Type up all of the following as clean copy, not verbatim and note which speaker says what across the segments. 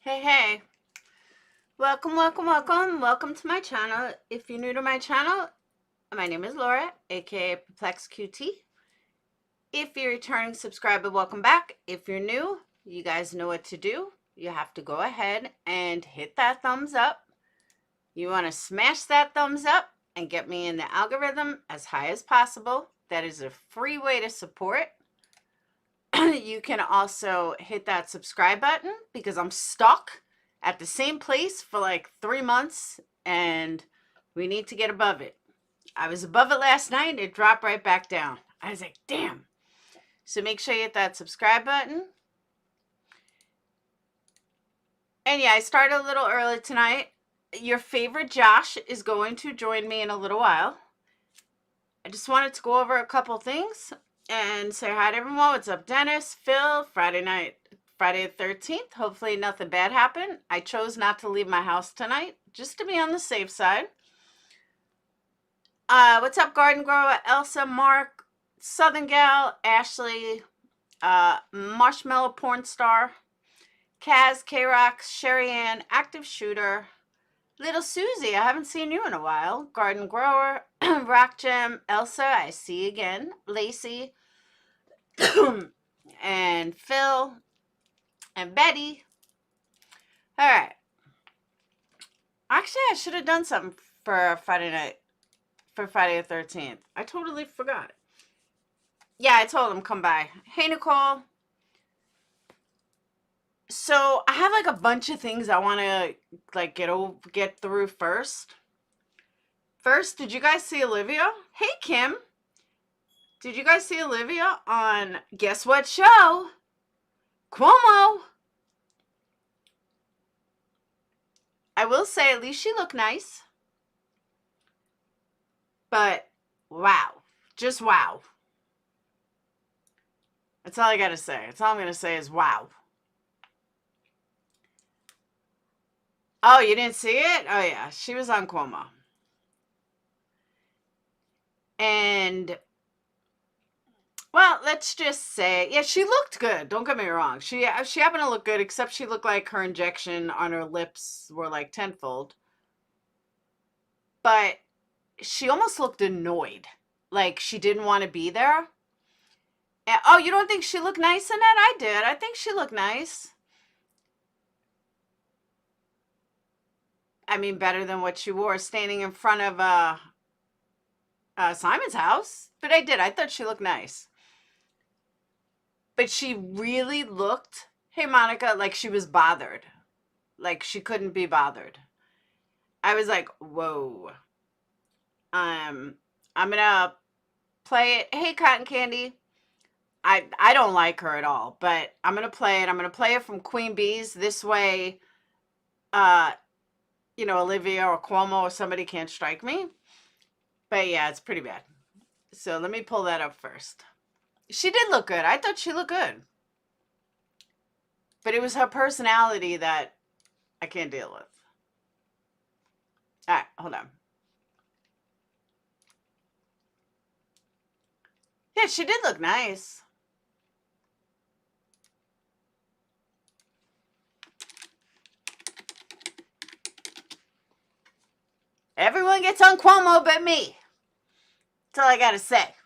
Speaker 1: Hey, hey. Welcome to my channel. If you're new to my channel, my name is Laura, aka PURPLEXEDQT. If you're a returning subscriber, welcome back. If you're new, you guys know what to do. You have to go ahead and hit that thumbs up. You want to smash that thumbs up and get me in the algorithm as high as possible. That is a free way to support. You can also hit that subscribe button because I'm stuck at the same place for like 3 months and we need to get above it. I was above it last night. It dropped right back down. I was like, damn. So make sure you hit that subscribe button. And yeah, I started a little early tonight. Your favorite Josh is going to join me in a little while. I just wanted to go over a couple things and say hi to everyone. What's up, Dennis, Phil? Friday the 13th. Hopefully nothing bad happened. I chose not to leave my house tonight just to be on the safe side. What's up, Garden Grower, Elsa, Mark, Southern Gal, Ashley, Marshmallow Porn Star, Kaz, K-Rock, Sherry Ann, Active Shooter, Little Susie, I haven't seen you in a while, Garden Grower, Rock Gem, Elsa, I see you again, Lacey, and Phil, and Betty. All right. Actually, I should have done something for Friday night, for Friday the 13th. I totally forgot. Yeah, I told him come by. Hey, Nicole. So I have like a bunch of things I want to like get through first. First, did you guys see Olivia? Hey, Kim. Did you guys see Olivia on guess what show? Cuomo. I will say at least she looked nice. But wow. Just wow. That's all I got to say. That's all I'm going to say is wow. Oh, you didn't see it? Oh, yeah. She was on Cuomo. And, well, let's just say, yeah, she looked good. Don't get me wrong. She happened to look good, except she looked like her injection on her lips were like tenfold. But she almost looked annoyed. Like she didn't want to be there. And, oh, you don't think she looked nice in it? I did. I think she looked nice. I mean, better than what she wore standing in front of Simon's house. But I did. I thought she looked nice. But she really looked, hey, Monica, like she was bothered. Like she couldn't be bothered. I was like, whoa. I'm gonna play it. Hey, Cotton Candy. I don't like her at all, but I'm gonna play it. I'm gonna play it from Queen Bee's. This way, you know, Olivia or Cuomo or somebody can't strike me. But yeah, it's pretty bad. So let me pull that up first. She did look good. I thought she looked good. But it was her personality that I can't deal with. All right, hold on. Yeah, she did look nice. Everyone gets on Cuomo but me. That's all I gotta say.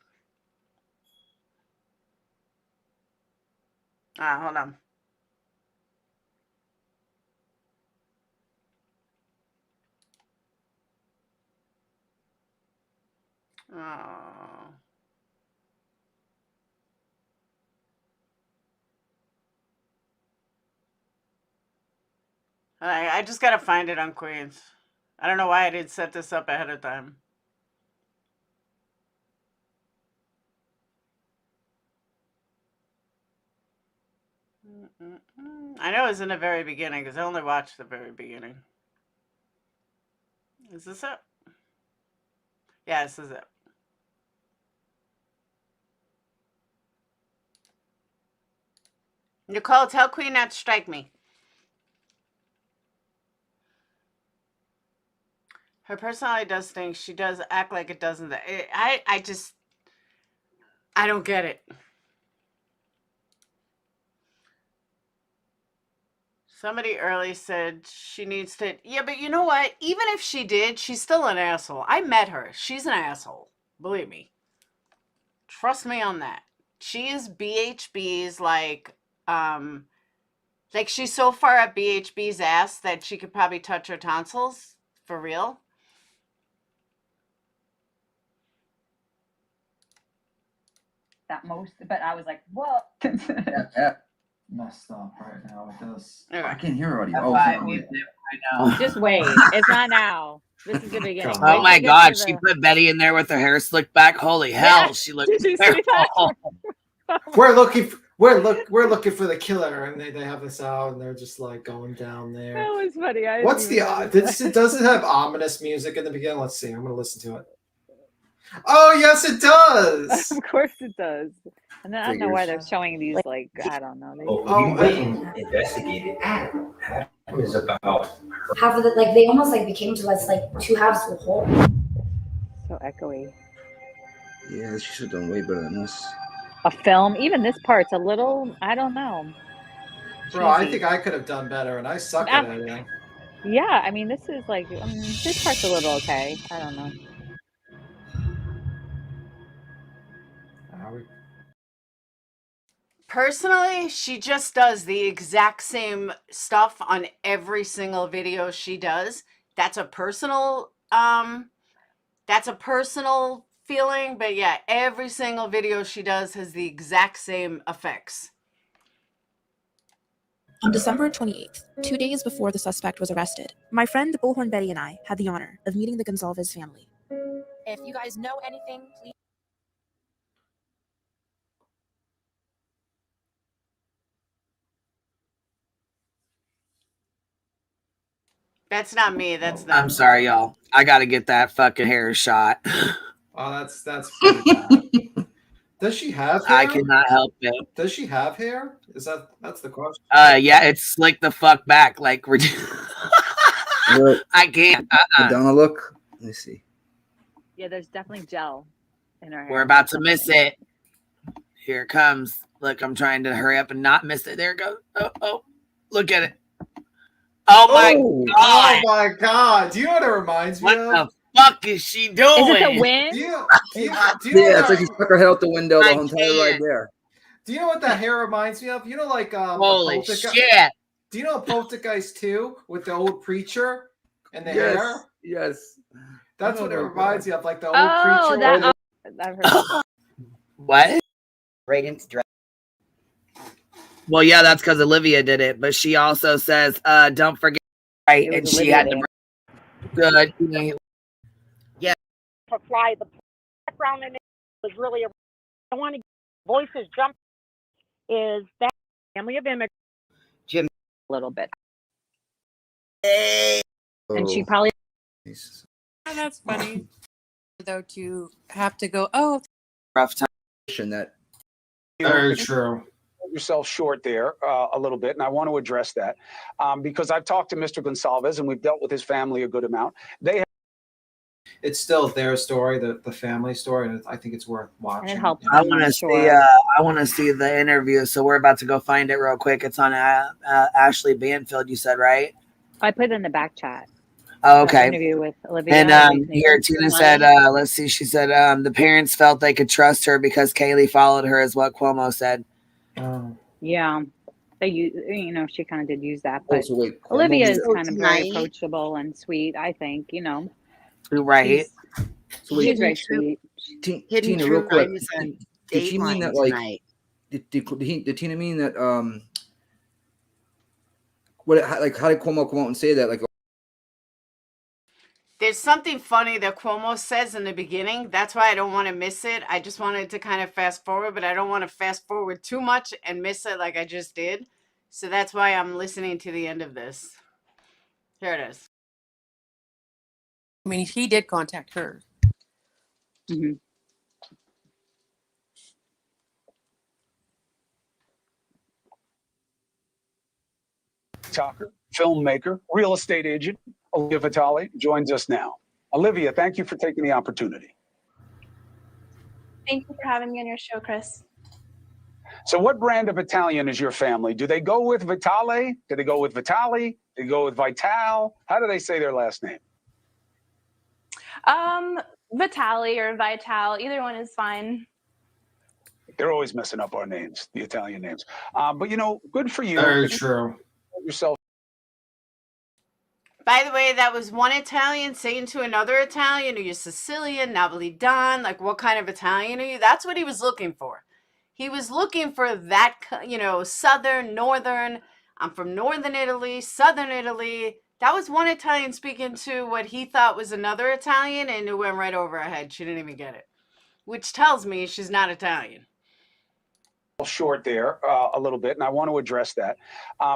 Speaker 1: All right, hold on. Oh. I just gotta find it on Queens. I don't know why I didn't set this up ahead of time. I know it was in the very beginning because I only watched the very beginning. Is this it? Yeah, this is it. Nicole, tell Queen not to strike me. Her personality does things. She does act like it doesn't. I just, I don't get it. Somebody early said she needs to. Yeah, but you know what? Even if she did, she's still an asshole. I met her. She's an asshole. Believe me. Trust me on that. She is BHB's like she's so far up BHB's ass that she could probably touch her tonsils. For real.
Speaker 2: That most, but I was like, whoa.
Speaker 3: That messed up right now with this.
Speaker 1: Okay.
Speaker 3: I can't hear audio.
Speaker 4: That's
Speaker 3: Oh,
Speaker 4: why I
Speaker 3: sorry.
Speaker 4: muted it right now.
Speaker 2: Just wait. It's not now. This is the beginning.
Speaker 5: Oh
Speaker 2: Wait
Speaker 5: my
Speaker 2: till you get
Speaker 5: God,
Speaker 2: to
Speaker 5: she
Speaker 2: the-
Speaker 5: put Betty in there with her hair slicked back. Holy hell, she looked
Speaker 2: Did you see that?
Speaker 5: terrible.
Speaker 6: We're looking for the killer, and they have this out, and they're just like going down there.
Speaker 2: That was funny. I
Speaker 6: What's
Speaker 2: didn't
Speaker 6: the
Speaker 2: even notice that.
Speaker 6: does it have ominous music in the beginning? Let's see. I'm gonna listen to it. Oh yes, it does.
Speaker 2: Of course it does. And then I don't know why they're
Speaker 3: Figures.
Speaker 2: showing these, like, I don't know. They,
Speaker 4: Oh, you went and investigated. That was about
Speaker 7: half of it, like they almost like became to us like two halves of a whole.
Speaker 2: so echoey.
Speaker 3: Yeah, she should have done way better than this.
Speaker 2: A film, even this part's a little, I don't know.
Speaker 6: Bro, I
Speaker 2: cheesy.
Speaker 6: think I could have done better, and I suck at editing.
Speaker 2: Yeah, I mean, this is like, this part's a little okay. I don't know.
Speaker 1: Personally, she just does the exact same stuff on every single video she does. That's a personal feeling, but yeah, every single video she does has the exact same effects.
Speaker 8: On December 28th, 2 days before the suspect was arrested, my friend Bullhorn Betty and I had the honor of meeting the Gonzalez family. If you guys know anything, please.
Speaker 1: That's not me. That's them.
Speaker 5: I'm sorry, y'all. I gotta get that fucking hair shot.
Speaker 6: Oh, that's pretty bad. Does she have hair?
Speaker 5: I cannot help it.
Speaker 6: Does she have hair? That's the question?
Speaker 5: Yeah, it's slick the fuck back. Like we're I can't.
Speaker 3: Down a look. Let me see.
Speaker 2: Yeah, there's definitely gel in her hair.
Speaker 5: We're about to miss it. Here it comes. Look, I'm trying to hurry up and not miss it. There it goes. Oh, look at it. Oh my
Speaker 3: Oh.
Speaker 5: God.
Speaker 6: Oh my God! Do you know what it reminds me
Speaker 5: What
Speaker 6: of?
Speaker 5: the fuck is she doing?
Speaker 2: Is it the wind?
Speaker 6: Do you know
Speaker 3: Yeah, it's
Speaker 6: what,
Speaker 3: like she stuck her head out the window the
Speaker 5: I
Speaker 3: whole entire ride
Speaker 5: can't.
Speaker 3: there.
Speaker 6: do you know what that hair reminds me of? You know, like
Speaker 5: Holy
Speaker 6: Poltergeist-
Speaker 5: shit.
Speaker 6: Do you know Poltergeist 2 with the old preacher and the
Speaker 3: Yes,
Speaker 6: hair?
Speaker 3: yes.
Speaker 6: That's
Speaker 3: Oh
Speaker 6: what it
Speaker 3: my
Speaker 6: reminds me of, like the old
Speaker 2: Oh,
Speaker 6: preacher.
Speaker 2: that.
Speaker 6: with
Speaker 2: I've heard that.
Speaker 5: What?
Speaker 4: Reagan's dress.
Speaker 5: Well, yeah, that's because Olivia did it, but she also says, don't forget, right?
Speaker 2: It
Speaker 5: And
Speaker 2: was
Speaker 5: she
Speaker 2: Olivia
Speaker 5: had to
Speaker 2: doing
Speaker 5: good. You know,
Speaker 9: To fly the background in it was really I want to voices jump is that family of immigrants
Speaker 2: A little bit.
Speaker 3: And
Speaker 2: she probably.
Speaker 10: Oh, that's funny. Though to have to go, oh,
Speaker 5: rough time.
Speaker 3: that
Speaker 6: Very true.
Speaker 11: Yourself short there a little bit, and I want to address that because I've talked to Mr. Gonsalves and we've dealt with his family a good amount.
Speaker 6: It's still their story, the family story, and I think it's worth watching.
Speaker 2: And it helps.
Speaker 5: I want to
Speaker 2: Sure.
Speaker 5: see. I want to see the interview. So we're about to go find it real quick. It's on Ashley Banfield. You said right?
Speaker 2: I put it in the back chat.
Speaker 5: Oh,
Speaker 2: That
Speaker 5: okay.
Speaker 2: interview with Olivia.
Speaker 5: And here Tina said, let's see. She said the parents felt they could trust her because Kaylee followed her, is what Cuomo said.
Speaker 2: Yeah, they you know, she kind of did use that, but
Speaker 3: also wait.
Speaker 2: Olivia is
Speaker 1: So
Speaker 2: kind of very
Speaker 1: tonight-
Speaker 2: approachable and sweet. I think, you know,
Speaker 5: Right.
Speaker 3: So wait,
Speaker 2: she's very sweet.
Speaker 3: Tina, real quick. Did she mean
Speaker 1: Dateline
Speaker 3: that like?
Speaker 1: tonight.
Speaker 3: Did Tina mean that? Like how did Cuomo come out and say that? Like,
Speaker 1: There's something funny that Cuomo says in the beginning. That's why I don't want to miss it. I just wanted to kind of fast forward, but I don't want to fast forward too much and miss it like I just did. So that's why I'm listening to the end of this. Here it is.
Speaker 10: I mean, he did contact her.
Speaker 2: Mhm.
Speaker 11: Talker, filmmaker, real estate agent, Olivia Vitale joins us now. Olivia, thank you for taking the opportunity.
Speaker 12: Thank you for having me on your show, Chris.
Speaker 11: So what brand of Italian is your family? Do they go with Vitale? Do they go with Vitale? Do they go with Vitale? How do they say their last name?
Speaker 12: Vitale or Vitale, either one is fine.
Speaker 11: They're always messing up our names, the Italian names. But you know, good for you.
Speaker 6: Very true.
Speaker 11: Yourself.
Speaker 1: By the way, that was one Italian saying to another Italian, are you Sicilian, Napolitan? Like, what kind of Italian are you? That's what he was looking for. He was looking for that, you know, southern, northern. I'm from northern Italy, southern Italy. That was one Italian speaking to what he thought was another Italian, and it went right over her head. She didn't even get it, which tells me she's not Italian.
Speaker 11: Short there a little bit, and I want to address that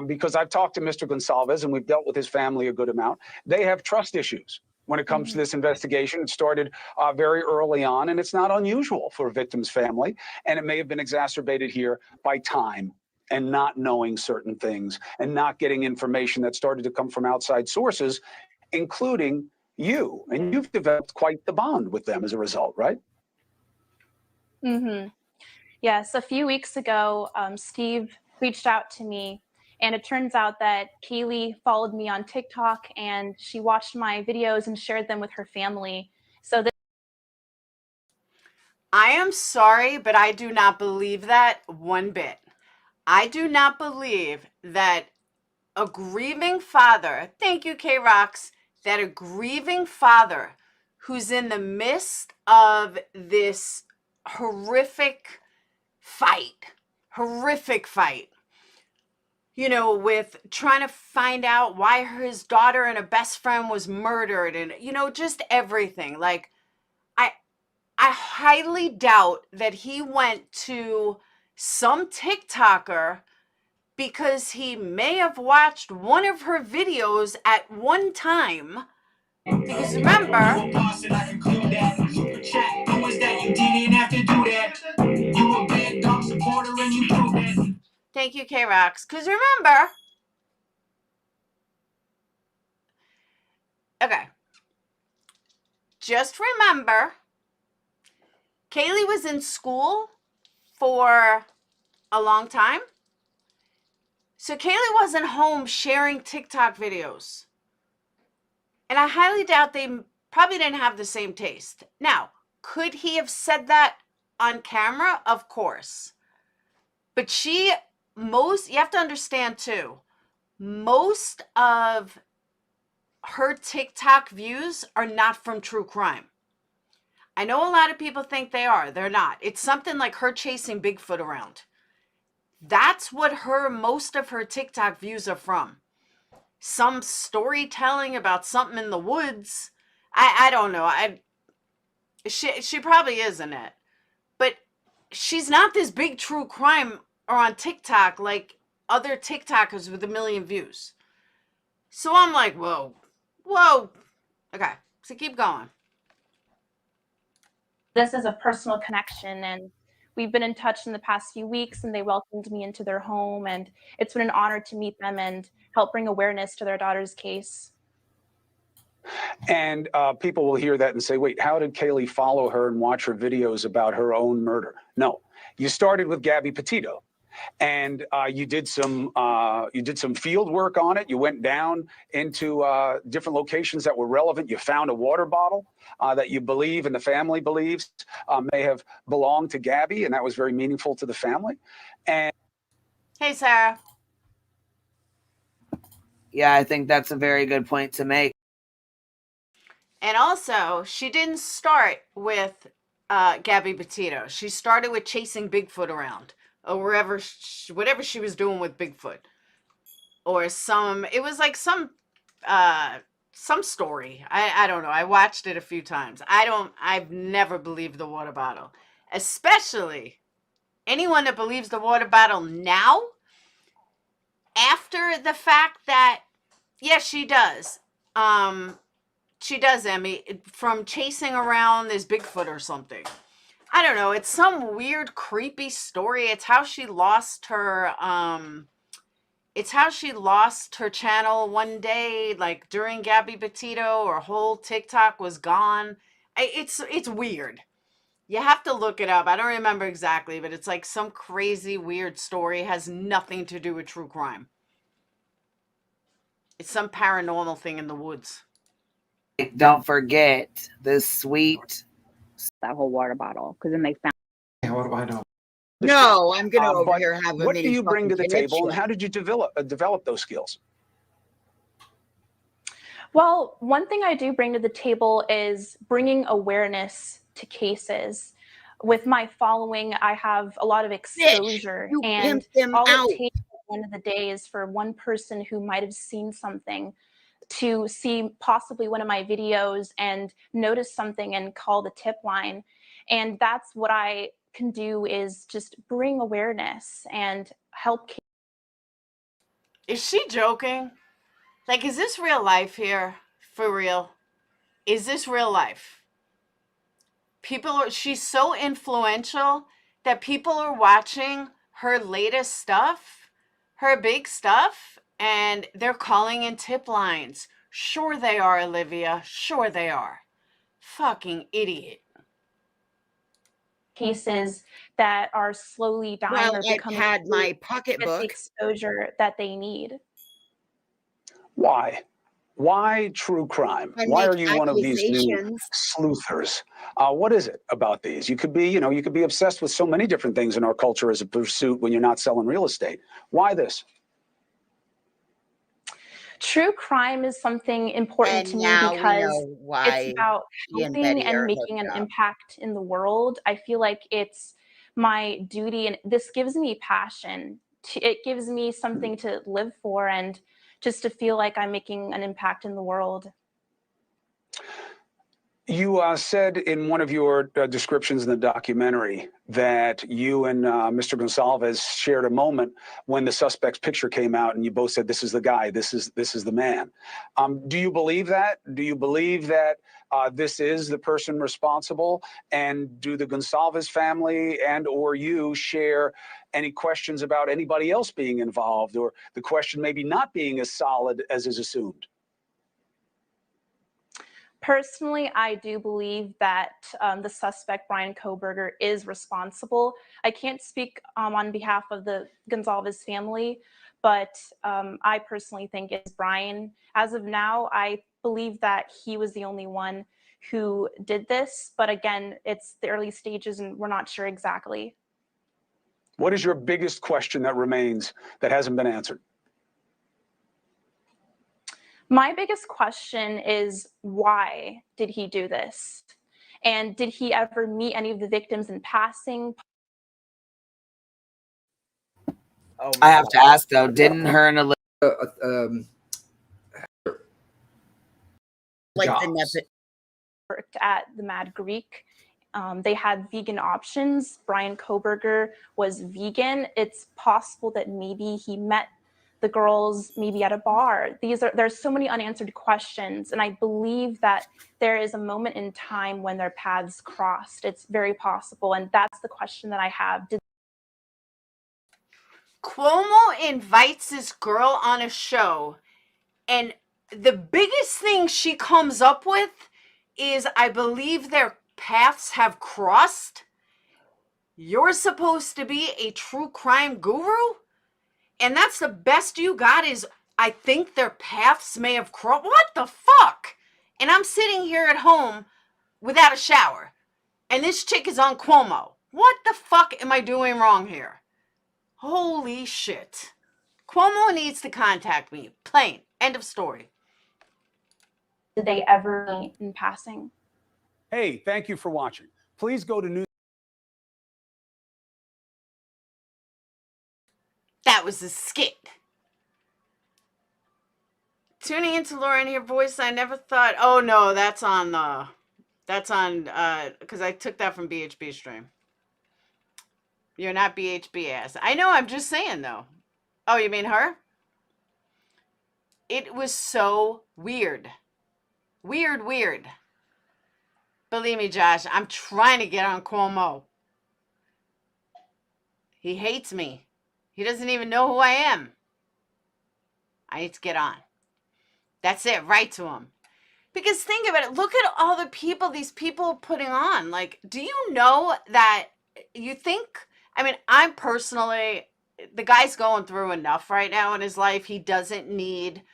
Speaker 11: because I've talked to Mr. Gonsalves and we've dealt with his family a good amount. They have trust issues when it comes to this investigation. It started very early on, and it's not unusual for a victim's family, and it may have been exacerbated here by time and not knowing certain things and not getting information that started to come from outside sources, including you. And you've developed quite the bond with them as a result, right?
Speaker 12: Mm-hmm. Yes, a few weeks ago, Steve reached out to me, and it turns out that Kaylee followed me on TikTok, and she watched my videos and shared them with her family. So
Speaker 1: I am sorry, but I do not believe that one bit. I do not believe that a grieving father, thank you, K-Rox, that a grieving father who's in the midst of this horrific fight, you know, with trying to find out why his daughter and a best friend was murdered and, you know, just everything. Like, I highly doubt that he went to some TikToker because he may have watched one of her videos at one time. Because remember, thank you, K-Rox. Because remember, okay, just remember, Kaylee was in school for a long time. So Kaylee wasn't home sharing TikTok videos. And I highly doubt they probably didn't have the same taste. Now, could he have said that on camera? Of course. But you have to understand too, most of her TikTok views are not from true crime. I know a lot of people think they are. They're not. It's something like her chasing Bigfoot around. That's what most of her TikTok views are from. Some storytelling about something in the woods. I don't know. She probably isn't it. But she's not this big true crime or on TikTok like other TikTokers with 1 million views. So I'm like, whoa. Okay, so keep going.
Speaker 12: this is a personal connection, and we've been in touch in the past few weeks, and they welcomed me into their home, and it's been an honor to meet them and help bring awareness to their daughter's case.
Speaker 11: And people will hear that and say, wait, how did Kaylee follow her and watch her videos about her own murder? No, you started with Gabby Petito, and you did some field work on it. You went down into different locations that were relevant. You found a water bottle that you believe and the family believes may have belonged to Gabby, and that was very meaningful to the family. And
Speaker 1: hey, Sarah.
Speaker 5: Yeah, I think that's a very good point to make.
Speaker 1: And also, she didn't start with Gabby Petito. She started with chasing Bigfoot around, or whatever she was doing with Bigfoot, or it was like some story. I don't know. I watched it a few times. I've never believed the water bottle, especially anyone that believes the water bottle now, after the fact that, yes, she does. She does, Emmy, from chasing around this Bigfoot or something. I don't know. It's some weird, creepy story. It's how she lost her, channel one day, like during Gabby Petito. Her whole TikTok was gone. It's weird. You have to look it up. I don't remember exactly, but it's like some crazy, weird story. It has nothing to do with true crime. It's some paranormal thing in the woods.
Speaker 5: Don't forget the sweet.
Speaker 2: That whole water bottle, because then they found.
Speaker 6: Yeah, what do I know?
Speaker 13: No, I'm gonna over
Speaker 11: But
Speaker 13: here have a
Speaker 11: what do
Speaker 13: mini
Speaker 11: you bring to the
Speaker 13: fucking
Speaker 11: table, and
Speaker 13: connection.
Speaker 11: how did you develop those skills?
Speaker 12: Well, one thing I do bring to the table is bringing awareness to cases. With my following, I have a lot of exposure,
Speaker 13: you
Speaker 12: and
Speaker 13: pimped them
Speaker 12: all
Speaker 13: out.
Speaker 12: it takes at the end of the day is for one person who might have seen something to see possibly one of my videos and notice something and call the tip line. And that's what I can do, is just bring awareness and help.
Speaker 1: Is she joking? Like, is this real life here? For real? Is this real life? She's so influential that people are watching her latest stuff, her big stuff, and they're calling in tip lines. Sure they are, Olivia. Sure they are. Fucking idiot.
Speaker 12: Cases that are slowly dying
Speaker 13: Well,
Speaker 12: or
Speaker 13: I
Speaker 12: becoming
Speaker 13: had my
Speaker 12: get the
Speaker 13: pocketbook.
Speaker 12: exposure that they need.
Speaker 11: Why? Why true crime?
Speaker 13: I
Speaker 11: Why
Speaker 13: make
Speaker 11: are you one of these new
Speaker 13: accusations.
Speaker 11: sleuthers? What is it about these? You could be, you could be obsessed with so many different things in our culture as a pursuit when you're not selling real estate. Why this?
Speaker 12: True crime is something important
Speaker 13: And
Speaker 12: to me
Speaker 13: now we
Speaker 12: because
Speaker 13: know why
Speaker 12: it's about
Speaker 13: she and
Speaker 12: helping
Speaker 13: Betty
Speaker 12: and
Speaker 13: are
Speaker 12: making an
Speaker 13: hooked up.
Speaker 12: impact in the world. I feel like it's my duty, and this gives me passion. It gives me something to live for, and just to feel like I'm making an impact in the world.
Speaker 11: You said in one of your descriptions in the documentary that you and Mr. Gonsalves shared a moment when the suspect's picture came out, and you both said, "This is the guy. This is the man." Do you believe that? Do you believe that this is the person responsible? And do the Gonsalves family and/or you share any questions about anybody else being involved, or the question maybe not being as solid as is assumed?
Speaker 12: Personally, I do believe that the suspect, Bryan Kohberger, is responsible. I can't speak on behalf of the Gonsalves family, but I personally think it's Bryan. As of now, I believe that he was the only one who did this. But again, it's the early stages and we're not sure exactly.
Speaker 11: What is your biggest question that remains that hasn't been answered?
Speaker 12: My biggest question is, why did he do this? And did he ever meet any of the victims in passing?
Speaker 13: Oh
Speaker 5: I have to ask though, didn't her and Olivia
Speaker 13: like the Nepet.
Speaker 12: Worked at the Mad Greek. They had vegan options. Bryan Kohberger was vegan. It's possible that maybe he met the girls maybe at a bar. There's so many unanswered questions, and I believe that there is a moment in time when their paths crossed. It's very possible, and that's the question that I have.
Speaker 1: Cuomo invites this girl on a show, and the biggest thing she comes up with is, I believe their paths have crossed. You're supposed to be a true crime guru? And that's the best you got, is, I think their paths may have crossed. What the fuck? And I'm sitting here at home without a shower, and this chick is on Cuomo. What the fuck am I doing wrong here? Holy shit. Cuomo needs to contact me. Plain. End of story.
Speaker 12: Did they ever meet in passing?
Speaker 11: Hey, thank you for watching. Please go to news.
Speaker 1: That was a skit. Tuning into Laura and her voice, I never thought, oh no, that's on because I took that from BHB stream. You're not BHB ass. I know, I'm just saying though. Oh, you mean her? It was so weird. Weird. Believe me, Josh, I'm trying to get on Cuomo. He hates me. He doesn't even know who I am. I need to get on. That's it. Write to him. Because think about it. Look at all the people these people putting on. Like, do you know that you think, I mean, I'm personally, the guy's going through enough right now in his life. He doesn't need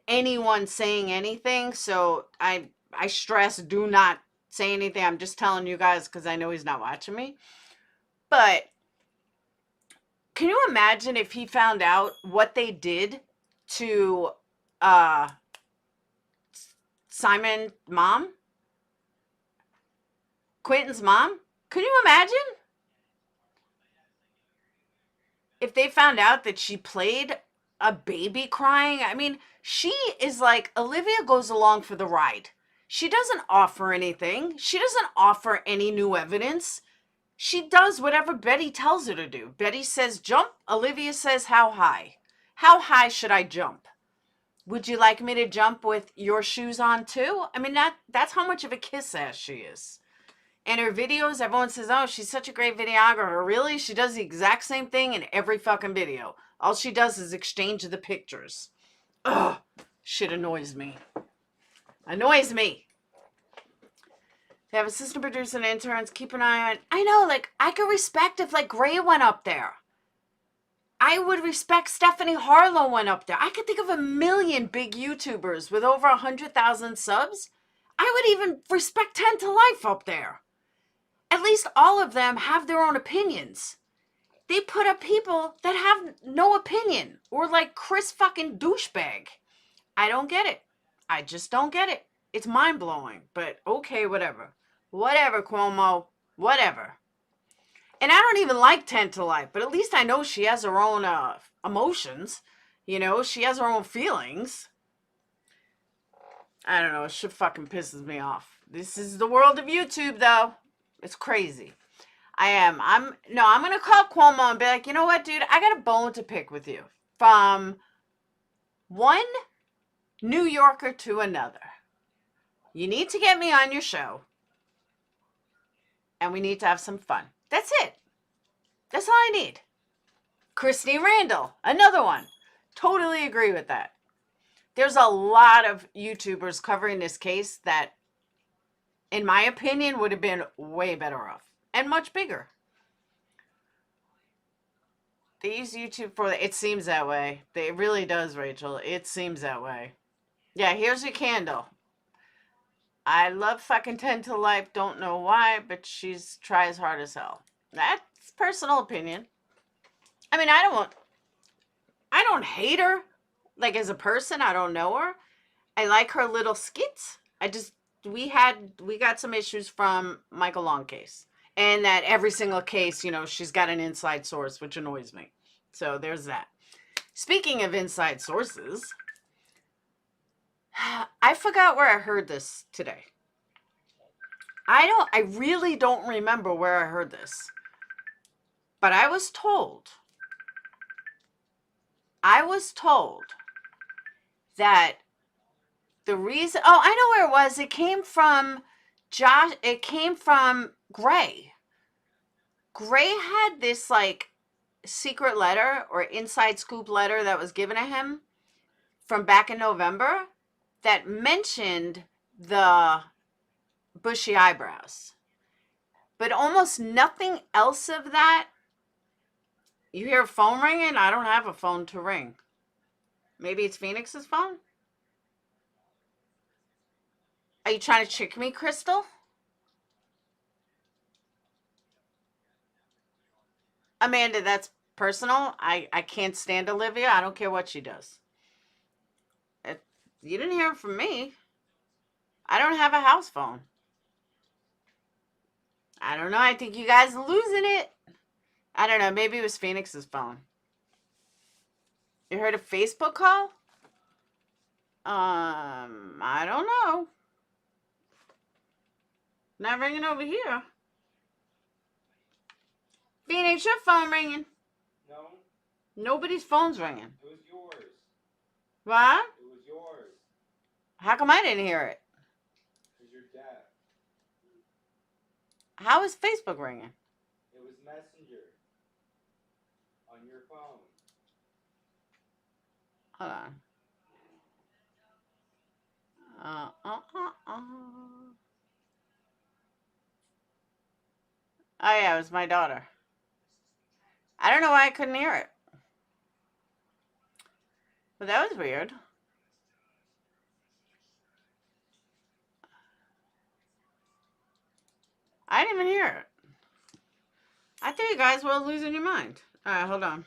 Speaker 1: anyone saying anything. So I stress, do not say anything. I'm just telling you guys because I know he's not watching me. But can you imagine if he found out what they did to Simon's mom? Quentin's mom? Can you imagine? If they found out that she played a baby crying? I mean, she is like, Olivia goes along for the ride. She doesn't offer anything. She doesn't offer any new evidence. She does whatever Betty tells her to do. Betty says jump. Olivia says how high. How high should I jump? Would you like me to jump with your shoes on too? I mean, that's how much of a kiss ass she is. And her videos, everyone says, oh, she's such a great videographer. Really? She does the exact same thing in every fucking video. All she does is exchange the pictures. Ugh, shit annoys me. Annoys me. They have assistant producer and interns. Keep an eye on. I know, like, I could respect if, like, Gray went up there. I would respect Stephanie Harlow went up there. I could think of a million big YouTubers with over 100,000 subs. I would even respect 10 to Life up there. At least all of them have their own opinions. They put up people that have no opinion. Or like Chris fucking douchebag. I don't get it. I just don't get it. It's mind-blowing. But okay, whatever. Whatever, Cuomo. Whatever. And I don't even like 10 to Life. But at least I know she has her own emotions. You know, she has her own feelings. I don't know. It shit fucking pisses me off. This is the world of YouTube, though. It's crazy. I'm going to call Cuomo and be like, you know what, dude? I got a bone to pick with you. From one New Yorker to another. You need to get me on your show. And we need to have some fun. That's it. That's all I need. Christine Randall, another one. Totally agree with that. There's a lot of YouTubers covering this case that, in my opinion, would have been way better off. And much bigger. They use YouTube for it seems that way. It really does, Rachel. It seems that way. Yeah, here's your candle. I love fucking 10 to Life. Don't know why, but she's tries hard as hell. That's personal opinion. I mean, I don't hate her. Like, as a person, I don't know her. I like her little skits. We got some issues from Michael Long case. And that every single case, you know, she's got an inside source, which annoys me. So there's that. Speaking of inside sources, I forgot where I heard this today. I really don't remember where I heard this. But I was told that the reason, I know where it was. It came from Gray. Gray had this like secret letter or inside scoop letter that was given to him from back in November that mentioned the bushy eyebrows. But almost nothing else of that. You hear a phone ringing? I don't have a phone to ring. Maybe it's Phoenix's phone? Are you trying to trick me, Crystal? Amanda, that's personal. I can't stand Olivia. I don't care what she does. You didn't hear it from me. I don't have a house phone. I don't know. I think you guys are losing it. I don't know. Maybe it was Phoenix's phone. You heard a Facebook call? I don't know. Not ringing over here. Phoenix, your phone ringing?
Speaker 14: No.
Speaker 1: Nobody's phone's ringing.
Speaker 14: It was yours.
Speaker 1: What?
Speaker 14: It was yours.
Speaker 1: How come I didn't hear it?
Speaker 14: Because you're deaf.
Speaker 1: How is Facebook ringing?
Speaker 14: It was Messenger. On your phone.
Speaker 1: Hold on. Oh yeah, it was my daughter. I don't know why I couldn't hear it. But that was weird. I didn't even hear it. I think you guys were losing your mind. All right, hold on.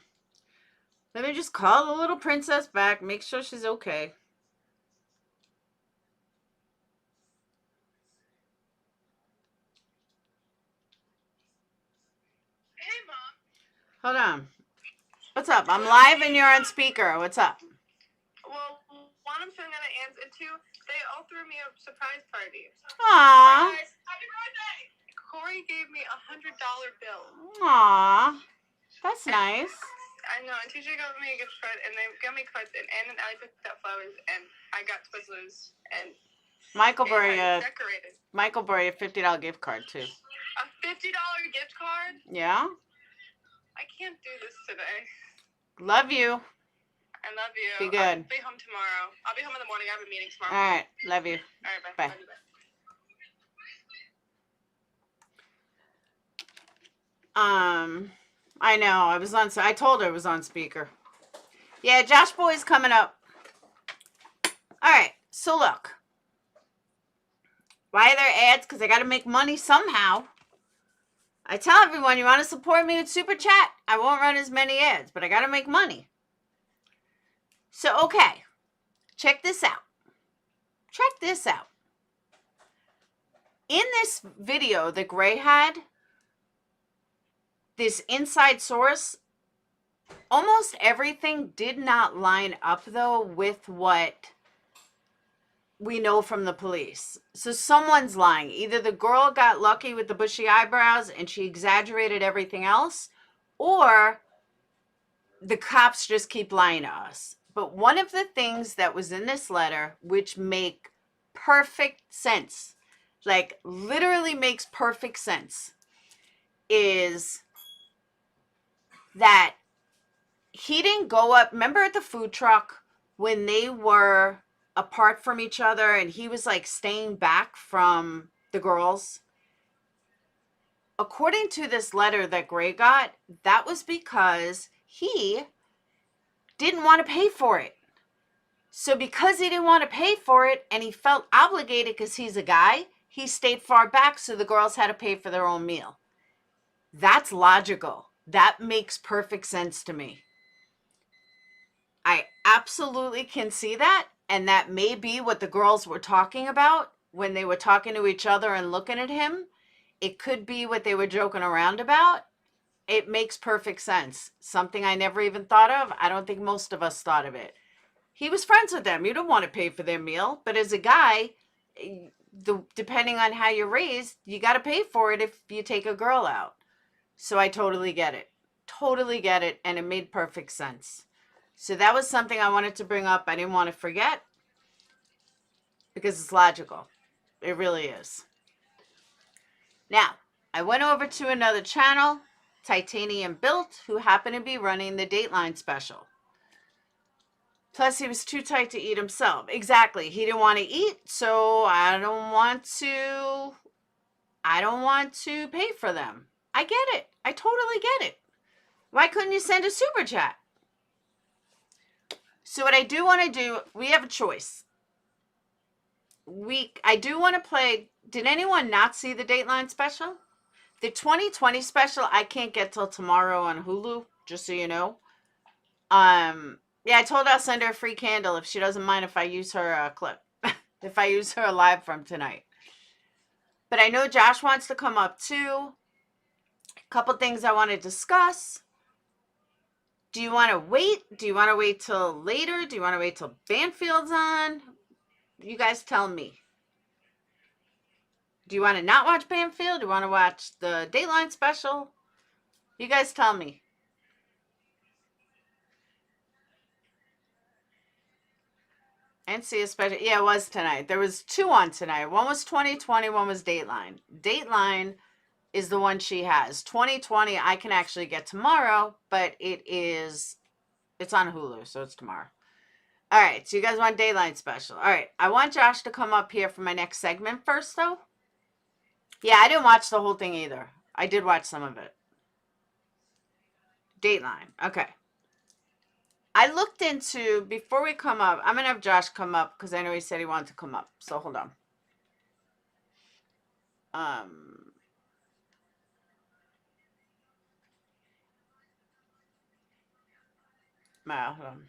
Speaker 1: Let me just call the little princess back, make sure she's okay.
Speaker 15: Hey, Mom.
Speaker 1: Hold on. What's up? I'm live and you're on speaker. What's up?
Speaker 15: Well, one, I'm showing that and two, they all threw me a surprise party.
Speaker 1: Aww.
Speaker 15: Surprise. Happy birthday! Corey gave me $100 bill.
Speaker 1: Aww. That's nice.
Speaker 15: I know, and TJ got me a gift card, and they got me cards, and Ann and Allie picked out flowers, and I got Twizzlers, and
Speaker 1: Michael
Speaker 15: it had
Speaker 1: Bryan.
Speaker 15: decorated.
Speaker 1: Michael Bryan, $50 gift card too.
Speaker 15: A $50 gift card?
Speaker 1: Yeah.
Speaker 15: I can't do this today.
Speaker 1: Love you.
Speaker 15: I love you.
Speaker 1: Be good.
Speaker 15: I'll be home tomorrow. I'll be home in the morning. I have a meeting tomorrow.
Speaker 1: All right. Love you.
Speaker 15: All right, bye.
Speaker 1: Bye.
Speaker 15: Love you, bye.
Speaker 1: I know. I told her it was on speaker. Yeah, Josh Boy's coming up. All right. So look. Why are there ads? Because I got to make money somehow. I tell everyone, you want to support me with Super Chat? I won't run as many ads, but I got to make money. So, okay. Check this out. Check this out. In this video that Gray had, this inside source, almost everything did not line up, though, with what we know from the police. So someone's lying. Either the girl got lucky with the bushy eyebrows and she exaggerated everything else, or the cops just keep lying to us. But one of the things that was in this letter, which make perfect sense, like literally makes perfect sense, is that he didn't go up. Remember at the food truck when they were apart from each other and he was like staying back from the girls? According to this letter that Gray got, that was because he didn't want to pay for it. So because he didn't want to pay for it and he felt obligated because he's a guy, he stayed far back so the girls had to pay for their own meal. That's logical. That makes perfect sense to me. I absolutely can see that. And that may be what the girls were talking about when they were talking to each other and looking at him. It could be what they were joking around about. It makes perfect sense. Something I never even thought of. I don't think most of us thought of it. He was friends with them. You don't want to pay for their meal. But as a guy, depending on how you're raised, you got to pay for it if you take a girl out. So I totally get it. Totally get it. And it made perfect sense. So that was something I wanted to bring up. I didn't want to forget because it's logical. It really is. Now, I went over to another channel, Titanium Built, who happened to be running the Dateline Special. Plus, he was too tight to eat himself. Exactly. He didn't want to eat, so I don't want to pay for them. I get it. I totally get it. Why couldn't you send a super chat? So what I do want to do, we have a choice. I do want to play. Did anyone not see the Dateline Special? The 2020 special, I can't get till tomorrow on Hulu, just so you know. Yeah, I told her I'll send her a free candle if she doesn't mind if I use her clip. If I use her live from tonight. But I know Josh wants to come up too. A couple things I want to discuss. Do you want to wait? Do you want to wait till later? Do you want to wait till Banfield's on? You guys tell me. Do you want to not watch Banfield? Do you want to watch the Dateline Special? You guys tell me. And see a special. Yeah, it was tonight. There was two on tonight. One was 2020, one was Dateline. Dateline is the one she has. 2020 I can actually get tomorrow, but it's on Hulu, so it's tomorrow. All right, so you guys want Dateline Special. All right, I want Josh to come up here for my next segment first, though. Yeah, I didn't watch the whole thing either. I did watch some of it. Dateline. Okay. I looked into, before we come up, I'm going to have Josh come up because I know he said he wanted to come up. So hold on. Hold on.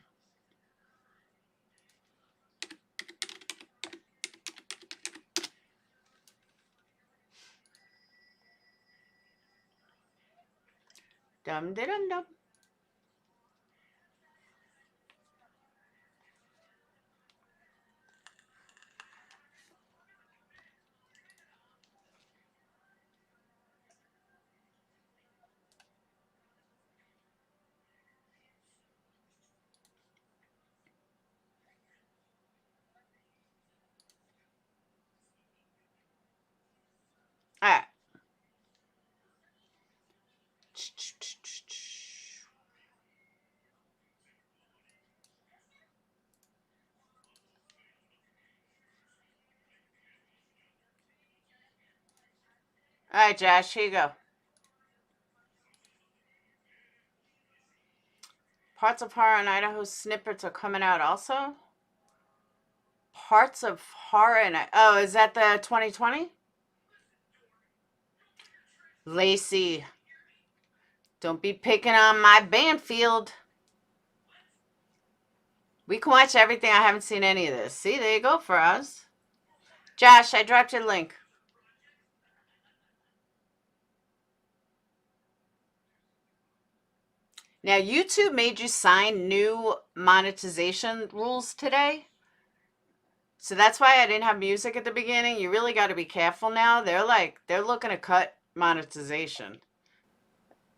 Speaker 1: Dum dum dum. All right. All right, Josh, here you go. Parts of Horror in Idaho snippets are coming out also. Parts of Horror in Idaho. Oh, is that the 2020? Lacey, don't be picking on my Banfield. We can watch everything. I haven't seen any of this. See, there you go for us. Josh, I dropped your link. Now, YouTube made you sign new monetization rules today. So that's why I didn't have music at the beginning. You really got to be careful now. They're looking to cut monetization.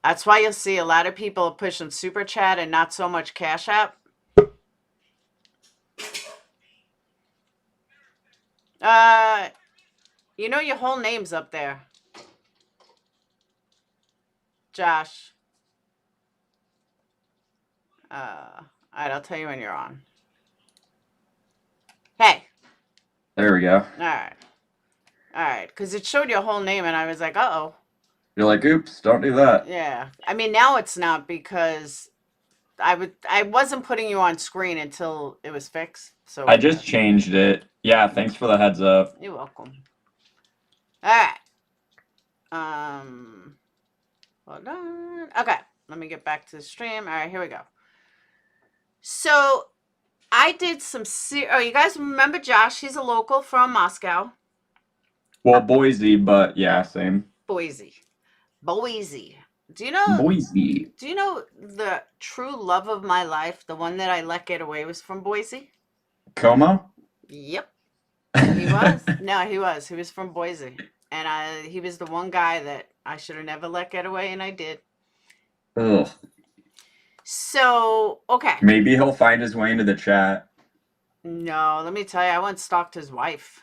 Speaker 1: That's why you'll see a lot of people pushing Super Chat and not so much Cash App. You know your whole name's up there. Josh. All right, I'll tell you when you're on. Hey.
Speaker 16: There we go.
Speaker 1: All right, because it showed your whole name, and I was like, uh-oh.
Speaker 16: You're like, oops, don't do that.
Speaker 1: Yeah. I mean, now it's not because I wasn't putting you on screen until it was fixed. So
Speaker 16: I just changed it. Yeah, thanks for the heads up.
Speaker 1: You're welcome. All right. Hold on. Okay, let me get back to the stream. All right, here we go. So I did some you guys remember Josh? He's a local from Moscow.
Speaker 16: Well, Boise, but yeah, same.
Speaker 1: Boise. Do you know
Speaker 16: Boise?
Speaker 1: Do you know the true love of my life, the one that I let get away, was from Boise?
Speaker 16: Como?
Speaker 1: Yep. He was. No, he was. He was from Boise. And he was the one guy that I should have never let get away, and I did.
Speaker 16: Ugh.
Speaker 1: So, okay.
Speaker 16: Maybe he'll find his way into the chat.
Speaker 1: No, let me tell you, I once stalked his wife.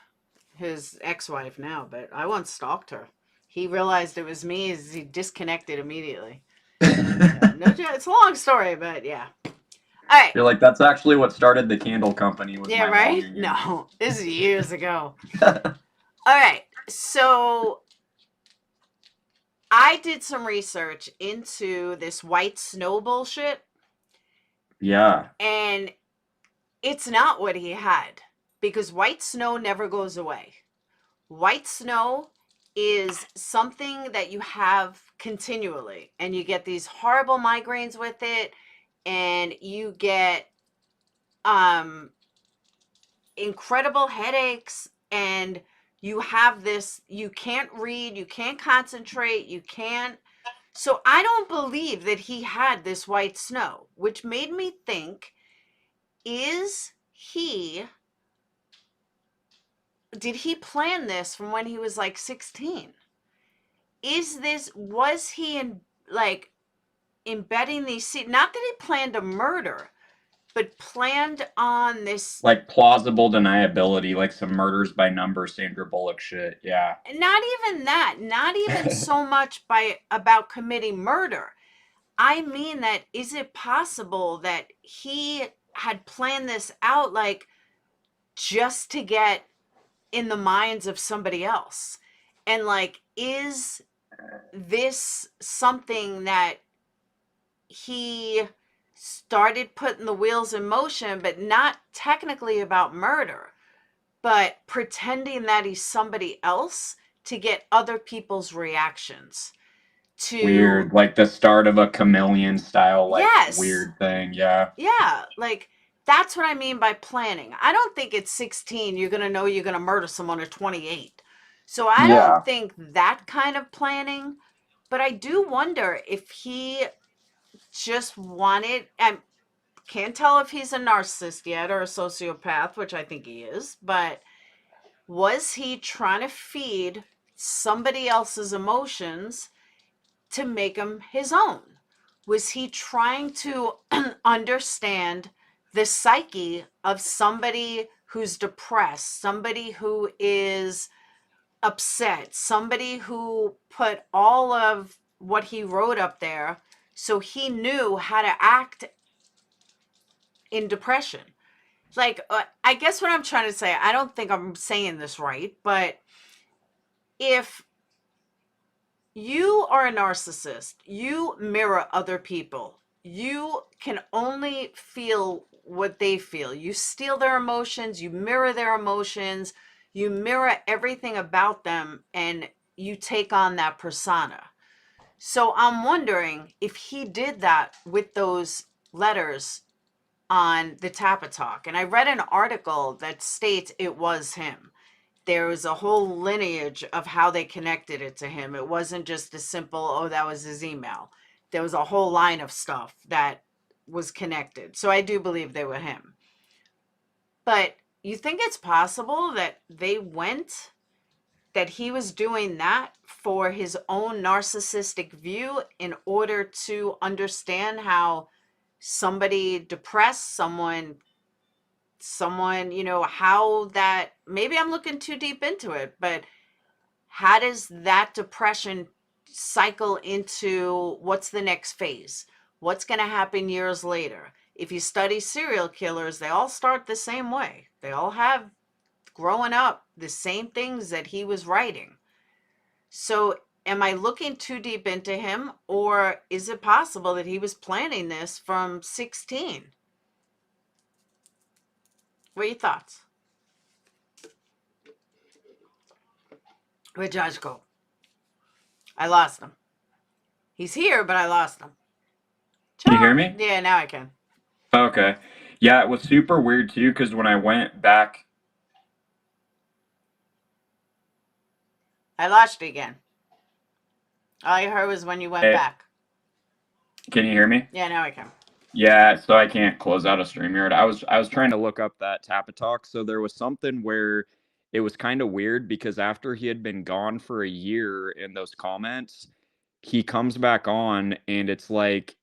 Speaker 1: His ex-wife now, but I once stalked her. He realized it was me as he disconnected immediately. No, it's a long story, but yeah. All right.
Speaker 16: You're like, that's actually what started the candle company. Was
Speaker 1: yeah,
Speaker 16: my
Speaker 1: right?
Speaker 16: longing.
Speaker 1: No, this is years ago. All right. So I did some research into this white snow bullshit.
Speaker 16: Yeah.
Speaker 1: And it's not what he had, because white snow never goes away. White snow is something that you have continually, and you get these horrible migraines with it, and you get incredible headaches, and you have this, you can't read, you can't concentrate, you can't. So I don't believe that he had this white snow, which made me think, did he plan this from when he was like 16? Was he embedding these seeds? Not that he planned a murder, but planned on this.
Speaker 16: Like plausible deniability, like some murders by number Sandra Bullock shit. Yeah.
Speaker 1: Not even that. Not even so much about committing murder. I mean that, is it possible that he had planned this out, like, just to get in the minds of somebody else. And like, is this something that he started putting the wheels in motion, but not technically about murder, but pretending that he's somebody else to get other people's reactions to
Speaker 16: Weird, like the start of a chameleon style, like
Speaker 1: Yes.
Speaker 16: weird thing. Yeah.
Speaker 1: Yeah, like that's what I mean by planning. I don't think at 16 you're going to know you're going to murder someone at 28. So I
Speaker 16: Yeah.
Speaker 1: don't think that kind of planning, but I do wonder if he just wanted, I can't tell if he's a narcissist yet or a sociopath, which I think he is, but was he trying to feed somebody else's emotions to make them his own? Was he trying to understand the psyche of somebody who's depressed, somebody who is upset, somebody who put all of what he wrote up there so he knew how to act in depression? Like, I guess what I'm trying to say, I don't think I'm saying this right, but if you are a narcissist, you mirror other people. You can only feel what they feel. You steal their emotions, you mirror their emotions, you mirror everything about them, and you take on that persona. So I'm wondering if he did that with those letters on the tapatalk. And I read an article that states it was him. There was a whole lineage of how they connected it to him. It wasn't just a simple, oh, that was his email. There was a whole line of stuff that was connected. So I do believe they were him. But you think it's possible that that he was doing that for his own narcissistic view in order to understand how somebody depressed, someone, how that, maybe I'm looking too deep into it, but how does that depression cycle into what's the next phase? What's going to happen years later? If you study serial killers, they all start the same way. They all have, growing up, the same things that he was writing. So am I looking too deep into him, or is it possible that he was planning this from 16? What are your thoughts? Where'd Josh go? I lost him. He's here, but I lost him.
Speaker 16: Can you hear me?
Speaker 1: Yeah, now I can.
Speaker 16: Okay. Yeah, it was super weird too, because when I went back.
Speaker 1: I lost you again. All I heard was when you went back.
Speaker 16: Can you hear me?
Speaker 1: Yeah, now I can.
Speaker 16: Yeah, so I can't close out a StreamYard. I was trying to look up that tapatalk. So there was something where it was kind of weird because after he had been gone for a year in those comments, he comes back on and it's like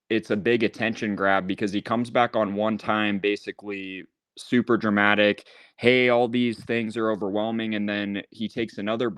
Speaker 16: it's a big attention grab because he comes back on one time, basically super dramatic. Hey, all these things are overwhelming. And then he takes another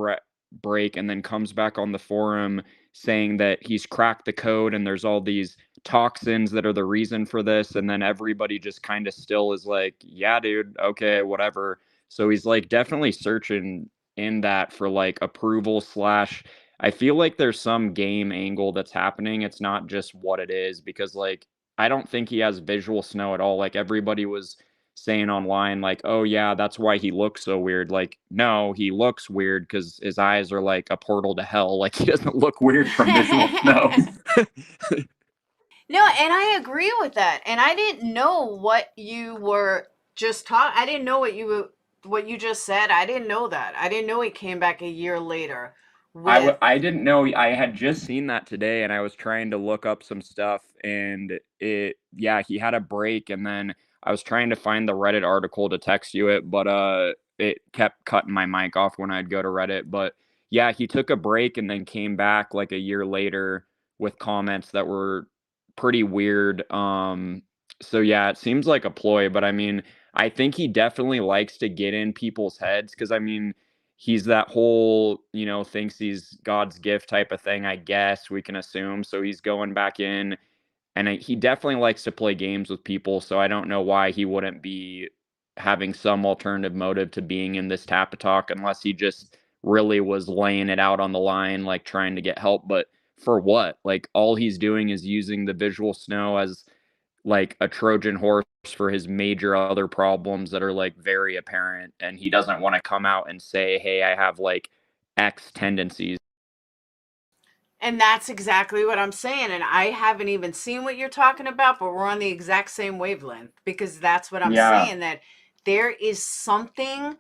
Speaker 16: break and then comes back on the forum saying that he's cracked the code and there's all these toxins that are the reason for this. And then everybody just kind of still is like, yeah, dude, okay, whatever. So he's like definitely searching in that for like approval slash I feel like there's some game angle that's happening. It's not just what it is because like I don't think he has visual snow at all. Like everybody was saying online like, "Oh yeah, that's why he looks so weird." Like, no, he looks weird cuz his eyes are like a portal to hell. Like he doesn't look weird from visual snow.
Speaker 1: No, and I agree with that. And I didn't know what you were just talking. I didn't know what you just said. I didn't know that. I didn't know he came back a year later.
Speaker 16: I didn't know. I had just seen that today and I was trying to look up some stuff and he had a break and then I was trying to find the Reddit article to text you it, but it kept cutting my mic off when I'd go to Reddit. But yeah, he took a break and then came back like a year later with comments that were pretty weird. So yeah, it seems like a ploy, but I mean, I think he definitely likes to get in people's heads because I mean, he's that whole, thinks he's God's gift type of thing, I guess we can assume. So he's going back in And he definitely likes to play games with people, so I don't know why he wouldn't be having some alternative motive to being in this tapatalk unless he just really was laying it out on the line, like trying to get help. But for what? Like all he's doing is using the visual snow as like a Trojan horse for his major other problems that are like very apparent, and he doesn't want to come out and say, "Hey, I have like X tendencies."
Speaker 1: And that's exactly what I'm saying. And I haven't even seen what you're talking about, but we're on the exact same wavelength, because that's what I'm
Speaker 16: Yeah.
Speaker 1: saying, that there is something,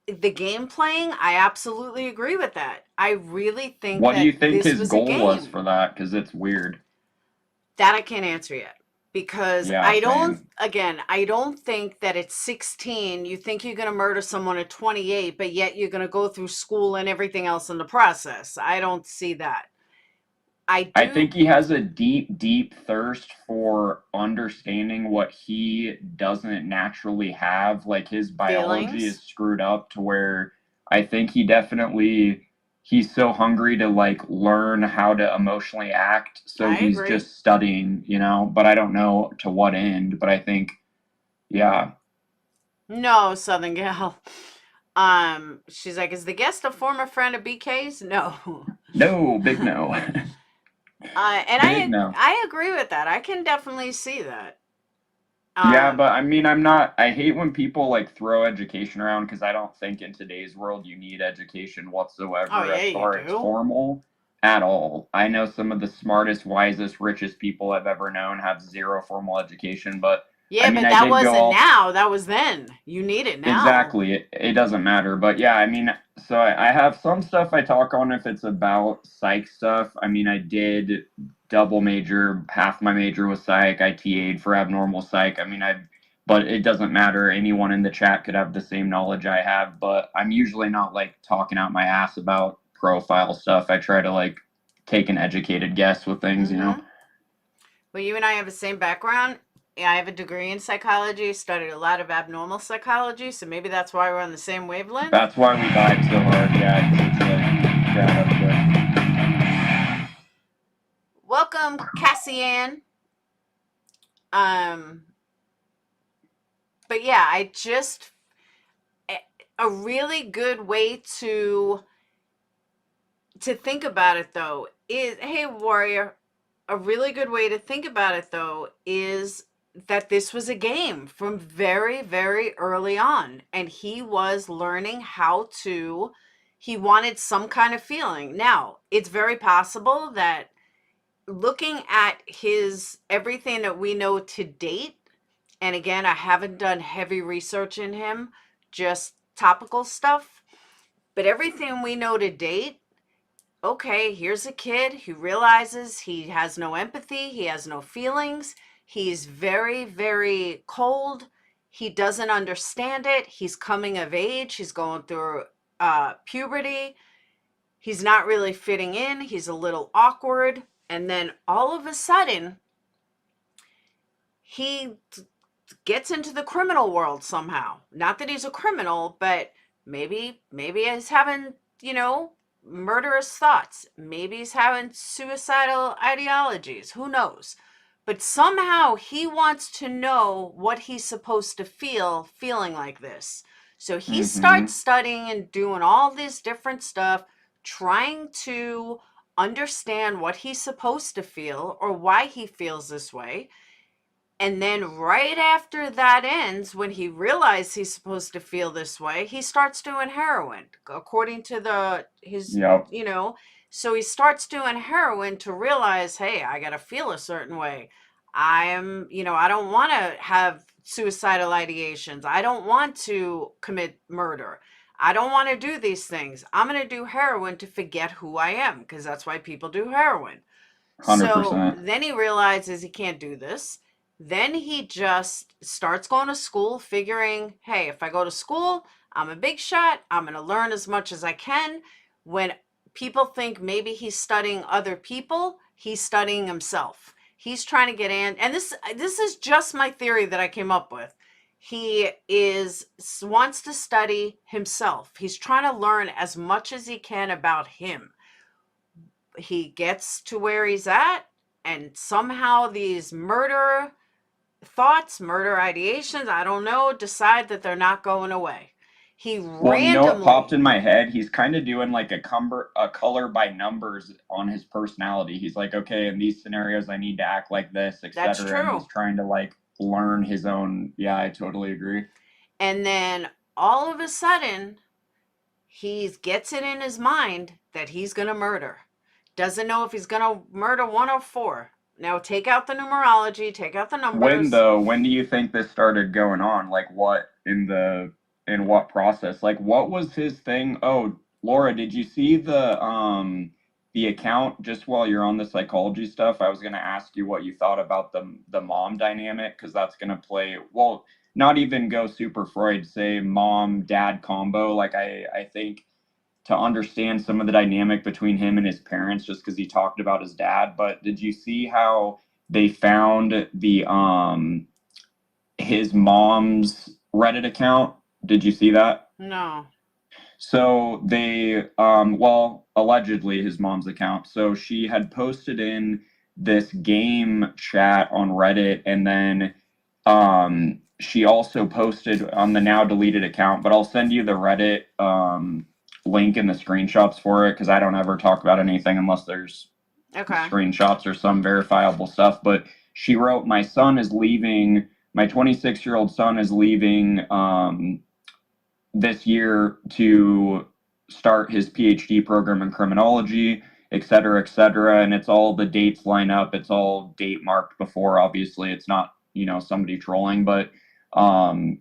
Speaker 1: the game playing, I absolutely agree with that. I really think
Speaker 16: What do you
Speaker 1: that
Speaker 16: think
Speaker 1: this
Speaker 16: his
Speaker 1: was a
Speaker 16: goal was
Speaker 1: game.
Speaker 16: for that? Because it's weird.
Speaker 1: That I can't answer yet, because
Speaker 16: Yeah,
Speaker 1: I don't,
Speaker 16: same.
Speaker 1: again, I don't think that at 16, you think you're going to murder someone at 28, but yet you're going to go through school and everything else in the process. I don't see that. I
Speaker 16: I
Speaker 1: do.
Speaker 16: think he has a deep, deep thirst for understanding what he doesn't naturally have. Like his biology
Speaker 1: Feelings.
Speaker 16: is screwed up to where I think he's so hungry to like learn how to emotionally act. So
Speaker 1: I
Speaker 16: he's
Speaker 1: agree.
Speaker 16: just studying, you know, but I don't know to what end. But I think, yeah.
Speaker 1: No, Southern Gal. She's like, is the guest a former friend of BK's? No.
Speaker 16: No, big no.
Speaker 1: And
Speaker 16: Big no.
Speaker 1: I agree with that. I can definitely see that.
Speaker 16: Yeah, but I mean, I hate when people like throw education around because I don't think in today's world you need education whatsoever
Speaker 1: Oh, yeah,
Speaker 16: as
Speaker 1: you
Speaker 16: far as
Speaker 1: do.
Speaker 16: formal at all. I know some of the smartest, wisest, richest people I've ever known have zero formal education, but
Speaker 1: Yeah,
Speaker 16: I mean,
Speaker 1: but
Speaker 16: I
Speaker 1: that
Speaker 16: did go
Speaker 1: wasn't
Speaker 16: all
Speaker 1: now. That was then. You need it now.
Speaker 16: exactly. It doesn't matter, but yeah, I mean, so I have some stuff I talk on if it's about psych stuff. I mean, I did double major, half my major was psych. I TA'd for abnormal psych. I mean, but it doesn't matter. Anyone in the chat could have the same knowledge I have, but I'm usually not like talking out my ass about profile stuff. I try to like take an educated guess with things, you know?
Speaker 1: Well, you and I have the same background. Yeah, I have a degree in psychology, studied a lot of abnormal psychology, so maybe that's why we're on the same wavelength.
Speaker 16: That's why we vibe so hard, yeah. 'Cause it's like, grab up quick.
Speaker 1: Welcome, Cassian. But yeah, a really good way to think about it though is, hey warrior, a really good way to think about it though is that this was a game from very, very early on, and he was learning how to, he wanted some kind of feeling. Now, it's very possible that looking at his everything that we know to date, and again, I haven't done heavy research in him, just topical stuff, but everything we know to date, okay, here's a kid who realizes he has no empathy, he has no feelings, he's very, very cold, he doesn't understand it, he's coming of age, he's going through puberty, he's not really fitting in, he's a little awkward, and then all of a sudden, he gets into the criminal world somehow. Not that he's a criminal, but maybe he's having, murderous thoughts. Maybe he's having suicidal ideologies. Who knows? But somehow he wants to know what he's supposed to feel feeling like this. So he starts studying and doing all this different stuff, trying to understand what he's supposed to feel or why he feels this way. And then right after that ends, when he realizes he's supposed to feel this way, he starts doing heroin, according to so he starts doing heroin to realize, hey, I got to feel a certain way. I don't want to have suicidal ideations. I don't want to commit murder. I don't want to do these things. I'm going to do heroin to forget who I am, because that's why people do heroin.
Speaker 16: 100%.
Speaker 1: So then he realizes he can't do this. Then he just starts going to school, figuring, hey, if I go to school, I'm a big shot. I'm going to learn as much as I can. When people think maybe he's studying other people, he's studying himself. He's trying to get in. And this is just my theory that I came up with. He wants to study himself. He's trying to learn as much as he can about him. He gets to where he's at. and somehow these murder thoughts, murder ideations, I don't know, decide that they're not going away. He
Speaker 16: Well, you know what popped
Speaker 1: randomly,
Speaker 16: in my head? He's kind of doing like a color by numbers on his personality. He's like, okay, in these scenarios, I need to act like this,
Speaker 1: That's
Speaker 16: etc. And
Speaker 1: true.
Speaker 16: he's trying to like learn his own. Yeah, I totally agree.
Speaker 1: And then all of a sudden, he gets it in his mind that he's going to murder. Doesn't know if he's going to murder 1 or 4. Now, take out the numerology, take out the numbers.
Speaker 16: When though? When do you think this started going on? Like what in what process? Like what was his thing? Oh, Laura, did you see the account just while you're on the psychology stuff? I was gonna ask you what you thought about the mom dynamic, because that's gonna play well, not even go super Freud, say mom dad combo. Like I think to understand some of the dynamic between him and his parents, just because he talked about his dad. But did you see how they found the his mom's Reddit account? Did you see that?
Speaker 1: No.
Speaker 16: So they well, allegedly his mom's account. So she had posted in this game chat on Reddit, and then she also posted on the now deleted account, but I'll send you the Reddit link in the screenshots for it, because I don't ever talk about anything unless there's screenshots or some verifiable stuff. But she wrote, my 26-year-old son is leaving this year to start his PhD program in criminology, et cetera, and it's all the dates line up. It's all date marked before, obviously. It's not, somebody trolling, but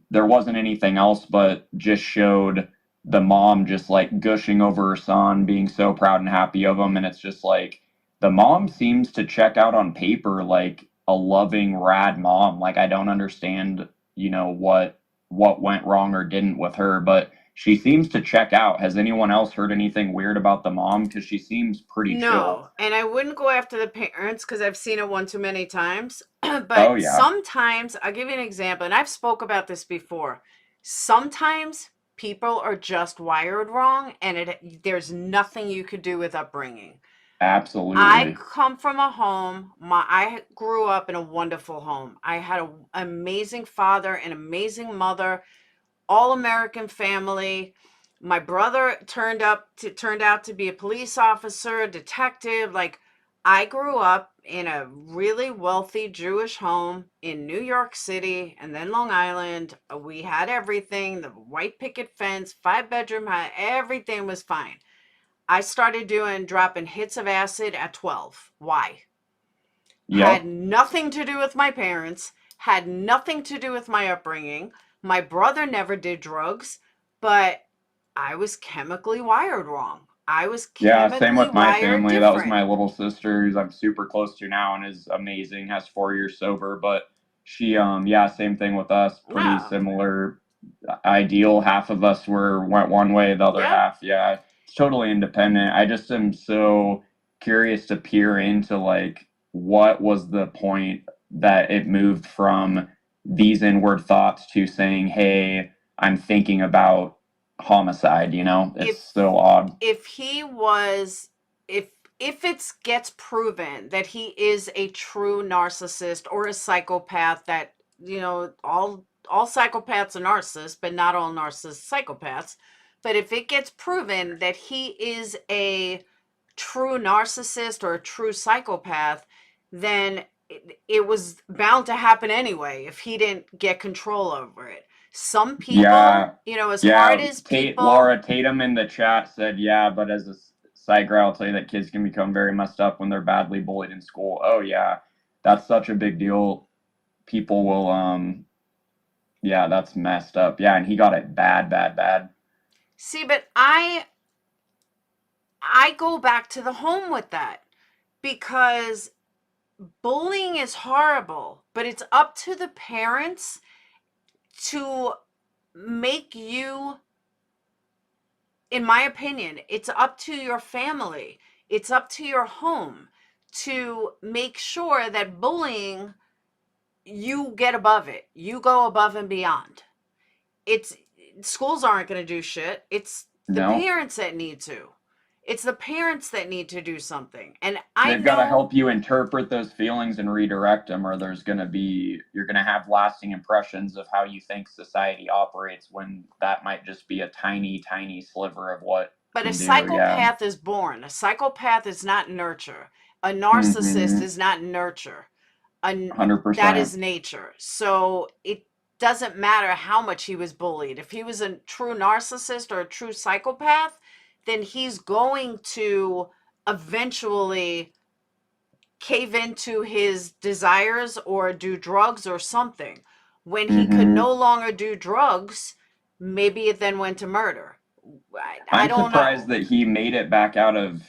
Speaker 16: there wasn't anything else, but just showed the mom just like gushing over her son, being so proud and happy of him. And it's just like, the mom seems to check out on paper like a loving, rad mom. Like, I don't understand, what went wrong or didn't with her, but she seems to check out. Has anyone else heard anything weird about the mom? Because she seems pretty chill.
Speaker 1: And I wouldn't go after the parents because I've seen it one too many times. But sometimes, I'll give you an example, and I've spoke about this before. Sometimes people are just wired wrong, and there's nothing you could do with upbringing.
Speaker 16: Absolutely.
Speaker 1: I come from a home. I grew up in a wonderful home. I had an amazing father, an amazing mother, all American family. My brother turned out to be a police officer, a detective. Like, I grew up in a really wealthy Jewish home in New York City and then Long Island. We had everything, the white picket fence, 5-bedroom house, everything was fine. I started dropping hits of acid at 12. Why? Had nothing to do with my parents, had nothing to do with my upbringing. My brother never did drugs, but I was chemically wired wrong. I was chemically
Speaker 16: same with my family.
Speaker 1: different.
Speaker 16: That was my little sister, who I'm super close to now and is amazing, has 4 years sober. But she, same thing with us. Pretty similar ideal. Half of us went one way, the other half, it's totally independent. I just am so curious to peer into like what was the point that it moved from these inward thoughts to saying, hey, I'm thinking about homicide. It's so odd.
Speaker 1: If it gets proven that he is a true narcissist or a psychopath, that all psychopaths are narcissists, but not all narcissists psychopaths. But if it gets proven that he is a true narcissist or a true psychopath, then it was bound to happen anyway if he didn't get control over it. Some people, as hard as people...
Speaker 16: Laura Tatum in the chat said, but as a side guy, I'll tell you that kids can become very messed up when they're badly bullied in school. Oh, yeah. That's such a big deal. People will, that's messed up. Yeah, and he got it bad.
Speaker 1: See, but I go back to the home with that, because bullying is horrible, but it's up to the parents to make you, in my opinion, it's up to your family, it's up to your home to make sure that bullying, you get above it, you go above and beyond. Schools aren't going to do shit. It's the parents that need to. It's the parents that need to do something. And
Speaker 16: They've got to help you interpret those feelings and redirect them, or you're going to have lasting impressions of how you think society operates when that might just be a tiny, tiny sliver of what.
Speaker 1: But a
Speaker 16: can do,
Speaker 1: psychopath is born. A psychopath is not nurture. A narcissist is not nurture.
Speaker 16: 100%.
Speaker 1: That is nature. So it doesn't matter how much he was bullied. If he was a true narcissist or a true psychopath, then he's going to eventually cave into his desires or do drugs or something. When he could no longer do drugs, maybe it then went to murder. I don't
Speaker 16: surprised
Speaker 1: know.
Speaker 16: that he made it back out of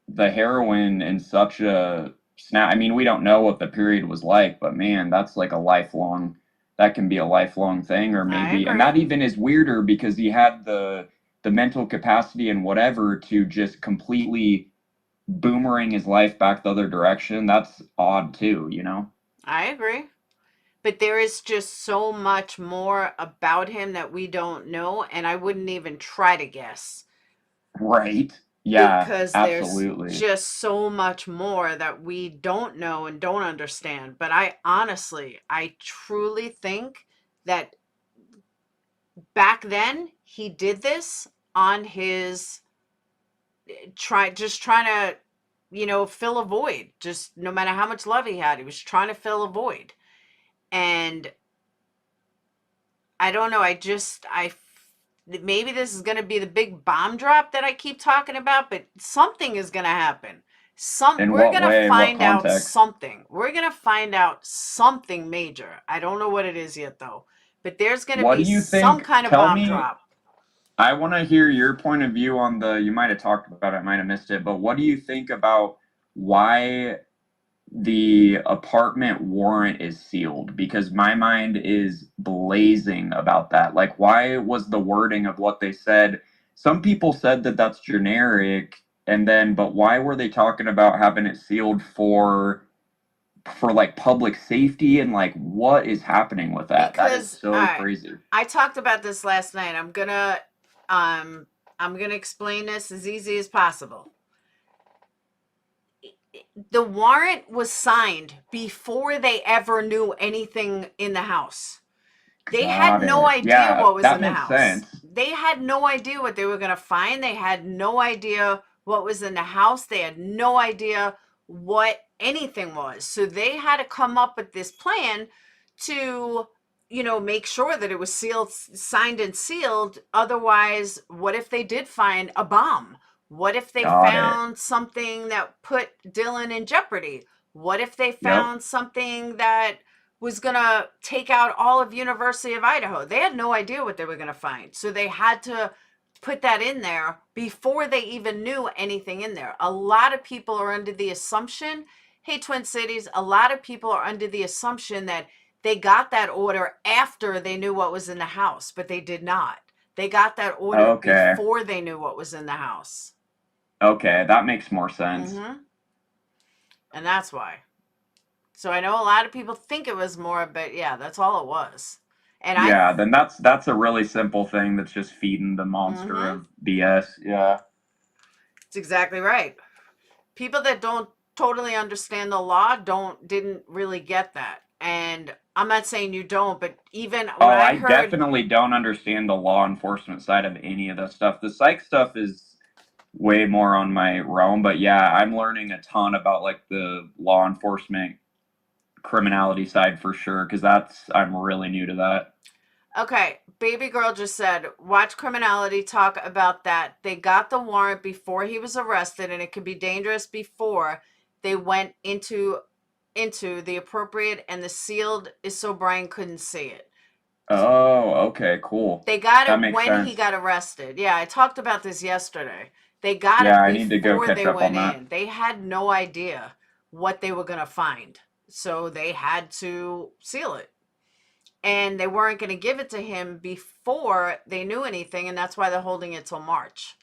Speaker 16: the heroin in such a snap. I mean, we don't know what the period was like, but man, that's like that can be a lifelong thing, or maybe, and that even is weirder because he had the mental capacity and whatever to just completely boomerang his life back the other direction. That's odd too, you know?
Speaker 1: I agree. But there is just so much more about him that we don't know, and I wouldn't even try to guess.
Speaker 16: Right. Yeah,
Speaker 1: because
Speaker 16: absolutely.
Speaker 1: There's just so much more that we don't know and don't understand. But I truly think that back then he did this on his trying to, fill a void. Just no matter how much love he had, he was trying to fill a void. And I don't know. Maybe this is going to be the big bomb drop that I keep talking about, but something is going to happen. We're going to find out something. We're going to find out something major. I don't know what it is yet, though. But there's going to be some kind of bomb drop.
Speaker 16: I want to hear your point of view on you might have talked about it, I might have missed it, but what do you think about why the apartment warrant is sealed? Because my mind is blazing about that. Like, why was the wording of what they said? Some people said that that's generic, but why were they talking about having it sealed for like public safety, and like what is happening with that? That is so crazy.
Speaker 1: I talked about this last night. I'm gonna explain this as easy as possible. The warrant was signed before they ever knew anything in the house. They had no idea what was in the house. They had no idea what they were going to find. They had no idea what was in the house. They had no idea what anything was. So they had to come up with this plan to, make sure that it was signed and sealed. Otherwise, what if they did find a bomb? What if they found something that put Dylan in jeopardy? What if they found something that was going to take out all of University of Idaho? They had no idea what they were going to find. So they had to put that in there before they even knew anything in there. A lot of people are under the assumption, hey, Twin Cities, a lot of people are under the assumption that they got that order after they knew what was in the house, but they did not. They got that order before they knew what was in the house.
Speaker 16: Okay, that makes more sense.
Speaker 1: Mm-hmm. And that's why. So I know a lot of people think it was more, but yeah, that's all it was. And
Speaker 16: then that's a really simple thing that's just feeding the monster of BS. Yeah.
Speaker 1: It's exactly right. People that don't totally understand the law didn't really get that. And I'm not saying you don't, but even when I
Speaker 16: definitely don't understand the law enforcement side of any of this stuff. The psych stuff is way more on my realm, but yeah, I'm learning a ton about like the law enforcement criminality side for sure, because I'm really new to that.
Speaker 1: Okay, baby girl just said, watch Criminality talk about that. They got the warrant before he was arrested, and it could be dangerous before they went into the appropriate, and the sealed is so Bryan couldn't see it.
Speaker 16: Oh, okay, cool.
Speaker 1: They got it when he got arrested. Yeah, I talked about this yesterday. They got it before they went in. They had no idea what they were going to find. So they had to seal it. And they weren't going to give it to him before they knew anything, and that's why they're holding it till March.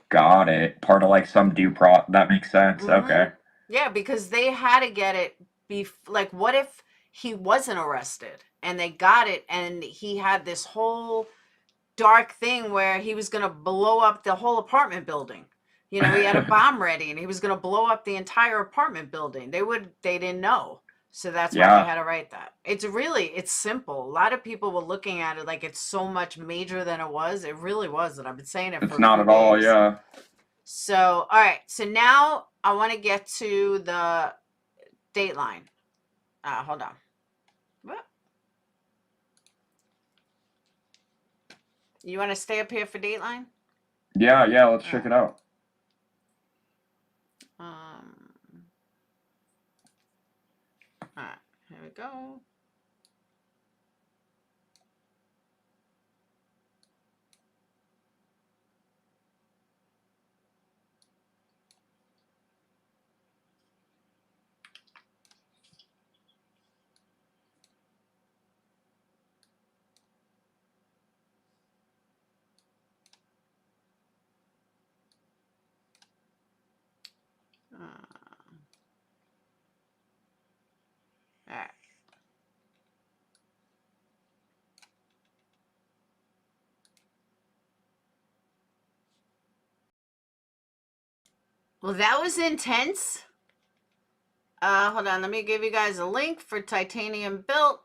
Speaker 16: Got it. Part of like some that makes sense. Okay.
Speaker 1: Yeah, because they had to get it like, what if he wasn't arrested and they got it and he had this whole dark thing where he was going to blow up the whole apartment building? You know, he had a bomb ready and he was going to blow up the entire apartment building. They didn't know. So that's why he had to write that. It's simple. A lot of people were looking at it like it's so much major than it was. It really wasn't. I've been saying it for
Speaker 16: It's not at all, yeah.
Speaker 1: So, all right. So now I want to get to the Dateline. Hold on. What? You want to stay up here for Dateline?
Speaker 16: Yeah, let's check it out.
Speaker 1: All right, here we go. All right. Well, that was intense. Hold on. Let me give you guys a link for Titanium Built.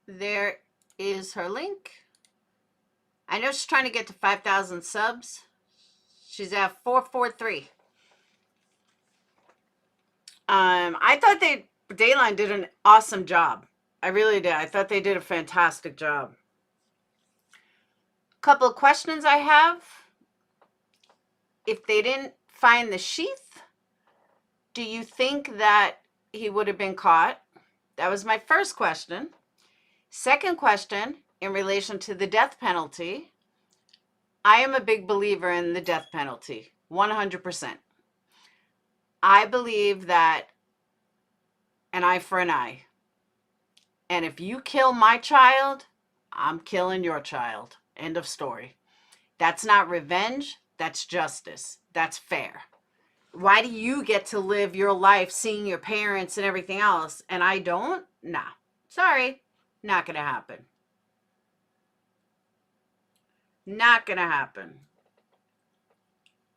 Speaker 1: There is her link. I know she's trying to get to 5,000 subs. She's at 443. I thought Dateline did an awesome job. I really did. I thought they did a fantastic job. Couple of questions I have. If they didn't find the sheath, do you think that he would have been caught? That was my first question. Second question, in relation to the death penalty, I am a big believer in the death penalty, 100%. I believe that an eye for an eye. And if you kill my child, I'm killing your child. End of story. That's not revenge. That's justice. That's fair. Why do you get to live your life seeing your parents and everything else and I don't? Nah. Sorry. Not going to happen. Not going to happen.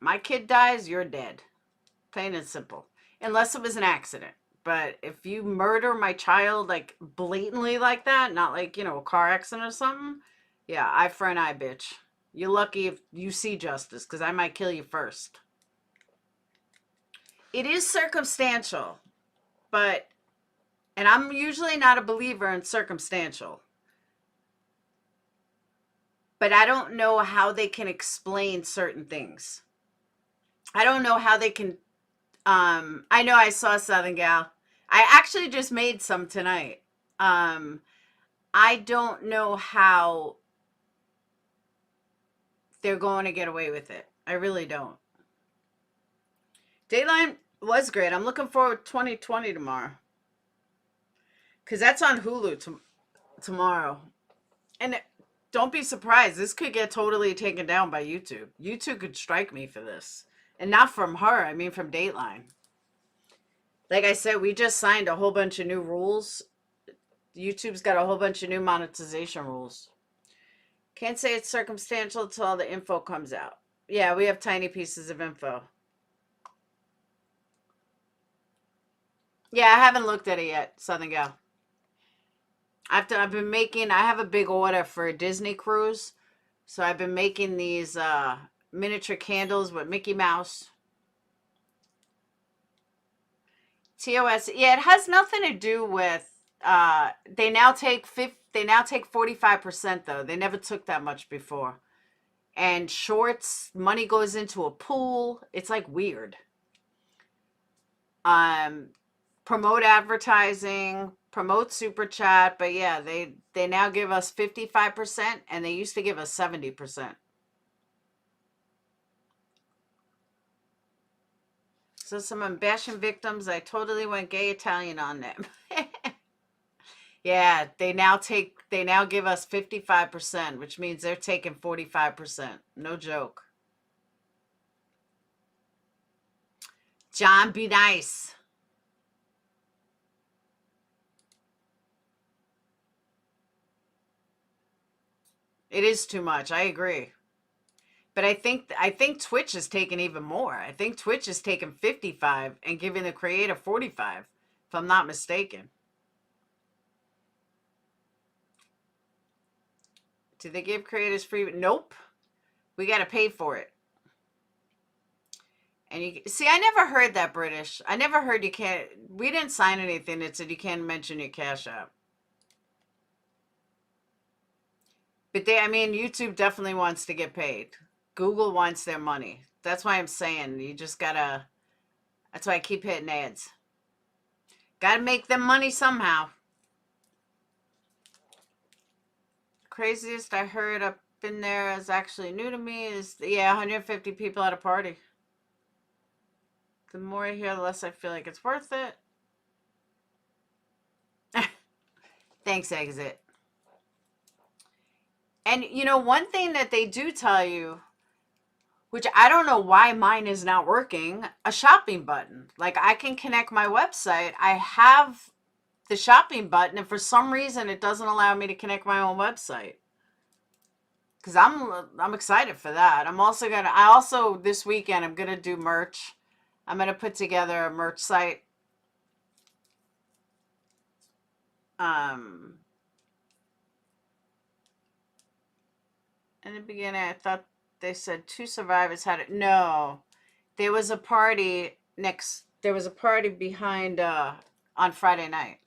Speaker 1: My kid dies, you're dead. Plain and simple. Unless it was an accident. But if you murder my child like blatantly like that, not like, a car accident or something, yeah, eye for an eye, bitch. You're lucky if you see justice, because I might kill you first. It is circumstantial, and I'm usually not a believer in circumstantial, but I don't know how they can explain certain things. I don't know how they can, I know I saw Southern Gal. I actually just made some tonight. I don't know how they're going to get away with it. I really don't. Dateline was great. I'm looking forward to 2020 tomorrow. Because that's on Hulu tomorrow. And don't be surprised. This could get totally taken down by YouTube. YouTube could strike me for this. And not from her. I mean from Dateline. Like I said, we just signed a whole bunch of new rules. YouTube's got a whole bunch of new monetization rules. Can't say it's circumstantial until all the info comes out. Yeah, we have tiny pieces of info. Yeah, I haven't looked at it yet, Southern Gal. I have a big order for a Disney cruise. So I've been making these miniature candles with Mickey Mouse. TOS, yeah, it has nothing to do with they now take 45% though. They never took that much before. And shorts, money goes into a pool. It's like weird. Promote advertising, promote super chat, but yeah, they now give us 55% and they used to give us 70%. So someone bashing victims, I totally went gay Italian on them. Yeah, they now give us 55%, which means they're taking 45%. No joke. John, be nice. It is too much. I agree. But I think Twitch is taking even more. I think Twitch is taking 55 and giving the creator 45, if I'm not mistaken. Do they give creators free? Nope. We got to pay for it. And you see, I never heard that, British. I never heard you can't. We didn't sign anything that said you can't mention your Cash App. But I mean, YouTube definitely wants to get paid. Google wants their money. That's why I'm saying you just gotta. That's why I keep hitting ads. Gotta make them money somehow. Craziest I heard up in there is actually new to me is, yeah, 150 people at a party. The more I hear, the less I feel like it's worth it. Thanks, Exit. And, you know, one thing that they do tell you, which I don't know why mine is not working, a shopping button. Like, I can connect my website. I have the shopping button, and for some reason, it doesn't allow me to connect my own website. Because I'm excited for that. I also, this weekend, I'm going to do merch. I'm going to put together a merch site. In the beginning, I thought they said 2 survivors had it. No, there was a party behind, on Friday night.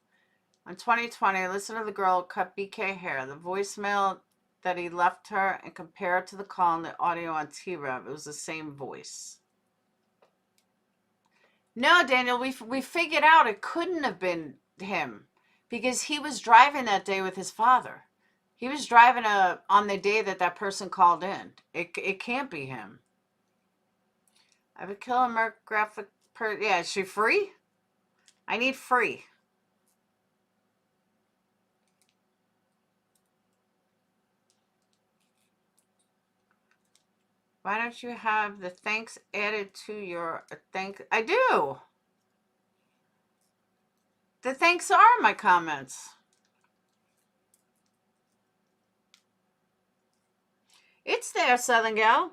Speaker 1: On 2020, listen to the girl cut BK hair. The voicemail that he left her and compare it to the call and the audio on T-Rev. It was the same voice. No, Daniel, we figured out it couldn't have been him because he was driving that day with his father. He was driving on the day that person called in. It can't be him. I would kill a Merc graphic yeah, is she free? I need free. Why don't you have the thanks added to your thank? I do. The thanks are in my comments. It's there, Southern Gal.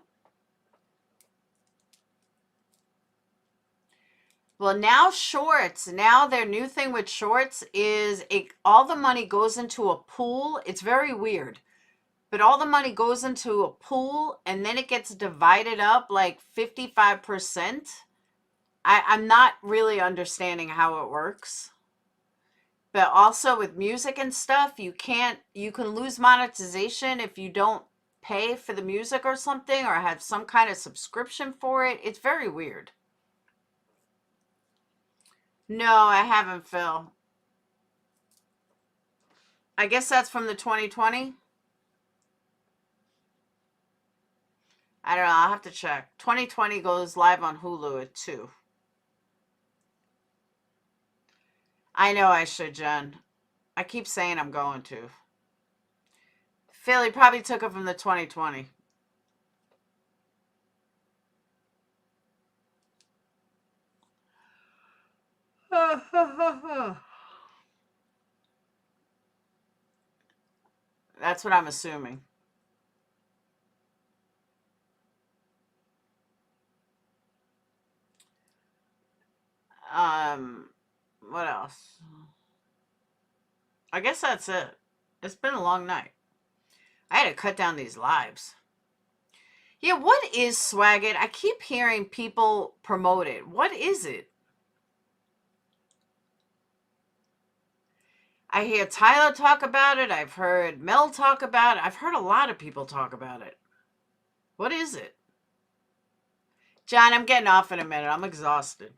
Speaker 1: Well, now shorts. Now their new thing with shorts is all the money goes into a pool. It's very weird. But all the money goes into a pool and then it gets divided up like 55%. I'm not really understanding how it works. But also with music and stuff, you can lose monetization if you don't pay for the music or something or have some kind of subscription for it. It's very weird. No, I haven't, Phil. I guess that's from the 2020. I don't know. I'll have to check. 2020 goes live on Hulu at 2. I know I should, Jen. I keep saying I'm going to. Philly probably took it from the 2020. That's what I'm assuming. What else? I guess that's it. It's been a long night. I had to cut down these lives. Yeah, what is Swag It? I keep hearing people promote it. What is it? I hear Tyler talk about it. I've heard Mel talk about it. I've heard a lot of people talk about it. What is it? John, I'm getting off in a minute. I'm exhausted.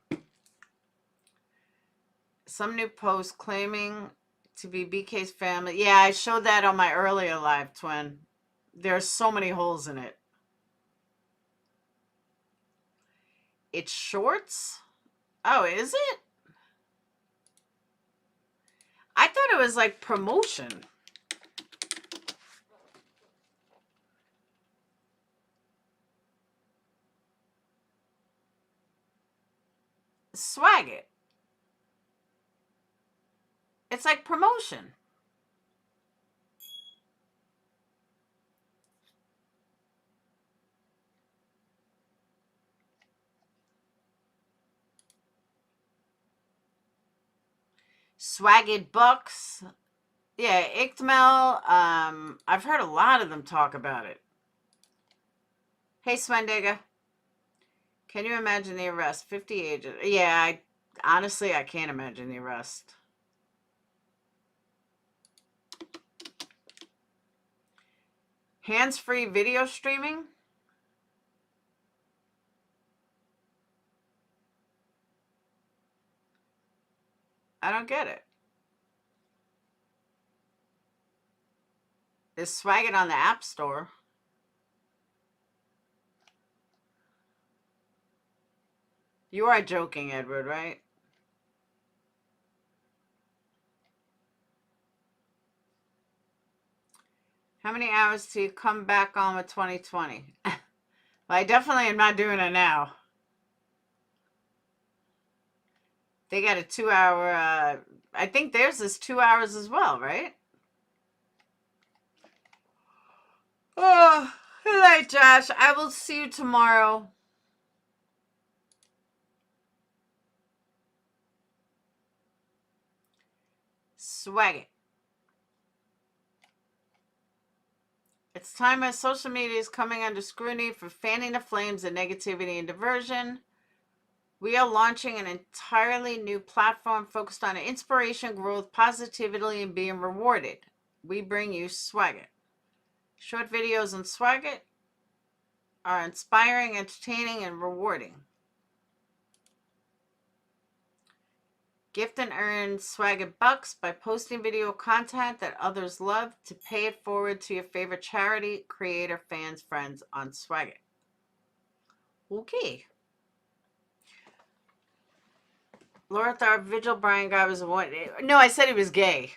Speaker 1: Some new post claiming to be BK's family. Yeah, I showed that on my earlier live, Twin. There's so many holes in it. It's shorts? Oh, is it? I thought it was like promotion. Swag It. It's like promotion. Swagged Bucks. Yeah, Ichtmel. I've heard a lot of them talk about it. Hey, Swendiga. Can you imagine the arrest? 50 agents. Yeah, honestly, I can't imagine the arrest. Hands-free video streaming? I don't get it. Is Swag It on the App Store? You are joking, Edward, right? How many hours till you come back on with 2020? Well, I definitely am not doing it now. They got a 2-hour, I think theirs is 2 hours as well, right? Oh, good night, Josh. I will see you tomorrow. Swag it. It's time as social media is coming under scrutiny for fanning the flames of negativity and diversion. We are launching an entirely new platform focused on inspiration, growth, positivity, and being rewarded. We bring you Swag It. Short videos on Swag It are inspiring, entertaining, and rewarding. Gift and earn Swag It Bucks by posting video content that others love to pay it forward to your favorite charity, creator, fans, friends on Swag It. Okay. Laura thought Vigil Bryan guy was one. No, I said he was gay.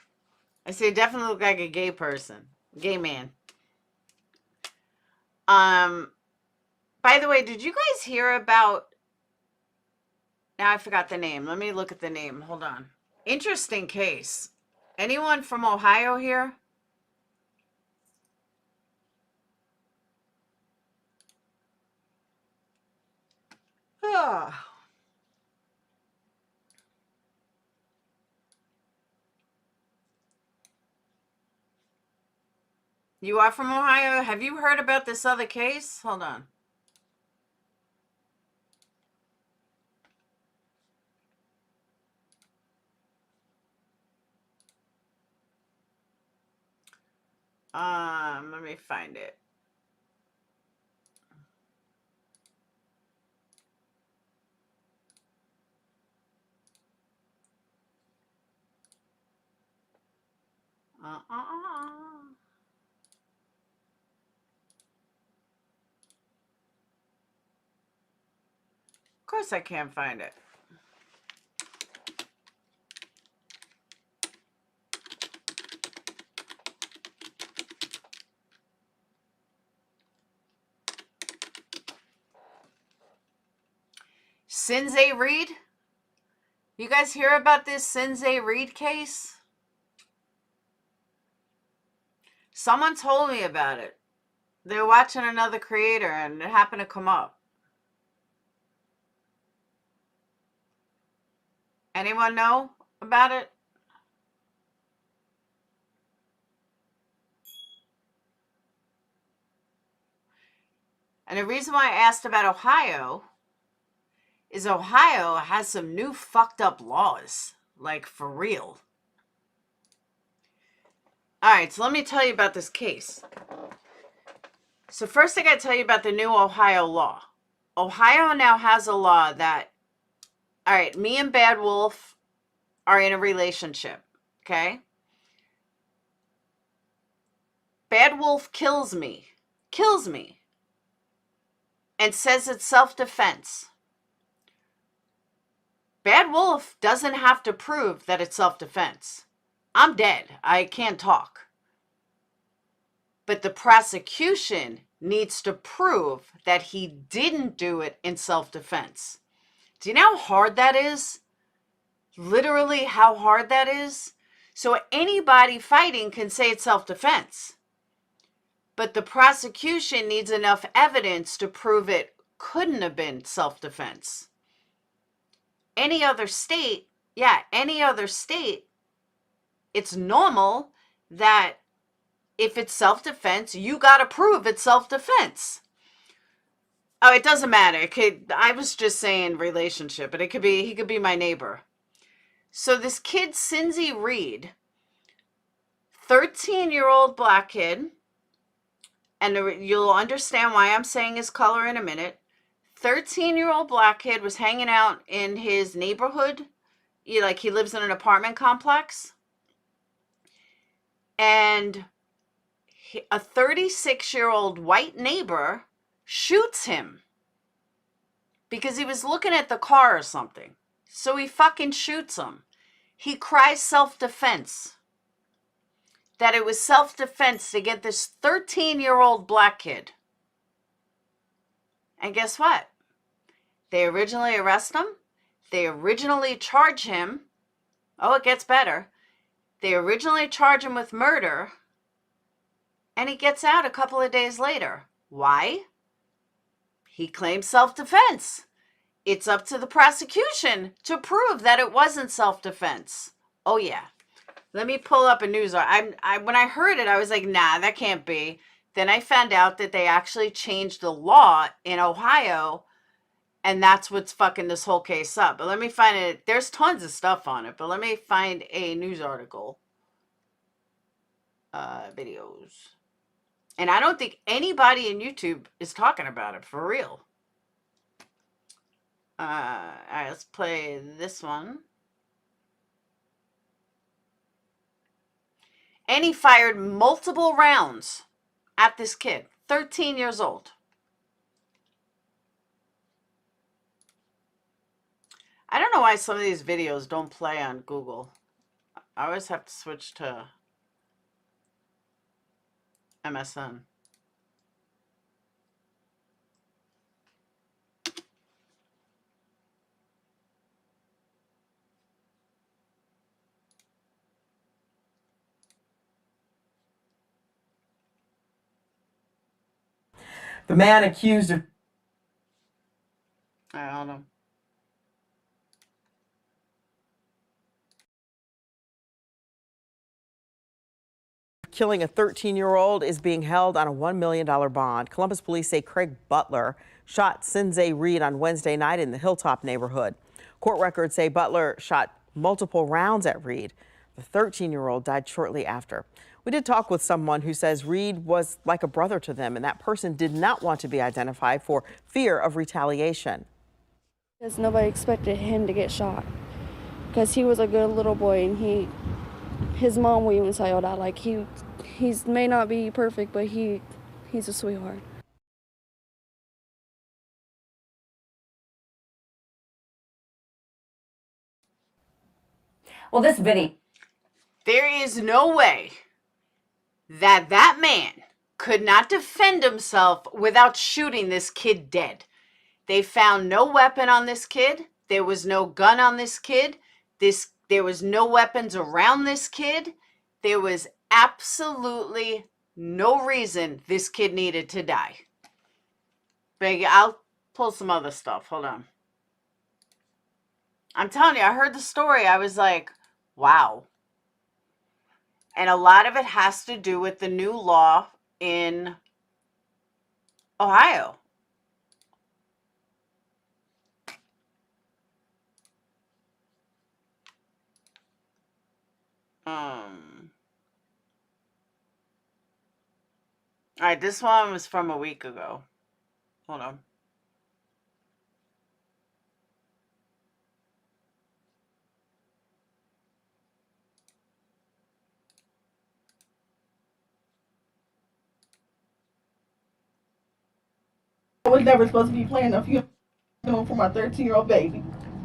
Speaker 1: I said he definitely looked like a gay person. Gay man. By the way, did you guys hear about... Now I forgot the name. Let me look at the name. Hold on. Interesting case. Anyone from Ohio here? Ah. You are from Ohio? Have you heard about this other case? Hold on. Let me find it. Of course I can't find it. Sinzae Reed? You guys hear about this Sinzae Reed case? Someone told me about it. They were watching another creator and it happened to come up. Anyone know about it? And the reason why I asked about Ohio is Ohio has some new fucked up laws. Like, for real. All right, so let me tell you about this case. So first I got to tell you about the new Ohio law. Ohio now has a law that, all right, me and Bad Wolf are in a relationship, okay? Bad Wolf kills me, and says it's self-defense. Bad Wolf doesn't have to prove that it's self-defense. I'm dead. I can't talk. But the prosecution needs to prove that he didn't do it in self-defense. Do you know how hard that is? Literally how hard that is? So anybody fighting can say it's self-defense. But the prosecution needs enough evidence to prove it couldn't have been self-defense. Any other state, it's normal that if it's self-defense, you got to prove it's self-defense. Oh, it doesn't matter. I was just saying relationship, but he could be my neighbor. So this kid, Sinzae Reed, 13-year-old black kid, and you'll understand why I'm saying his color in a minute. 13-year-old black kid was hanging out in his neighborhood. He lives in an apartment complex. And a 36-year-old white neighbor shoots him because he was looking at the car or something. So he fucking shoots him. He cries self-defense. That it was self-defense to get this 13-year-old black kid. And guess what? They originally arrest him. They originally charge him. Oh, it gets better. They originally charge him with murder. And he gets out a couple of days later. Why? He claims self-defense. It's up to the prosecution to prove that it wasn't self-defense. Oh, yeah. Let me pull up a news article. When I heard it, I was like, nah, that can't be. Then I found out that they actually changed the law in Ohio, and that's what's fucking this whole case up. But let me find it. There's tons of stuff on it, but let me find a news article. Videos. And I don't think anybody in YouTube is talking about it for real. All right, let's play this one. And he fired multiple rounds at this kid, 13 years old. I don't know why some of these videos don't play on Google. I always have to switch to MSN.
Speaker 17: The man accused of
Speaker 1: I don't know.
Speaker 17: killing a 13-year-old is being held on a $1 million bond. Columbus police say Craig Butler shot Sinzae Reed on Wednesday night in the Hilltop neighborhood. Court records say Butler shot multiple rounds at Reed. The 13-year-old died shortly after. We did talk with someone who says Reed was like a brother to them, and that person did not want to be identified for fear of retaliation.
Speaker 18: Because nobody expected him to get shot. Because he was a good little boy, and his mom will even tell you that. Like, he may not be perfect, but he's a sweetheart.
Speaker 1: Well, this video. There is no way that that man could not defend himself without shooting this kid dead. They found no weapon on this kid. There was no gun on this kid. There was no weapons around this kid. There was absolutely no reason this kid needed to die. But I'll pull some other stuff. Hold on. I'm telling you, I heard the story. I was like, wow. And a lot of it has to do with the new law in Ohio. All right, this one was from a week ago. Hold on.
Speaker 19: I was never supposed to be playing a funeral for my 13-year-old baby.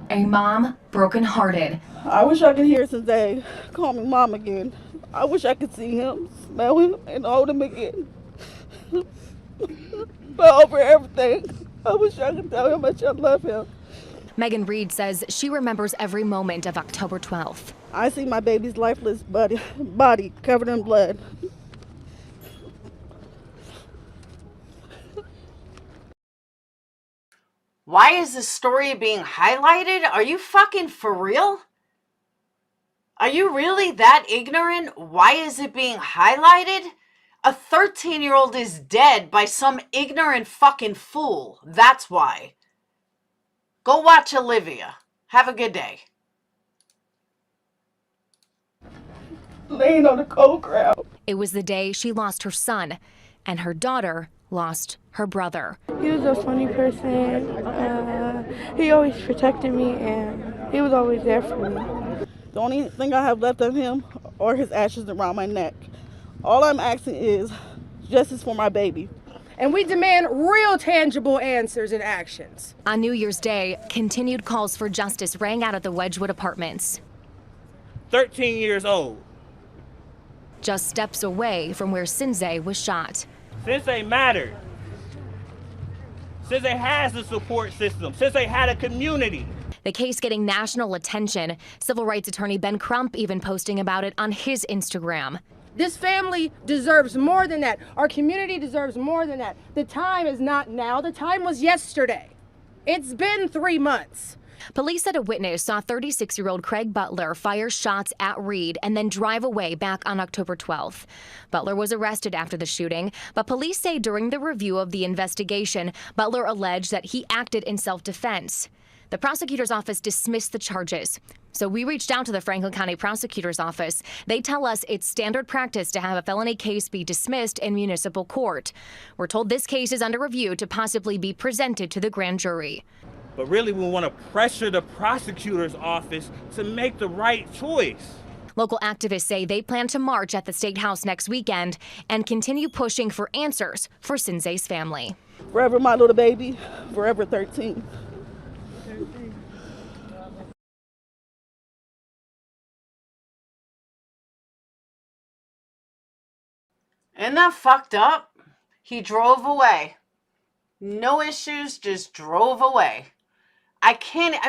Speaker 20: A mom brokenhearted.
Speaker 19: I wish I could hear Sinzae call me mom again. I wish I could see him, smell him, and hold him again. But over everything, I wish I could tell him how much I love him.
Speaker 20: Megan Reed says she remembers every moment of October 12th.
Speaker 19: I see my baby's lifeless body covered in blood.
Speaker 1: Why is this story being highlighted? Are you fucking for real? Are you really that ignorant? Why is it being highlighted? A 13-year-old is dead by some ignorant fucking fool. That's why. Go watch Olivia. Have a good day.
Speaker 19: Laying on the cold ground.
Speaker 20: It was the day she lost her son, and her daughter lost her brother.
Speaker 18: He was a funny person. He always protected me, and he was always there for me.
Speaker 19: The only thing I have left of him are his ashes around my neck. All I'm asking is justice for my baby.
Speaker 21: And we demand real tangible answers and actions.
Speaker 20: On New Year's Day, continued calls for justice rang out at the Wedgwood apartments.
Speaker 22: 13 years old.
Speaker 20: Just steps away from where Sinzae was shot.
Speaker 22: Sinzae mattered. Sinzae has a support system. Sinzae had a community.
Speaker 20: The case getting national attention. Civil rights attorney Ben Crump even posting about it on his Instagram.
Speaker 21: This family deserves more than that. Our community deserves more than that. The time is not now. The time was yesterday. It's been 3 months.
Speaker 20: Police said a witness saw 36-year-old Craig Butler fire shots at Reed and then drive away back on October 12th. Butler was arrested after the shooting, but police say during the review of the investigation, Butler alleged that he acted in self-defense. The prosecutor's office dismissed the charges. So we reached out to the Franklin County Prosecutor's Office. They tell us it's standard practice to have a felony case be dismissed in municipal court. We're told this case is under review to possibly be presented to the grand jury.
Speaker 22: But really, we want to pressure the prosecutor's office to make the right choice.
Speaker 20: Local activists say they plan to march at the State House next weekend and continue pushing for answers for Sinzae's family.
Speaker 19: Forever my little baby, forever 13.
Speaker 1: Isn't that fucked up? He drove away. No issues, just drove away. I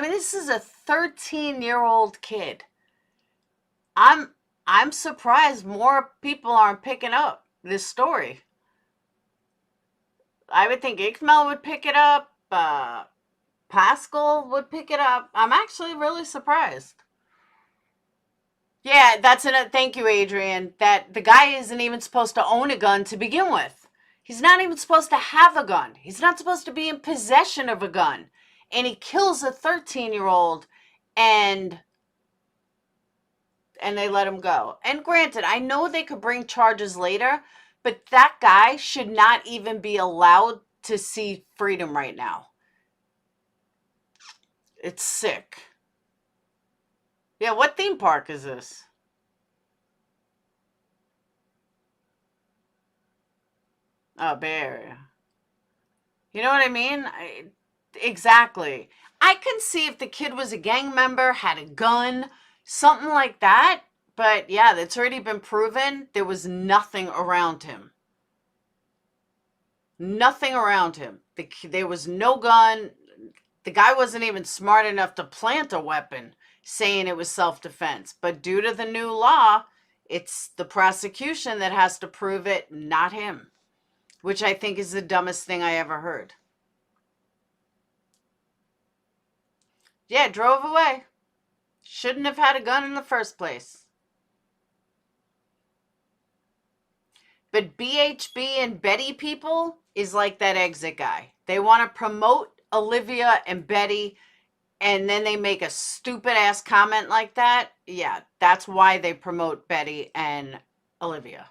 Speaker 1: mean, this is a 13-year-old kid. I'm surprised more people aren't picking up this story. I would think Ikmal would pick it up. Pascal would pick it up. I'm actually really surprised. Yeah, thank you, Adrian. That the guy isn't even supposed to own a gun to begin with. He's not even supposed to have a gun. He's not supposed to be in possession of a gun. And he kills a 13-year-old and they let him go. And granted, I know they could bring charges later, but that guy should not even be allowed to see freedom right now. It's sick. Yeah, what theme park is this? Oh, Bay Area. You know what I mean? Exactly. I can see if the kid was a gang member, had a gun, something like that. But yeah, that's already been proven. There was nothing around him. Nothing around him. There was no gun. The guy wasn't even smart enough to plant a weapon, saying it was self-defense. But due to the new law, it's the prosecution that has to prove it, not him. Which I think is the dumbest thing I ever heard. Yeah, drove away. Shouldn't have had a gun in the first place. But BHB and Betty people is like that exit guy. They want to promote Olivia and Betty, and then they make a stupid ass comment like that. Yeah, that's why they promote Betty and Olivia.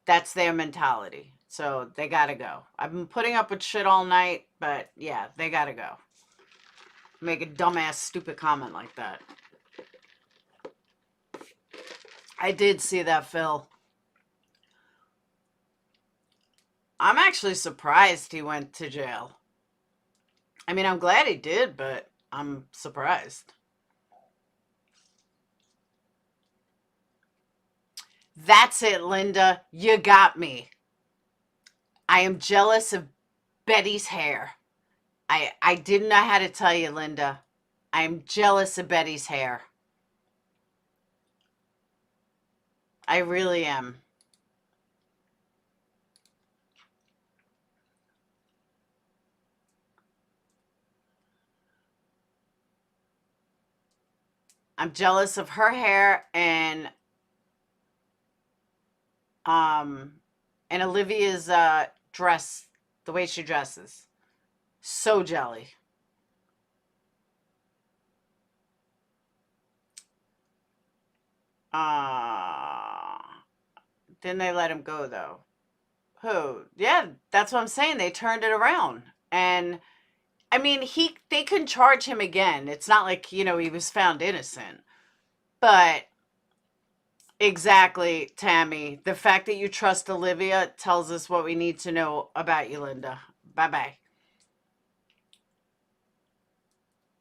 Speaker 1: That's their mentality. So they gotta go. I've been putting up with shit all night, but yeah, they gotta go. Make a dumbass stupid comment like that. I did see that, Phil. I'm actually surprised he went to jail. I mean, I'm glad he did, but I'm surprised. That's it, Linda. You got me. I am jealous of Betty's hair. I didn't know how to tell you, Linda. I'm jealous of Betty's hair. I really am. I'm jealous of her hair and Olivia's dress, the way she dresses. So jelly. Then they let him go though. Who? Yeah, that's what I'm saying. They turned it around. And I mean, they couldn't charge him again. It's not like, he was found innocent. But exactly, Tammy. The fact that you trust Olivia tells us what we need to know about you, Linda. Bye-bye.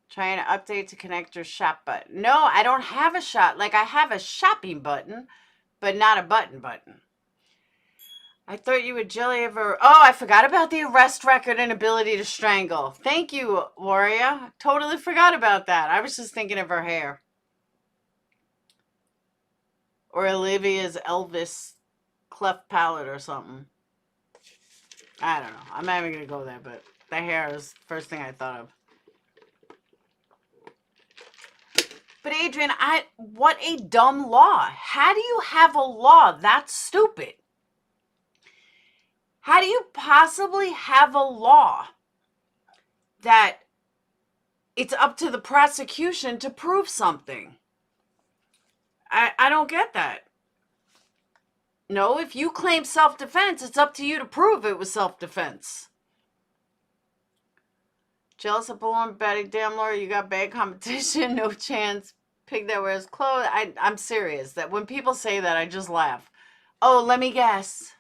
Speaker 1: Trying to update to connect your shop button. No, I don't have a shop. Like, I have a shopping button, but not a button. I thought you would jelly ever. Oh, I forgot about the arrest record and ability to strangle. Thank you, Warrior. Totally forgot about that. I was just thinking of her hair. Or Olivia's Elvis cleft palate or something. I don't know. I'm not even going to go there, but the hair is the first thing I thought of. But Adrian, what a dumb law. How do you have a law that's stupid? How do you possibly have a law that it's up to the prosecution to prove something? I don't get that. No, if you claim self-defense, it's up to you to prove it was self-defense. Jealous of Balloon Betty, damn Laura, you got bad competition, no chance. Pig that wears clothes. I'm serious. That when people say that, I just laugh. Oh, let me guess.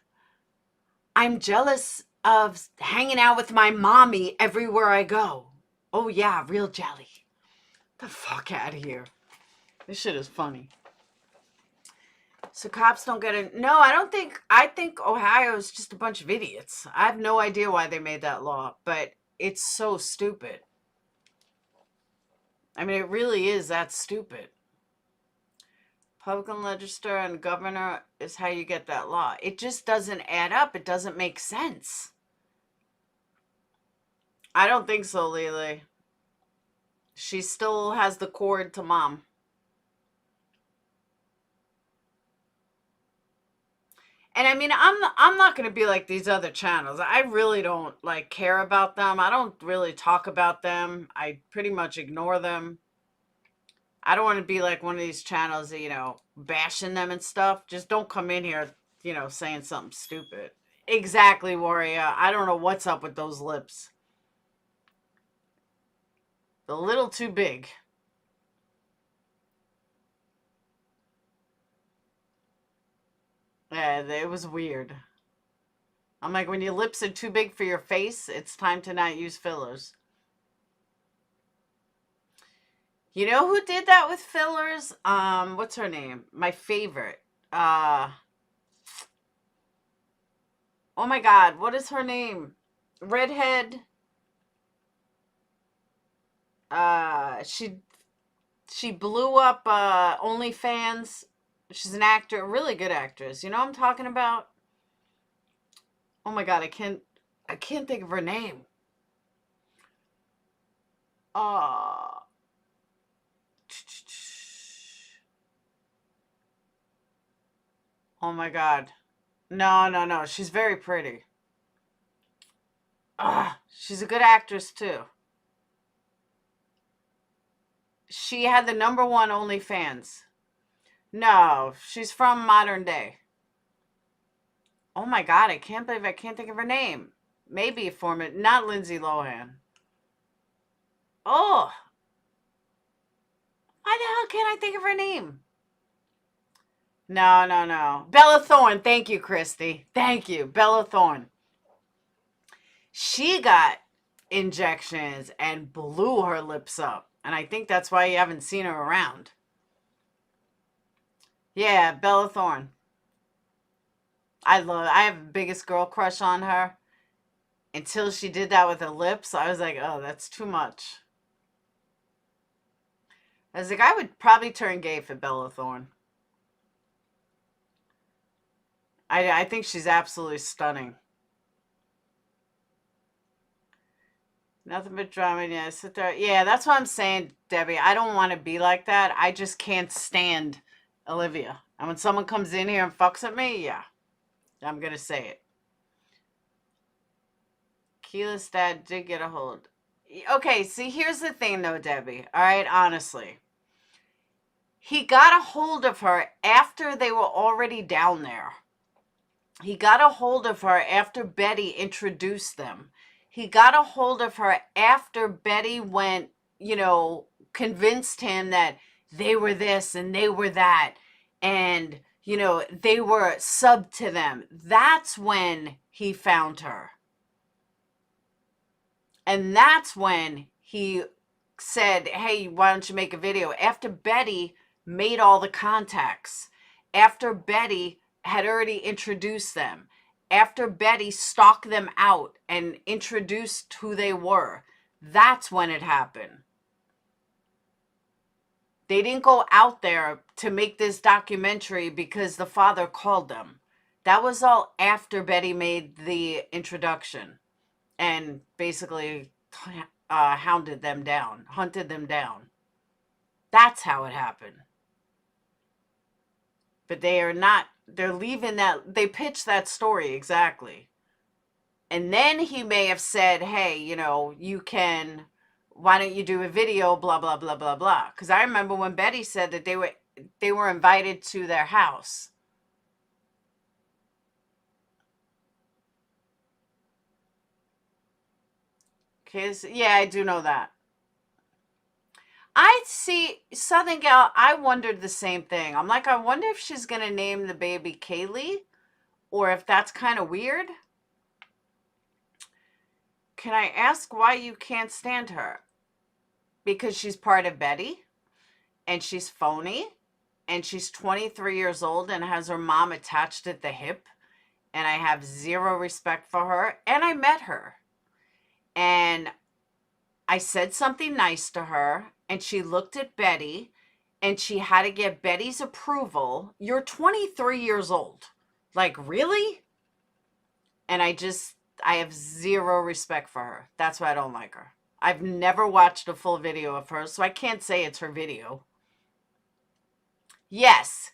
Speaker 1: I'm jealous of hanging out with my mommy everywhere I go. Oh yeah, real jelly. Get the fuck out of here. This shit is funny. So cops don't get it. No, I think Ohio is just a bunch of idiots. I have no idea why they made that law, but it's so stupid. I mean, it really is that stupid. Republican legislature and governor is how you get that law. It just doesn't add up. It doesn't make sense. I don't think so, Lily. She still has the cord to mom. And I mean, I'm not going to be like these other channels. I really don't care about them. I don't really talk about them. I pretty much ignore them. I don't want to be like one of these channels that, bashing them and stuff. Just don't come in here, saying something stupid. Exactly, Warrior. I don't know what's up with those lips. A little too big. Yeah, it was weird. I'm like, when your lips are too big for your face, it's time to not use fillers. You know who did that with fillers? What's her name? My favorite. Oh my God, what is her name? Redhead. She blew up OnlyFans. She's an actor, a really good actress. You know what I'm talking about? Oh my God, I can't think of her name. Oh my God. No. She's very pretty. She's a good actress too. She had the #1 OnlyFans. No, she's from modern day. Oh my God, I can't believe I can't think of her name. Maybe not Lindsay Lohan. Oh. Why the hell can't I think of her name? No. Bella Thorne. Thank you, Christy. Thank you. Bella Thorne. She got injections and blew her lips up. And I think that's why you haven't seen her around. Yeah, Bella Thorne. I have the biggest girl crush on her. Until she did that with her lips, I was like, oh, that's too much. I was like, I would probably turn gay for Bella Thorne. I think she's absolutely stunning. Nothing but drama. Yeah, sit there. Yeah, that's what I'm saying, Debbie. I don't want to be like that. I just can't stand Olivia. And when someone comes in here and fucks at me, yeah, I'm going to say it. Keela's dad did get a hold. Okay, see, here's the thing, though, Debbie. All right, honestly. He got a hold of her after they were already down there. He got a hold of her after Betty introduced them. He got a hold of her after Betty went, you know, convinced him that they were this and they were that. And, you know, they were sub to them. That's when he found her. And that's when he said, hey, why don't you make a video? After Betty made all the contacts. After Betty had already introduced them. After Betty stalked them out and introduced who they were. That's when it happened. They didn't go out there to make this documentary because the father called them. That was all after Betty made the introduction and basically hunted them down. That's how it happened. But they are not, they're leaving that, they pitched that story exactly. And then he may have said, hey, you know, you can, why don't you do a video, blah, blah, blah, blah, blah. Because I remember when Betty said that they were invited to their house. Okay, so, yeah, I do know that. I see Southern Gal. I wondered the same thing. I'm like, I wonder if she's going to name the baby Kaylee or if that's kind of weird. Can I ask why you can't stand her? Because she's part of Betty and she's phony and she's 23 years old and has her mom attached at the hip. And I have zero respect for her. And I met her. And I said something nice to her. And she looked at Betty and she had to get Betty's approval. You're 23 years old. Like, really? And I have zero respect for her. That's why I don't like her. I've never watched a full video of her, so I can't say it's her video. Yes,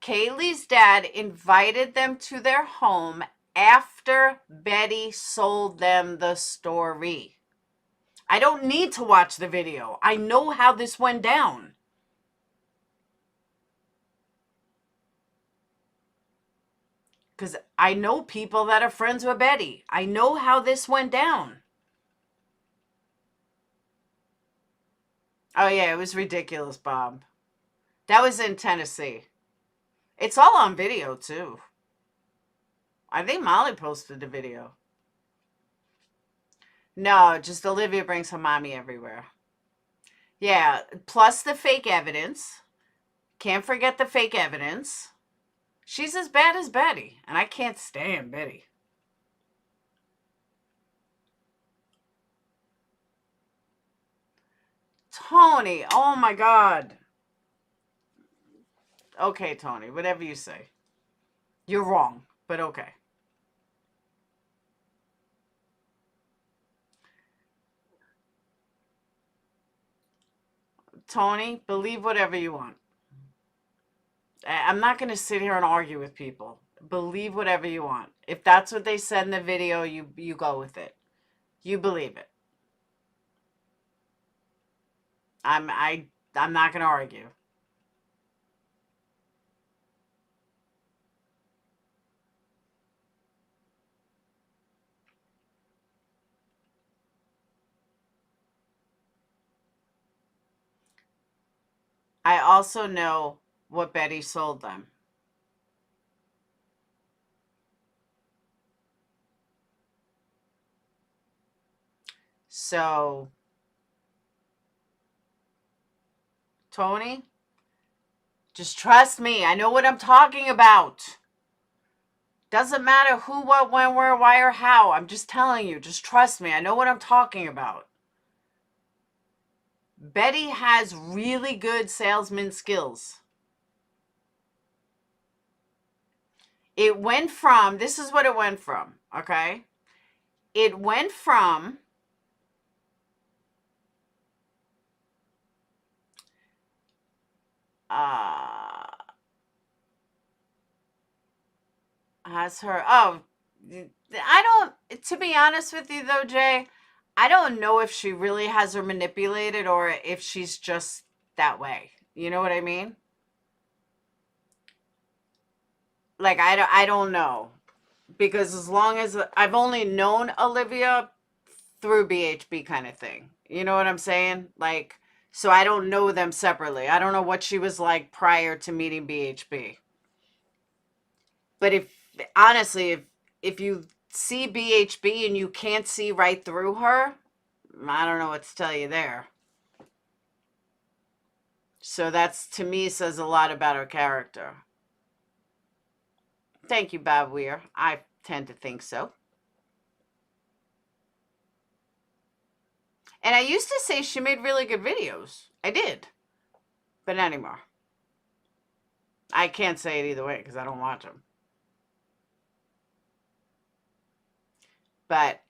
Speaker 1: Kaylee's dad invited them to their home after Betty sold them the story. I don't need to watch the video. I know how this went down. Because I know people that are friends with Betty. I know how this went down. Oh, yeah, it was ridiculous, Bob. That was in Tennessee. It's all on video, too. I think Molly posted the video. No, just Olivia brings her mommy everywhere. Yeah, plus the fake evidence. Can't forget the fake evidence. She's as bad as Betty, and I can't stand Betty. Tony, oh my God. Okay, Tony, whatever you say. You're wrong, but okay. Tony, believe whatever you want. I'm not going to sit here and argue with people. Believe whatever you want. If that's what they said in the video, you go with it. You believe it. I'm not going to argue. I also know what Betty sold them. So, Tony, just trust me. I know what I'm talking about. Doesn't matter who, what, when, where, why, or how. I'm just telling you. Just trust me. I know what I'm talking about. Betty has really good salesman skills. It went from, this is what it went from, okay? It went from has her. Oh, I don't. To be honest with you, though, Jay, I don't know if she really has her manipulated or if she's just that way. You know what I mean? Like I don't know, because as long as I've only known Olivia through BHB kind of thing. You know what I'm saying? Like, so I don't know them separately. I don't know what she was like prior to meeting BHB. But if honestly, if you see BHB and you can't see right through her, I don't know what to tell you there. So that's, to me, says a lot about her character. Thank you, Bob Weir. I tend to think so. And I used to say she made really good videos. I did. But not anymore. I can't say it either way because I don't watch them. But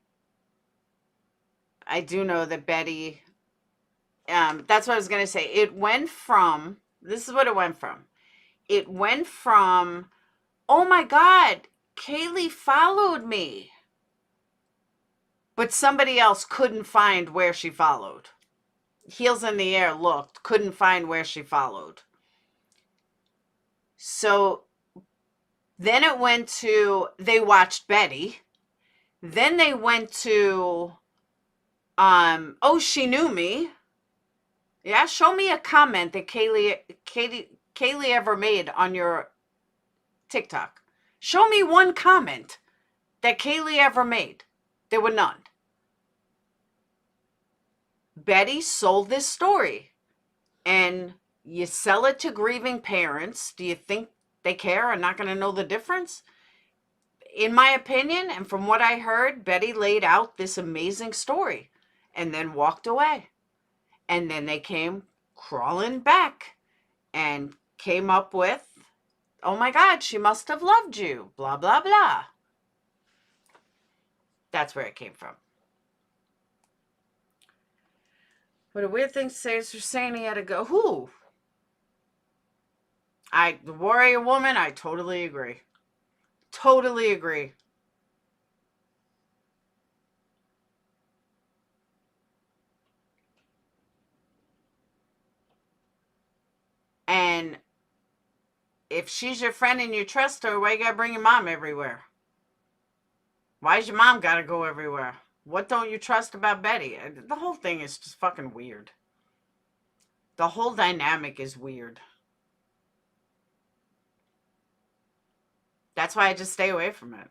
Speaker 1: I do know that Betty, that's what I was going to say. It went from, this is what it went from. It went from, oh my God, Kaylee followed me. But somebody else couldn't find where she followed. Heels in the air looked, couldn't find where she followed. So then it went to, they watched Betty. Then they went to, oh, she knew me. Yeah, show me a comment that Kaylee ever made on your TikTok. Show me one comment that Kaylee ever made. There were none. Betty sold this story. And you sell it to grieving parents. Do you think they care or not going to know the difference? In my opinion, and from what I heard, Betty laid out this amazing story and then walked away. And then they came crawling back and came up with, oh my God, she must have loved you, blah, blah, blah. That's where it came from. What a weird thing to say is for saying he had to go. Who? The warrior woman, I totally agree. Totally agree. And if she's your friend and you trust her, why you gotta bring your mom everywhere? Why's your mom gotta go everywhere? What don't you trust about Betty? The whole thing is just fucking weird. The whole dynamic is weird. That's why I just stay away from it.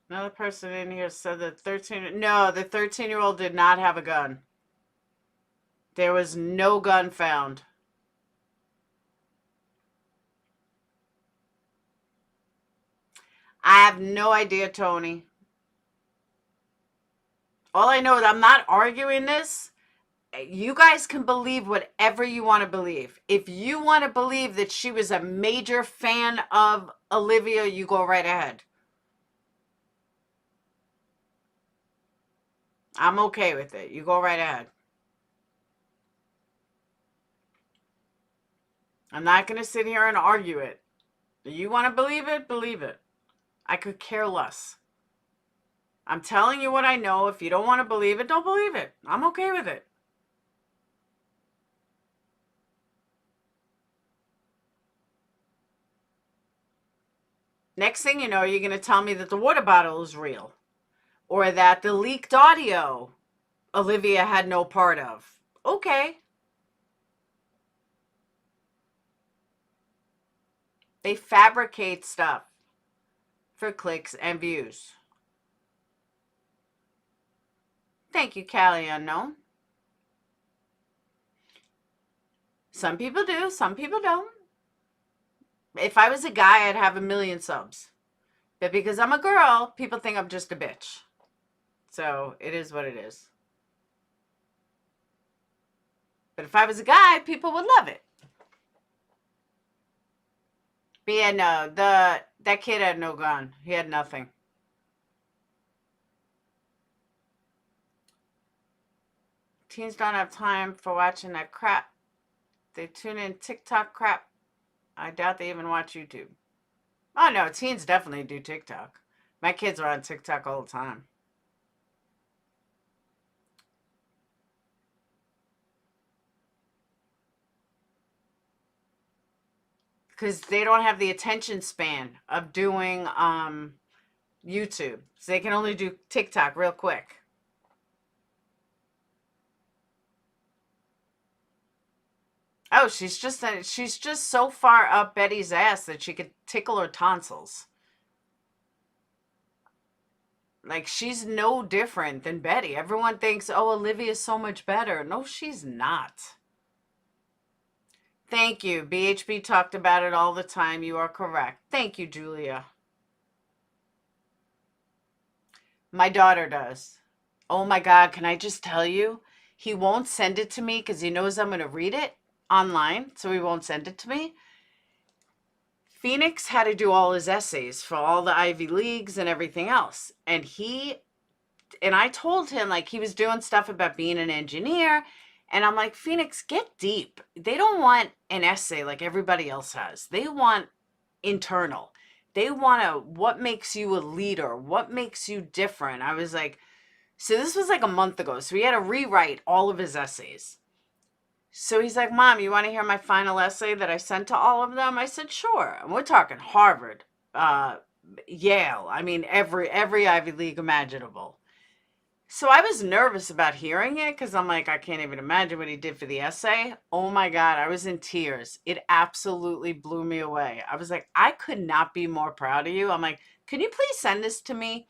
Speaker 1: Another person in here said that the 13-year-old did not have a gun. There was no gun found. I have no idea, Tony. All I know is I'm not arguing this. You guys can believe whatever you want to believe. If you want to believe that she was a major fan of Olivia, you go right ahead. I'm okay with it. You go right ahead. I'm not going to sit here and argue it. You want to believe it? Believe it. I could care less. I'm telling you what I know. If you don't want to believe it, don't believe it. I'm okay with it. Next thing you know, you're going to tell me that the water bottle is real. Or that the leaked audio Olivia had no part of. Okay. They fabricate stuff for clicks and views. Thank you, Callie Unknown. Some people do, some people don't. If I was a guy, I'd have 1 million subs. But because I'm a girl, people think I'm just a bitch. So it is what it is. But if I was a guy, people would love it. But yeah, no, that kid had no gun. He had nothing. Teens don't have time for watching that crap. They tune in TikTok crap. I doubt they even watch YouTube. Oh no, teens definitely do TikTok. My kids are on TikTok all the time. Because they don't have the attention span of doing YouTube. So they can only do TikTok real quick. Oh, she's just so far up Betty's ass that she could tickle her tonsils. Like, she's no different than Betty. Everyone thinks, oh, Olivia's so much better. No, she's not. Thank you. BHB talked about it all the time. You are correct. Thank you, Julia. My daughter does. Oh my God, can I just tell you? He won't send it to me because he knows I'm going to read it online, so he won't send it to me. Phoenix had to do all his essays for all the Ivy Leagues and everything else. And I told him, like, he was doing stuff about being an engineer. And I'm like, Phoenix, get deep. They don't want an essay like everybody else has. They want internal. They want what makes you a leader? What makes you different? I was like, so this was like a month ago. So he had to rewrite all of his essays. So he's like, Mom, you want to hear my final essay that I sent to all of them? I said, sure. And we're talking Harvard, Yale. I mean, every Ivy League imaginable. So I was nervous about hearing it because I'm like, I can't even imagine what he did for the essay. Oh my God, I was in tears. It absolutely blew me away. I was like, I could not be more proud of you. I'm like, can you please send this to me?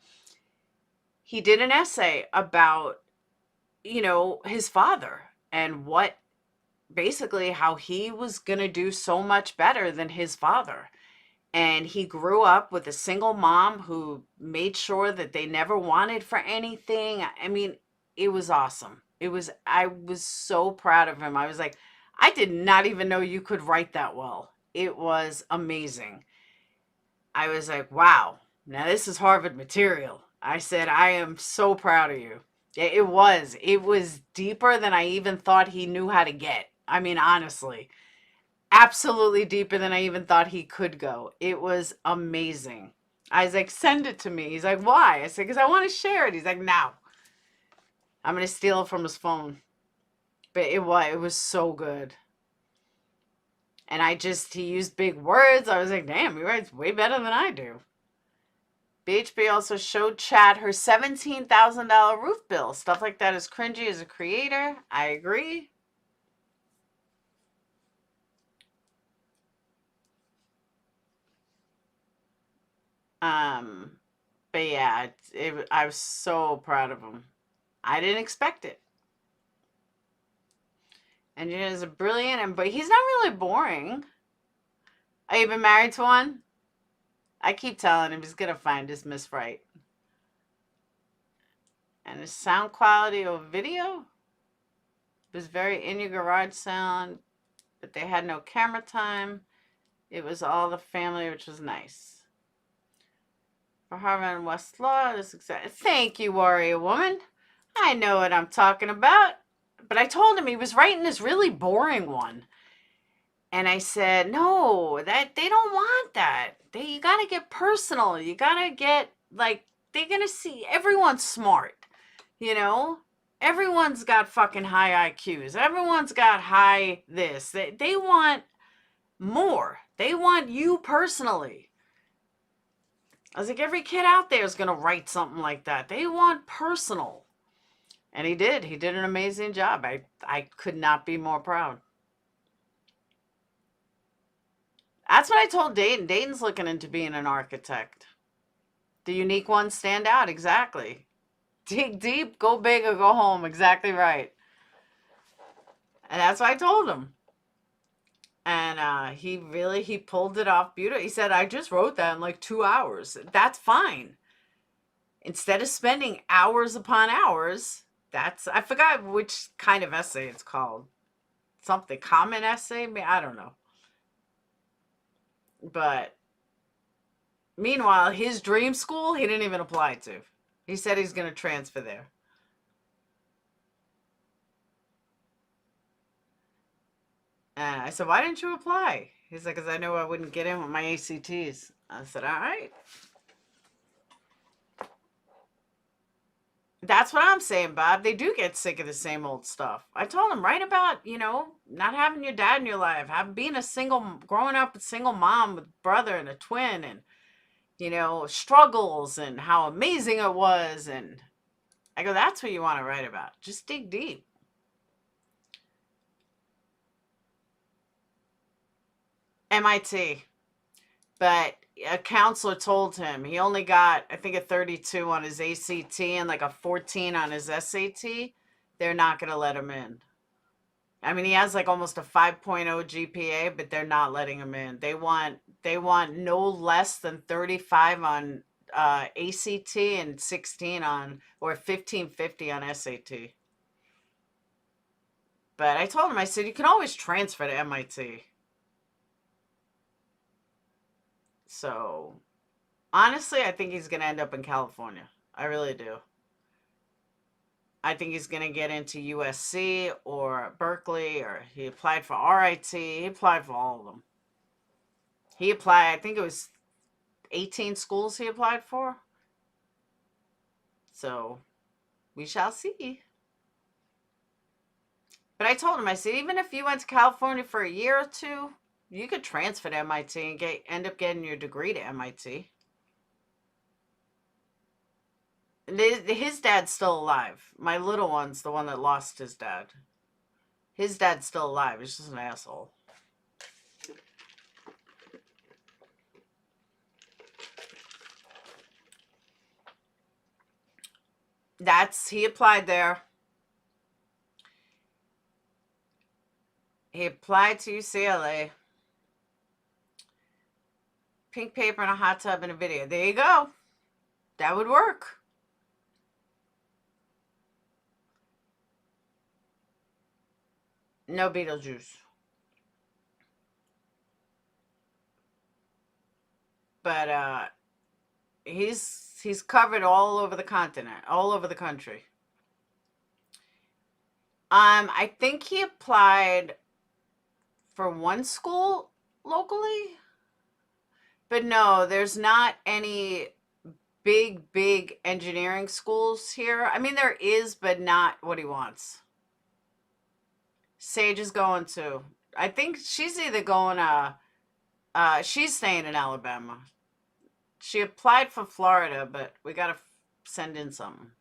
Speaker 1: He did an essay about, his father and basically how he was going to do so much better than his father. And he grew up with a single mom who made sure that they never wanted for anything. I mean, it was awesome. I was so proud of him. I was like, I did not even know you could write that well. It was amazing. I was like, wow, now this is Harvard material. I said, I am so proud of you. It was deeper than I even thought he knew how to get. I mean, honestly. Absolutely deeper than I even thought he could go. It was amazing. I was like, send it to me. He's like, why? I said, because I want to share it. He's like, no. I'm going to steal it from his phone. But it was so good. And he used big words. I was like, damn, he writes way better than I do. BHB also showed Chad her $17,000 roof bill. Stuff like that is cringy as a creator. I agree. But yeah, I was so proud of him. I didn't expect it. Engineers are brilliant, but he's not really boring. Are you been married to one? I keep telling him he's gonna find his Miss Right. And his sound quality of video was very in your garage sound, but they had no camera time. It was all the family, which was nice. For Harvard and Westlaw, thank you, Warrior Woman. I know what I'm talking about. But I told him he was writing this really boring one. And I said, no, that they don't want that. You got to get personal. You got to get, like, they're going to see everyone's smart. Everyone's got fucking high IQs. Everyone's got high this. They want more. They want you personally. I was like, every kid out there is going to write something like that. They want personal. And he did. He did an amazing job. I could not be more proud. That's what I told Dayton. Dayton's looking into being an architect. The unique ones stand out. Exactly. Dig deep, go big, or go home. Exactly right. And that's what I told him. And he pulled it off beautifully. He said, I just wrote that in like 2 hours. That's fine. Instead of spending hours upon hours, I forgot which kind of essay it's called. Something common essay? I don't know. But meanwhile, his dream school, he didn't even apply to. He said he's going to transfer there. And I said, why didn't you apply? He's like, because I knew I wouldn't get in with my ACTs. I said, all right. That's what I'm saying, Bob. They do get sick of the same old stuff. I told him, write about, not having your dad in your life, being growing up a single mom with brother and a twin, and, struggles and how amazing it was. And I go, that's what you want to write about. Just dig deep. MIT. But a counselor told him he only got, I think, a 32 on his ACT and like a 14 on his SAT. They're not going to let him in. I mean, he has like almost a 5.0 GPA, but they're not letting him in. They want no less than 35 on ACT and 16 on, or 1550 on SAT. But I told him, I said, you can always transfer to MIT. So, honestly, I think he's going to end up in California. I really do. I think he's going to get into USC or Berkeley, or he applied for RIT. He applied for all of them. He applied, I think it was 18 schools he applied for. So, we shall see. But I told him, I said, even if you went to California for a year or two, you could transfer to MIT and end up getting your degree to MIT. His dad's still alive. My little one's the one that lost his dad. His dad's still alive. He's just an asshole. He applied there. He applied to UCLA. Pink paper and a hot tub and a video. There you go. That would work. No Beetlejuice. But he's covered all over the continent, all over the country. I think he applied for one school locally. But no, there's not any big engineering schools here. I mean, there is, but not what he wants. Sage is going to. I think she's either going she's staying in Alabama. She applied for Florida, but we got to send in something.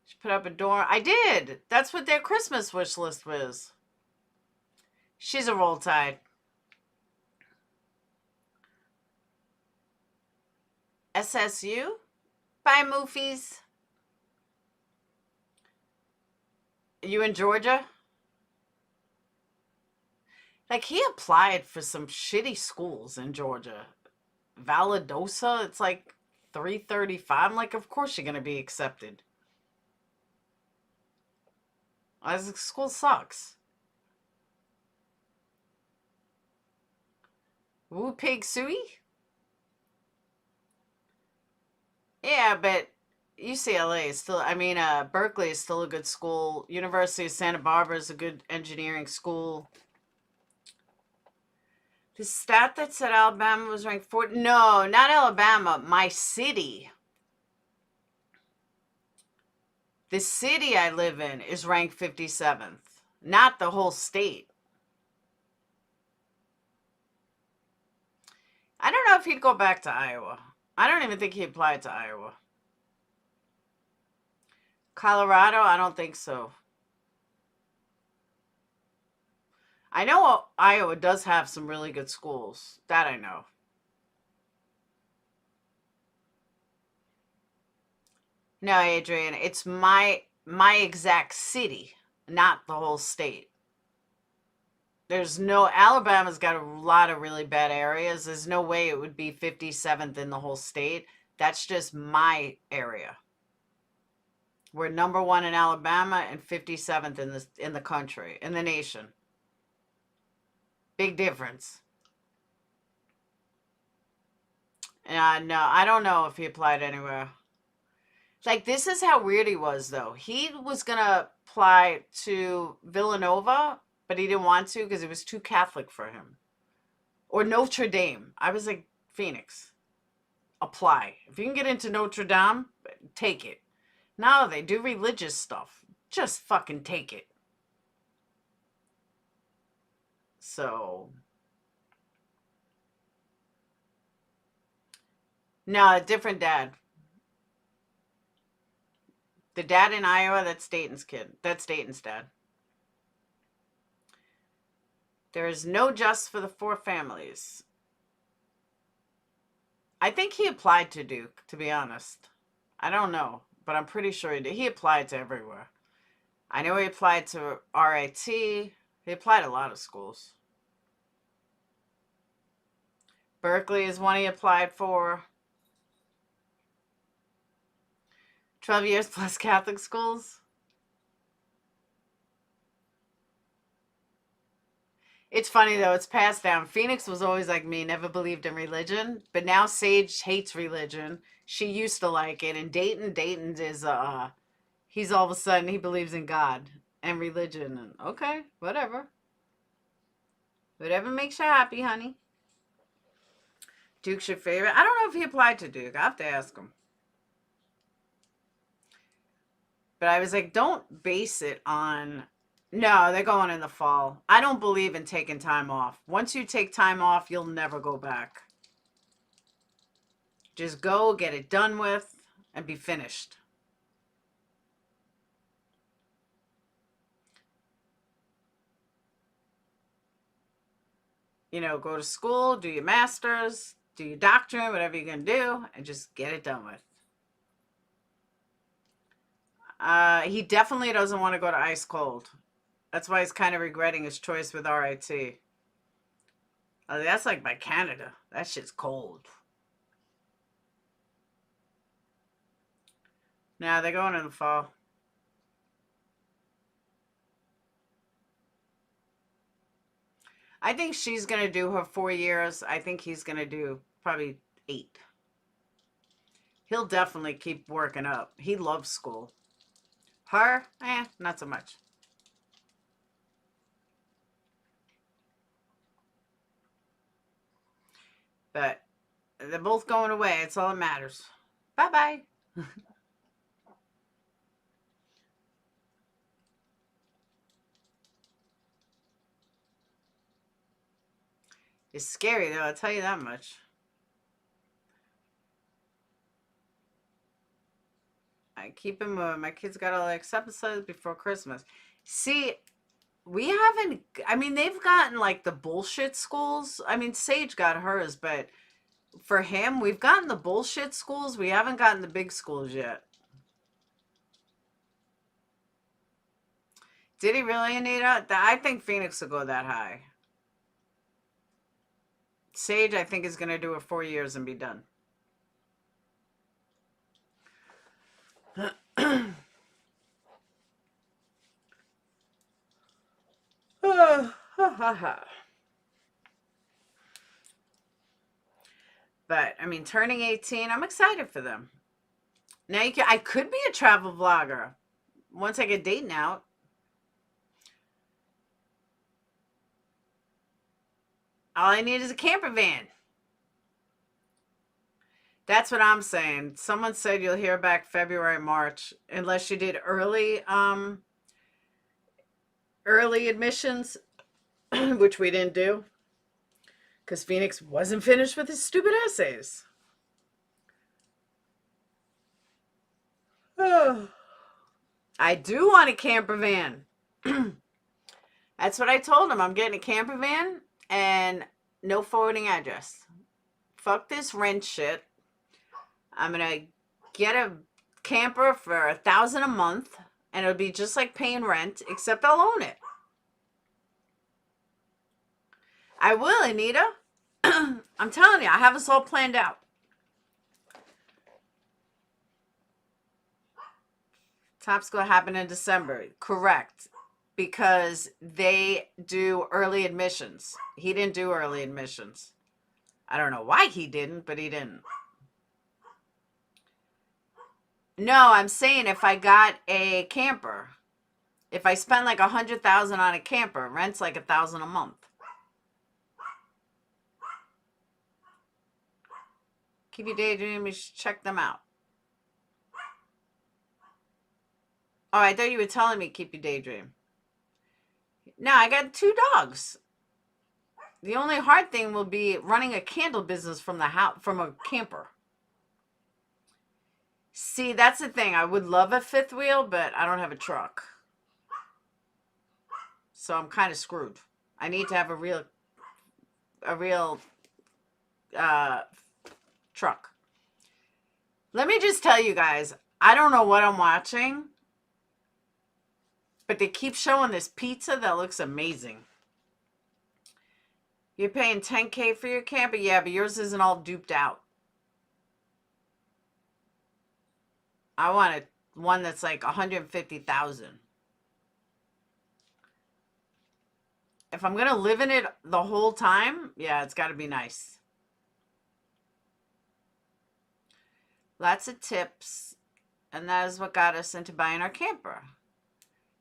Speaker 1: She put up a door. I did. That's what their Christmas wish list was. She's a Roll Tide. SSU? Bye, Moofies. You in Georgia? Like, he applied for some shitty schools in Georgia. Valadosa, it's like 335. I'm like, of course you're going to be accepted. This school sucks. Woo Pig Suey? Yeah, but UCLA is still, Berkeley is still a good school. University of Santa Barbara is a good engineering school. The stat that said Alabama was ranked 4th. No, not Alabama. My city. The city I live in is ranked 57th. Not the whole state. I don't know if he'd go back to Iowa. I don't even think he applied to Iowa. Colorado, I don't think so. I know Iowa does have some really good schools. That I know. No, Adrian, it's my exact city, not the whole state. Alabama's got a lot of really bad areas. There's no way it would be 57th in the whole state. That's just my area. We're number 1 in Alabama and 57th in the country, in the nation. Big difference. No, I don't know if he applied anywhere. Like, this is how weird he was, though. He was going to apply to Villanova, but he didn't want to because it was too Catholic for him. Or Notre Dame. I was like, Phoenix, apply. If you can get into Notre Dame, take it. No, they do religious stuff. Just fucking take it. So, no, a different dad. The dad in Iowa, that's Dayton's kid. That's Dayton's dad. There is no justice for the 4 families. I think he applied to Duke, to be honest. I don't know, but I'm pretty sure he did. He applied to everywhere. I know he applied to RIT. He applied to a lot of schools. Berkeley is one he applied for. 12 years plus Catholic schools. It's funny, though. It's passed down. Phoenix was always like me, never believed in religion. But now Sage hates religion. She used to like it. And Dayton is, he's all of a sudden, he believes in God and religion. And okay, whatever. Whatever makes you happy, honey. Duke's your favorite? I don't know if he applied to Duke. I have to ask him. But I was like, don't base it on... No, they're going in the fall. I don't believe in taking time off. Once you take time off, you'll never go back. Just go, get it done with, and be finished. You know, go to school, do your master's, do your doctorate, whatever you're going to do, and just get it done with. He definitely doesn't want to go to ice cold. That's why he's kind of regretting his choice with RIT. That's like by Canada. That shit's cold. Now they're going in the fall. I think she's going to do her 4 years. I think he's going to do probably 8. He'll definitely keep working up. He loves school. Her? Not so much. But they're both going away. It's all that matters. Bye-bye. It's scary, though. I'll tell you that much. I keep him moving. My kids got all the episodes before Christmas. See, we haven't... I mean, they've gotten, like, the bullshit schools. I mean, Sage got hers, but for him, we've gotten the bullshit schools. We haven't gotten the big schools yet. Did he really, Anita? I think Phoenix will go that high. Sage, I think, is going to do it 4 years and be done. But, I mean, turning 18, I'm excited for them. Now, I could be a travel vlogger once I get dating out. All I need is a camper van. That's what I'm saying. Someone said you'll hear back February, March, unless you did early admissions, which we didn't do because Phoenix wasn't finished with his stupid essays. I do want a camper van. That's what I told him. I'm getting a camper van and no forwarding address. Fuck this rent shit. I'm going to get a camper for $1,000 a month, and it'll be just like paying rent, except I'll own it. I will, Anita. I'm telling you, I have this all planned out. Top School happened in December. Correct. Because they do early admissions. He didn't do early admissions. I don't know why he didn't, but he didn't. No, I'm saying if I got a camper, if I spend like $100,000 on a camper, rent's like $1,000 a month. Keep your daydream. You should check them out. Oh, I thought you were telling me keep your daydream. No, I got 2 dogs. The only hard thing will be running a candle business from the house, from a camper. See, that's the thing. I would love a 5th wheel, but I don't have a truck. So I'm kind of screwed. I need to have a real truck. Let me just tell you guys, I don't know what I'm watching, but they keep showing this pizza that looks amazing. You're paying $10K for your camper? Yeah, but yours isn't all duped out. I want one that's like $150,000. If I'm going to live in it the whole time, yeah, it's got to be nice. Lots of tips. And that is what got us into buying our camper.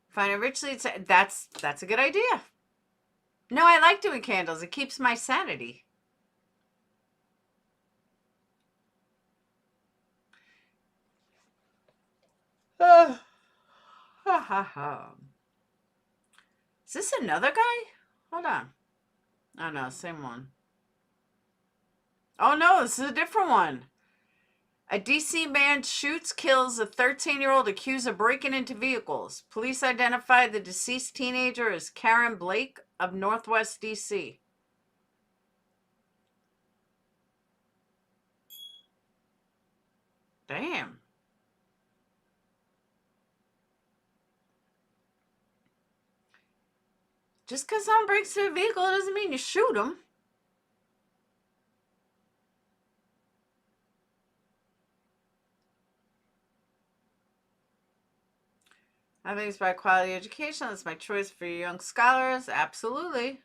Speaker 1: Find it richly. That's a good idea. No, I like doing candles. It keeps my sanity. Ha ha ha. Is this another guy? Hold on. Oh no, same one. Oh no, this is a different one. A DC man shoots, kills a 13-year-old accused of breaking into vehicles. Police identified the deceased teenager as Karen Blake of Northwest DC. Damn. Just because someone breaks into a vehicle doesn't mean you shoot them. I think it's by quality education. That's my choice for young scholars. Absolutely.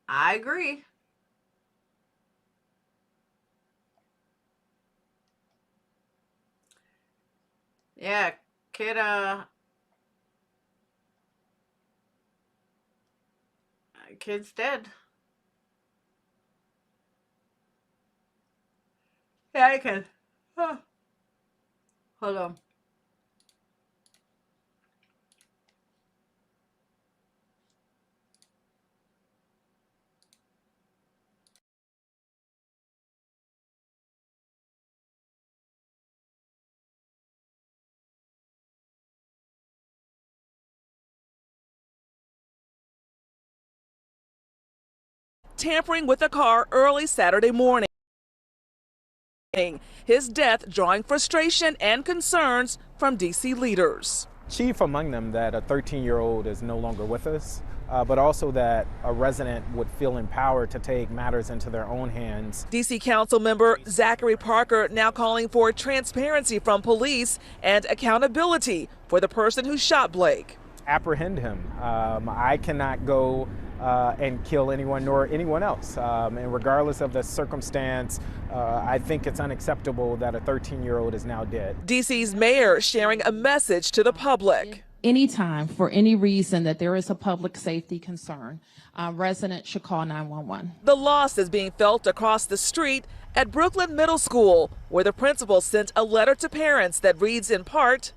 Speaker 1: I agree. Yeah, kid's dead. Yeah, I can. Oh. Hold on.
Speaker 7: Tampering with a car early Saturday morning. His death drawing frustration and concerns from D.C. leaders.
Speaker 8: Chief among them that a 13-year-old is no longer with us, but also that a resident would feel empowered to take matters into their own hands.
Speaker 7: D.C. Council member Zachary Parker now calling for transparency from police and accountability for the person who shot Blake.
Speaker 8: Apprehend him. I cannot go and kill anyone nor anyone else. And regardless of the circumstance, I think it's unacceptable that a 13-year-old is now dead.
Speaker 7: D.C.'s mayor sharing a message to the public.
Speaker 23: Anytime, for any reason that there is a public safety concern, residents should call 911.
Speaker 7: The loss is being felt across the street at Brooklyn Middle School, where the principal sent a letter to parents that reads in part,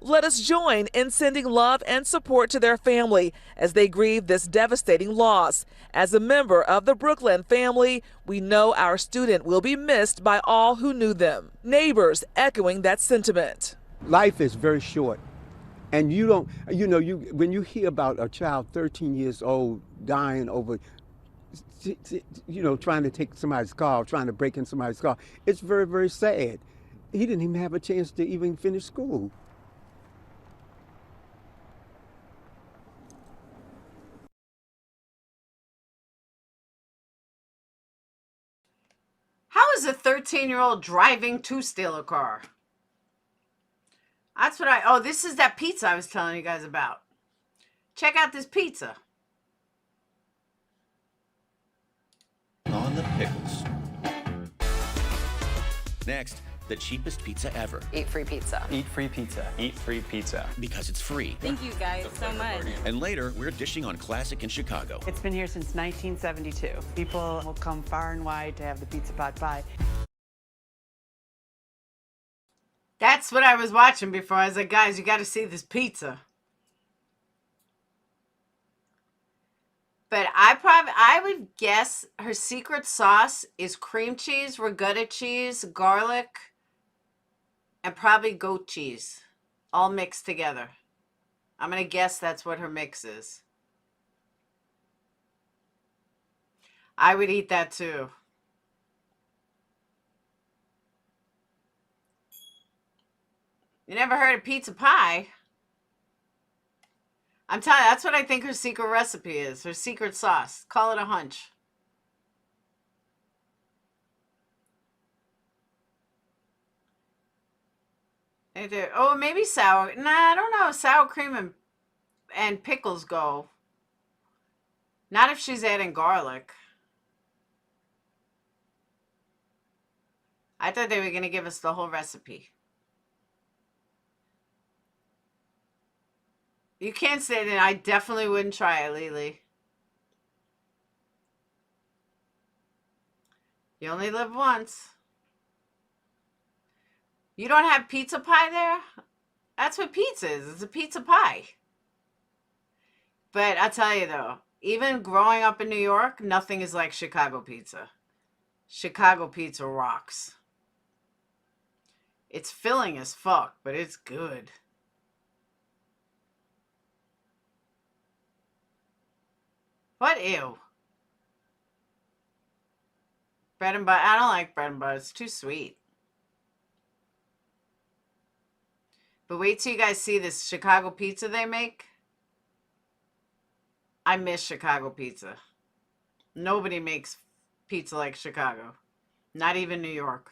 Speaker 7: "Let us join in sending love and support to their family as they grieve this devastating loss. As a member of the Brooklyn family, we know our student will be missed by all who knew them." Neighbors echoing that sentiment.
Speaker 24: Life is very short. And you don't, when you hear about a child 13 years old dying over, trying to take somebody's car, trying to break in somebody's car, it's very, very sad. He didn't even have a chance to even finish school.
Speaker 1: How is a 13-year-old driving to steal a car? That's what oh, this is that pizza I was telling you guys about. Check out this pizza.
Speaker 25: On the pickles. Next,
Speaker 3: the cheapest pizza ever.
Speaker 4: Eat free pizza.
Speaker 9: Eat free pizza. Eat free pizza.
Speaker 3: Because it's free.
Speaker 4: Thank you guys so much.
Speaker 3: And later, we're dishing on classic in Chicago.
Speaker 10: It's been here since 1972. People will come far and wide to have the pizza pot pie.
Speaker 1: That's what I was watching before. I was like, guys, you got to see this pizza. But I would guess her secret sauce is cream cheese, regatta cheese, garlic, and probably goat cheese, all mixed together. I'm going to guess that's what her mix is. I would eat that too. You never heard of pizza pie? I'm telling you, that's what I think her secret recipe is. Her secret sauce. Call it a hunch. Oh, maybe sour. Nah, I don't know. Sour cream and pickles go. Not if she's adding garlic. I thought they were going to give us the whole recipe. You can't say that. I definitely wouldn't try it, Lily. You only live once. You don't have pizza pie there? That's what pizza is. It's a pizza pie. But I'll tell you though, even growing up in New York, nothing is like Chicago pizza. Chicago pizza rocks. It's filling as fuck, but it's good. What? Ew. Bread and butter. I don't like bread and butter. It's too sweet. But wait till you guys see this Chicago pizza they make. I miss Chicago pizza. Nobody makes pizza like Chicago. Not even New York.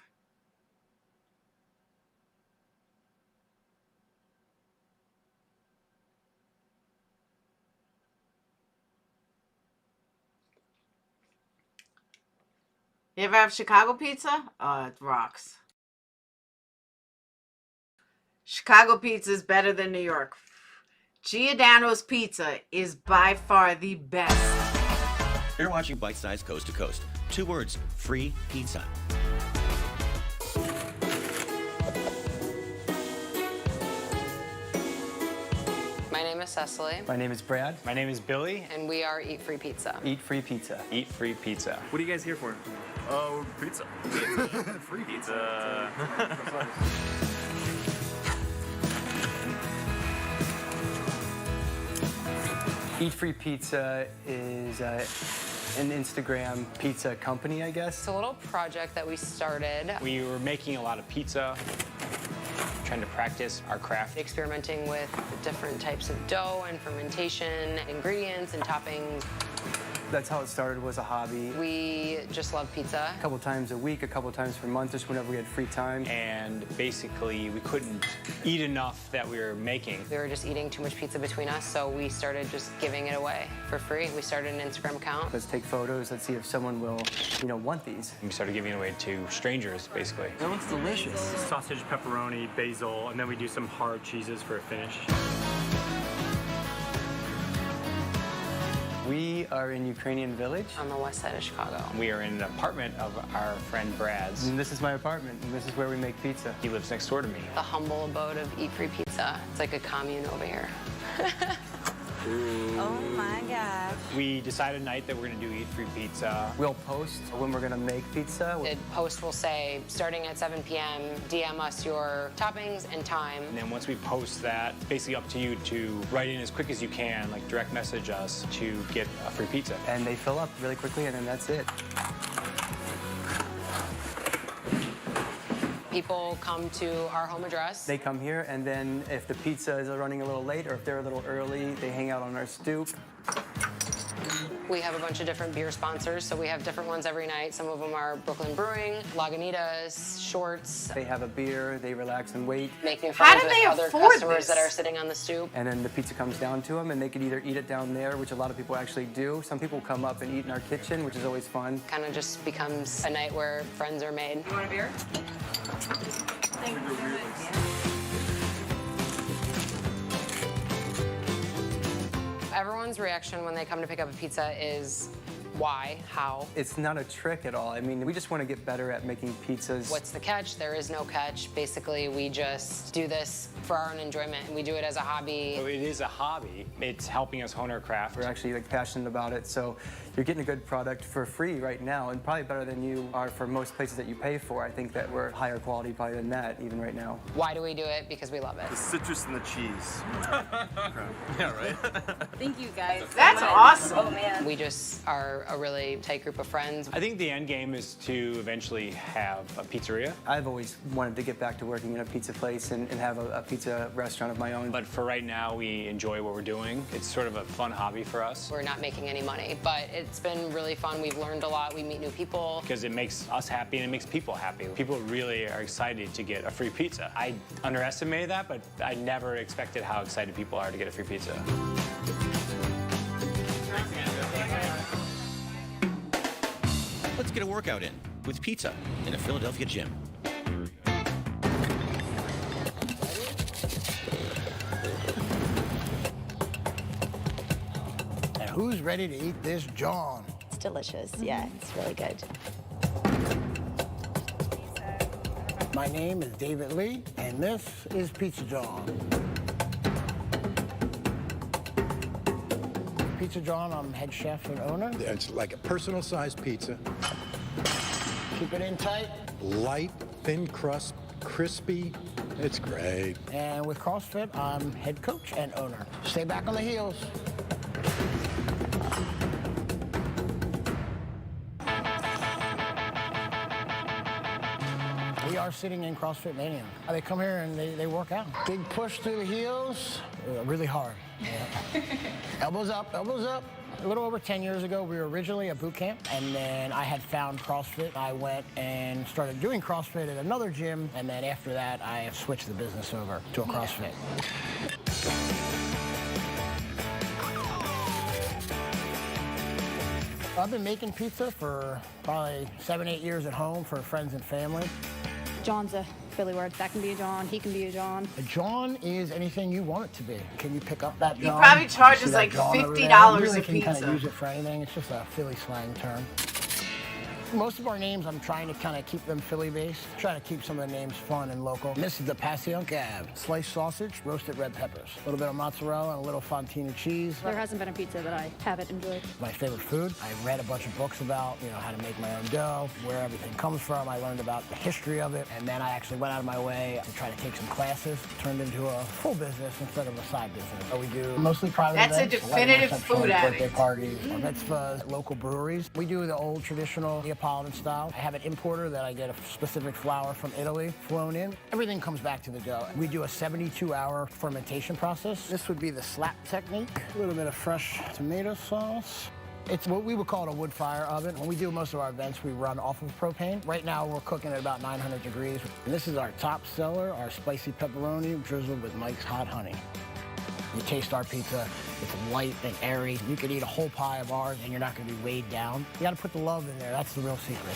Speaker 1: You ever have Chicago pizza? Oh, it rocks. Chicago pizza is better than New York. Giordano's pizza is by far the best.
Speaker 3: You're watching Bite Size Coast to Coast. 2 words, free pizza.
Speaker 4: My name is Cecily.
Speaker 9: My name is Brad.
Speaker 22: My name is Billy.
Speaker 4: And we are Eat Free Pizza.
Speaker 9: Eat free pizza.
Speaker 22: Eat free pizza.
Speaker 9: What are you guys here for?
Speaker 22: Oh, pizza.
Speaker 9: Free pizza. Eat Free Pizza is an Instagram pizza company, I guess.
Speaker 4: It's a little project that we started.
Speaker 22: We were making a lot of pizza, trying to practice our craft.
Speaker 4: Experimenting with different types of dough and fermentation, ingredients and toppings.
Speaker 9: That's how it started, was a hobby.
Speaker 4: We just love pizza.
Speaker 9: A couple times a week, a couple times per month, just whenever we had free time.
Speaker 22: And basically, we couldn't eat enough that we were making.
Speaker 4: We were just eating too much pizza between us, so we started just giving it away for free. We started an Instagram account.
Speaker 9: Let's take photos, let's see if someone will, want these.
Speaker 22: We started giving it away to strangers, basically.
Speaker 9: That looks delicious.
Speaker 22: Sausage, pepperoni, basil, and then we do some hard cheeses for a finish.
Speaker 9: We are in Ukrainian Village.
Speaker 4: On the west side of Chicago.
Speaker 22: We are in an apartment of our friend Brad's.
Speaker 9: And this is my apartment, and this is where we make pizza.
Speaker 22: He lives next door to me.
Speaker 4: The humble abode of Eat Free Pizza. It's like a commune over here.
Speaker 10: Oh my gosh.
Speaker 22: We decided tonight that we're going to do Eat Free Pizza.
Speaker 9: We'll post when we're going to make pizza.
Speaker 4: The post will say, starting at 7 p.m., DM us your toppings and time.
Speaker 22: And then once we post that, it's basically up to you to write in as quick as you can, like direct message us to get a free pizza.
Speaker 9: And they fill up really quickly, and then that's it.
Speaker 4: People come to our home address.
Speaker 9: They come here, and then if the pizza is running a little late or if they're a little early, they hang out on our stoop.
Speaker 4: We have a bunch of different beer sponsors, so we have different ones every night. Some of them are Brooklyn Brewing, Lagunitas, Shorts.
Speaker 9: They have a beer, they relax and wait.
Speaker 4: Make new
Speaker 1: How
Speaker 4: friends
Speaker 1: do
Speaker 4: with
Speaker 1: they
Speaker 4: other
Speaker 1: afford
Speaker 4: customers
Speaker 1: this?
Speaker 4: that are sitting on the stoop.
Speaker 9: And then the pizza comes down to them, and they could either eat it down there, which a lot of people actually do. Some people come up and eat in our kitchen, which is always fun.
Speaker 4: Kind of just becomes a night where friends are made. You want a beer? Thank you so much. Everyone's reaction when they come to pick up a pizza is why, how.
Speaker 9: It's not a trick at all. I mean, we just want to get better at making pizzas.
Speaker 4: What's the catch? There is no catch. Basically, we just do this for our own enjoyment. We do it as a hobby.
Speaker 22: So it is a hobby. It's helping us hone our craft.
Speaker 9: We're actually passionate about it, so you're getting a good product for free right now, and probably better than you are for most places that you pay for. I think that we're higher quality probably than that even right now.
Speaker 4: Why do we do it? Because we love it.
Speaker 2: The citrus and the cheese. Yeah, right?
Speaker 4: Thank you guys.
Speaker 1: That's awesome.
Speaker 4: Oh man. We just are a really tight group of friends.
Speaker 22: I think the end game is to eventually have a pizzeria.
Speaker 9: I've always wanted to get back to working in a pizza place and have a pizza restaurant of my own.
Speaker 22: But for right now, we enjoy what we're doing. It's sort of a fun hobby for us.
Speaker 4: We're not making any money, but it's been really fun. We've learned a lot. We meet new people.
Speaker 22: Because it makes us happy and it makes people happy. People really are excited to get a free pizza. I underestimated that, but I never expected how excited people are to get a free pizza.
Speaker 3: Let's get a workout in with pizza in a Philadelphia gym.
Speaker 5: And who's ready to eat this John?
Speaker 6: It's delicious. Yeah, it's really good.
Speaker 5: My name is David Lee, and this is Pizza John. Pizza John, I'm head chef and owner.
Speaker 13: It's like a personal-sized pizza.
Speaker 5: Keep it in tight.
Speaker 13: Light, thin crust, crispy. It's great.
Speaker 5: And with CrossFit, I'm head coach and owner. Stay back on the heels. We are sitting in CrossFit Mania. They come here and they work out. Big push through the heels, really hard. Yeah. Elbows up, elbows up. A little over 10 years ago, we were originally a boot camp, and then I had found CrossFit. I went and started doing CrossFit at another gym, and then after that, I switched the business over to a CrossFit. I've been making pizza for probably 7, 8 years at home for friends and family.
Speaker 6: John's a Philly word. That can be a John. He can be a John.
Speaker 5: A John is anything you want it to be. Can you pick up that
Speaker 1: He
Speaker 5: John?
Speaker 1: probably charges
Speaker 5: See that
Speaker 1: like
Speaker 5: John over there?
Speaker 1: $50
Speaker 5: You really
Speaker 1: a
Speaker 5: can kind
Speaker 1: pizza.
Speaker 5: of use it for anything. It's just a Philly slang term. Most of our names, I'm trying to kind of keep them Philly-based. Try to keep some of the names fun and local. And this is the Passion Cab. Sliced sausage, roasted red peppers. A little bit of mozzarella and a little fontina cheese.
Speaker 6: There hasn't been a pizza that I haven't enjoyed.
Speaker 5: My favorite food. I read a bunch of books about, how to make my own dough, where everything comes from. I learned about the history of it, and then I actually went out of my way to try to take some classes. Turned into a full business instead of a side business. So we do mostly private
Speaker 1: That's a
Speaker 5: events,
Speaker 1: definitive
Speaker 5: wedding
Speaker 1: food
Speaker 5: receptions,
Speaker 1: addict.
Speaker 5: birthday parties, mitzvahs, local breweries. We do the old traditional Neapolitan style. I have an importer that I get a specific flour from Italy flown in. Everything comes back to the dough. We do a 72-hour fermentation process. This would be the slap technique. A little bit of fresh tomato sauce. It's what we would call it a wood fire oven. When we do most of our events, we run off of propane. Right now, we're cooking at about 900 degrees. And this is our top seller, our spicy pepperoni drizzled with Mike's hot honey. You taste our pizza, it's light and airy. You could eat a whole pie of ours and you're not gonna be weighed down. You gotta put the love in there, that's the real secret.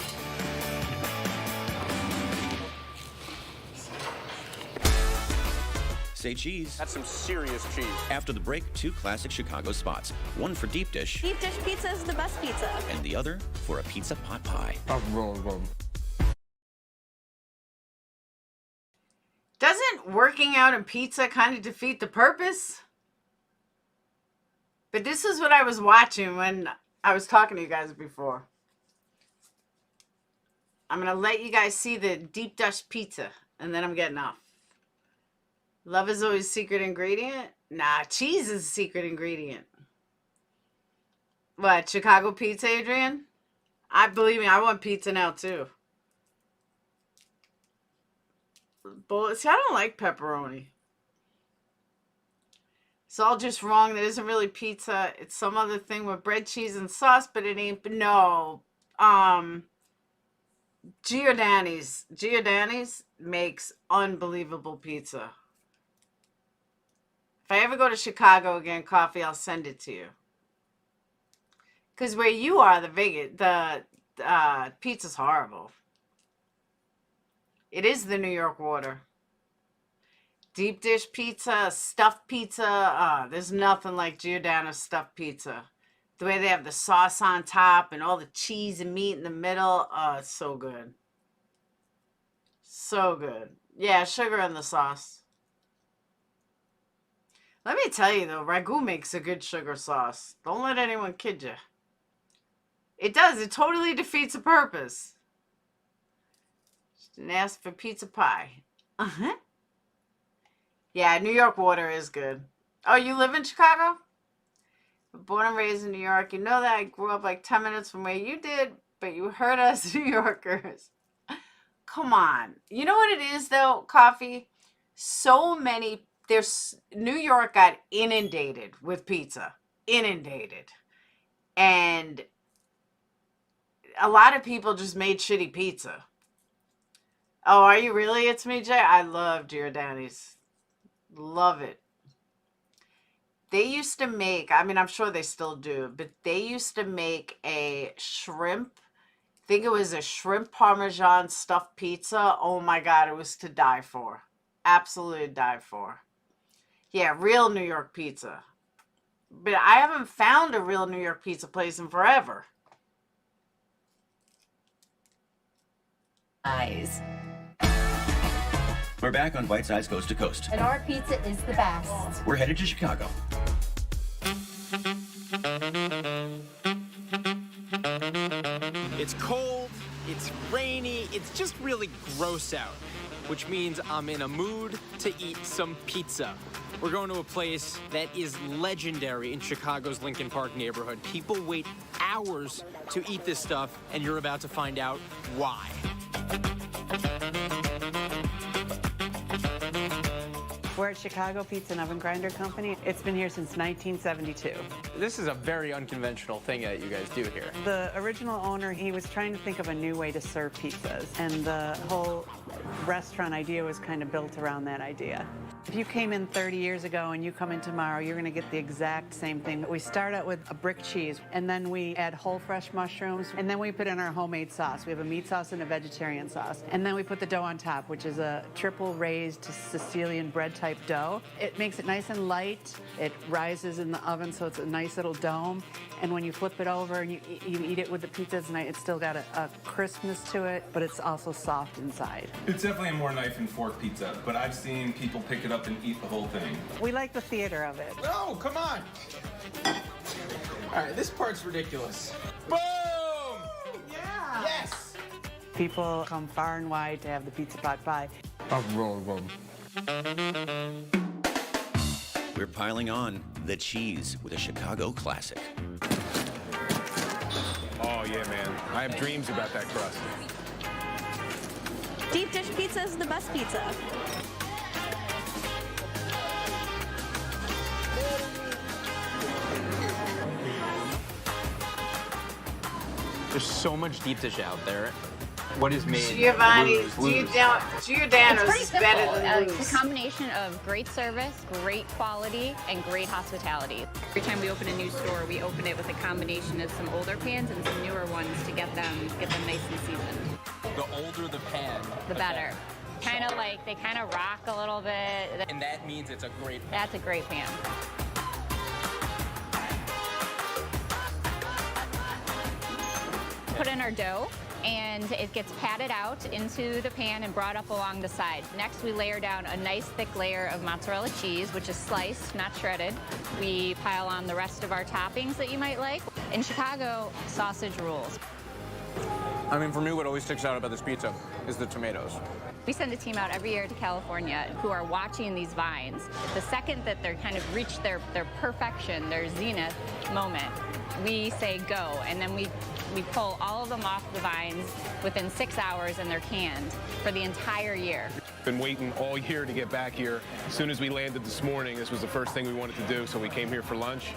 Speaker 3: Say cheese.
Speaker 2: That's some serious cheese.
Speaker 3: After the break, 2 classic Chicago spots. One for deep dish,
Speaker 6: Deep dish pizza is the best pizza.
Speaker 3: and the other for a pizza pot pie.
Speaker 1: Doesn't working out in pizza kind of defeat the purpose? But this is what I was watching when I was talking to you guys before. I'm going to let you guys see the deep dish pizza, and then I'm getting off. Love is always secret ingredient? Nah, cheese is a secret ingredient. What, Chicago pizza, Adrian? Believe me, I want pizza now too. But see, I don't like pepperoni. It's all just wrong. That isn't really pizza. It's some other thing with bread, cheese, and sauce, but it ain't. But no. Giordani's makes unbelievable pizza. If I ever go to Chicago again, Coffee, I'll send it to you. Because where you are, the pizza's horrible. It is the New York water. Deep dish pizza, stuffed pizza. There's nothing like Giordano's stuffed pizza. The way they have the sauce on top and all the cheese and meat in the middle. Oh, it's so good. So good. Yeah, sugar in the sauce. Let me tell you though, ragu makes a good sugar sauce. Don't let anyone kid you. It does. It totally defeats the purpose. Just didn't ask for pizza pie. Uh-huh. Yeah, New York water is good. Oh, you live in Chicago? Born and raised in New York. You know that I grew up like 10 minutes from where you did, but you heard us New Yorkers. Come on. You know what it is though, Coffee? So many, New York got inundated with pizza. Inundated. And a lot of people just made shitty pizza. Oh, are you really? It's me, Jay. I love Giordani's. Love it. They used to make, I mean, I'm sure they still do, but they used to make a shrimp, I think it was a shrimp parmesan stuffed pizza. Oh my God, it was to die for. Absolutely die for. Yeah, real New York pizza. But I haven't found a real New York pizza place in forever.
Speaker 11: Eyes.
Speaker 3: We're back on Bite Size Coast to Coast.
Speaker 11: And our pizza is the best.
Speaker 3: We're headed to Chicago.
Speaker 12: It's cold, it's rainy, it's just really gross out, which means I'm in a mood to eat some pizza. We're going to a place that is legendary in Chicago's Lincoln Park neighborhood. People wait hours to eat this stuff, and you're about to find out why.
Speaker 10: We're at Chicago Pizza and Oven Grinder Company. It's been here since 1972.
Speaker 12: This is a very unconventional thing that you guys do here.
Speaker 10: The original owner, he was trying to think of a new way to serve pizzas, and the whole restaurant idea was kind of built around that idea. If you came in 30 years ago and you come in tomorrow, you're going to get the exact same thing. We start out with a brick cheese, and then we add whole fresh mushrooms, and then we put in our homemade sauce. We have a meat sauce and a vegetarian sauce. And then we put the dough on top, which is a triple raised Sicilian bread type dough. It makes it nice and light. It rises in the oven, so it's a nice little dome. And when you flip it over and you eat it with the pizza, it's still got a crispness to it, but it's also soft inside.
Speaker 14: It's definitely a more knife and fork pizza, but I've seen people pick it up and eat the whole thing.
Speaker 10: We like the theater of it.
Speaker 12: No, come on! All right, this part's ridiculous. Boom! Yeah! Yes!
Speaker 10: People come far and wide to have the pizza pot pie.
Speaker 3: We're piling on the cheese with a Chicago classic.
Speaker 14: Oh yeah, man. I have dreams about that crust.
Speaker 11: Deep dish pizza is the best pizza.
Speaker 12: There's so much deep dish out there. What is made?
Speaker 1: Giordano's
Speaker 6: It's pretty
Speaker 1: better
Speaker 6: simple.
Speaker 1: than
Speaker 6: It's
Speaker 1: Lou's.
Speaker 6: a combination of great service, great quality, and great hospitality. Every time we open a new store, we open it with a combination of some older pans and some newer ones to get them nice and seasoned.
Speaker 12: The older the pan,
Speaker 6: The better. Kind of like they kind of rock a little bit.
Speaker 12: And that means it's a great pan.
Speaker 6: That's a great pan. Put in our dough, and it gets patted out into the pan and brought up along the side. Next, we layer down a nice thick layer of mozzarella cheese, which is sliced, not shredded. We pile on the rest of our toppings that you might like. In Chicago, sausage rules.
Speaker 12: I mean, for me, what always sticks out about this pizza is the tomatoes.
Speaker 6: We send a team out every year to California who are watching these vines. The second that they're kind of reached their perfection, their zenith moment, we say go, and then we pull all of them off the vines within 6 hours, and they're canned for the entire year.
Speaker 15: Been waiting all year to get back here. As soon as we landed this morning, this was the first thing we wanted to do, so we came here for lunch,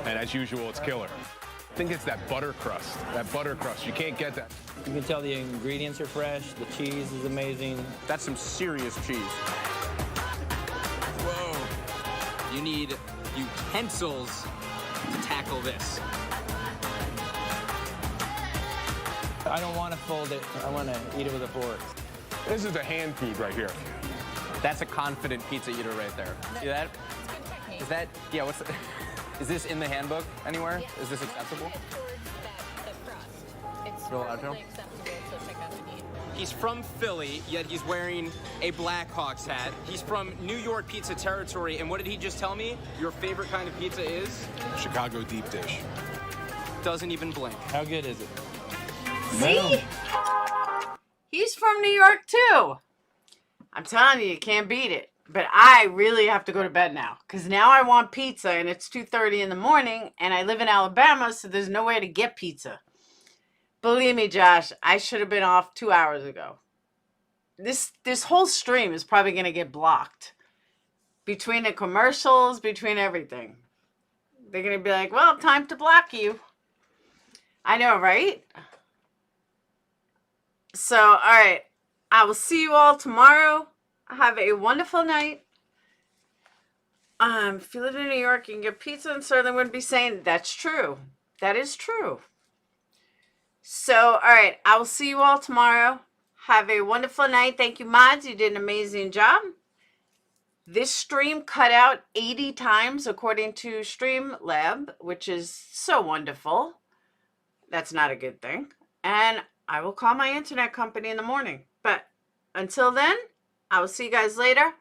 Speaker 15: and as usual, it's killer. I think it's that butter crust. That butter crust, you can't get that.
Speaker 16: You can tell the ingredients are fresh, the cheese is amazing.
Speaker 12: That's some serious cheese. Whoa. You need utensils to tackle this.
Speaker 16: I don't want to fold it. I want to eat it with a fork.
Speaker 15: This is a hand food right here.
Speaker 12: That's a confident pizza eater right there. See that? Is that, yeah, what's the, is this in the handbook anywhere?
Speaker 6: Yeah.
Speaker 12: Is this acceptable?
Speaker 6: It's towards the crust. It's
Speaker 12: You're allowed to?
Speaker 6: perfectly acceptable to pick up and eat.
Speaker 12: He's from Philly, yet he's wearing a Blackhawks hat. He's from New York pizza territory, and what did he just tell me? Your favorite kind of pizza is?
Speaker 15: Chicago deep dish.
Speaker 12: Doesn't even blink.
Speaker 16: How good is it?
Speaker 1: See? He's from New York too. I'm telling you, you can't beat it. But I really have to go to bed now, because now I want pizza, and it's 2:30 in the morning, and I live in Alabama, so there's no way to get pizza. Believe me, Josh, I should have been off 2 hours ago. This whole stream is probably going to get blocked. Between the commercials, between everything. They're going to be like, well, time to block you. I know, right? So, all right. I will see you all tomorrow. Have a wonderful night. If you live in New York, you can get pizza, and certainly wouldn't be saying that's true. That is true. So, all right. I will see you all tomorrow. Have a wonderful night. Thank you, mods. You did an amazing job. This stream cut out 80 times according to Streamlab, which is so wonderful. That's not a good thing. And I will call my internet company in the morning. But until then, I will see you guys later.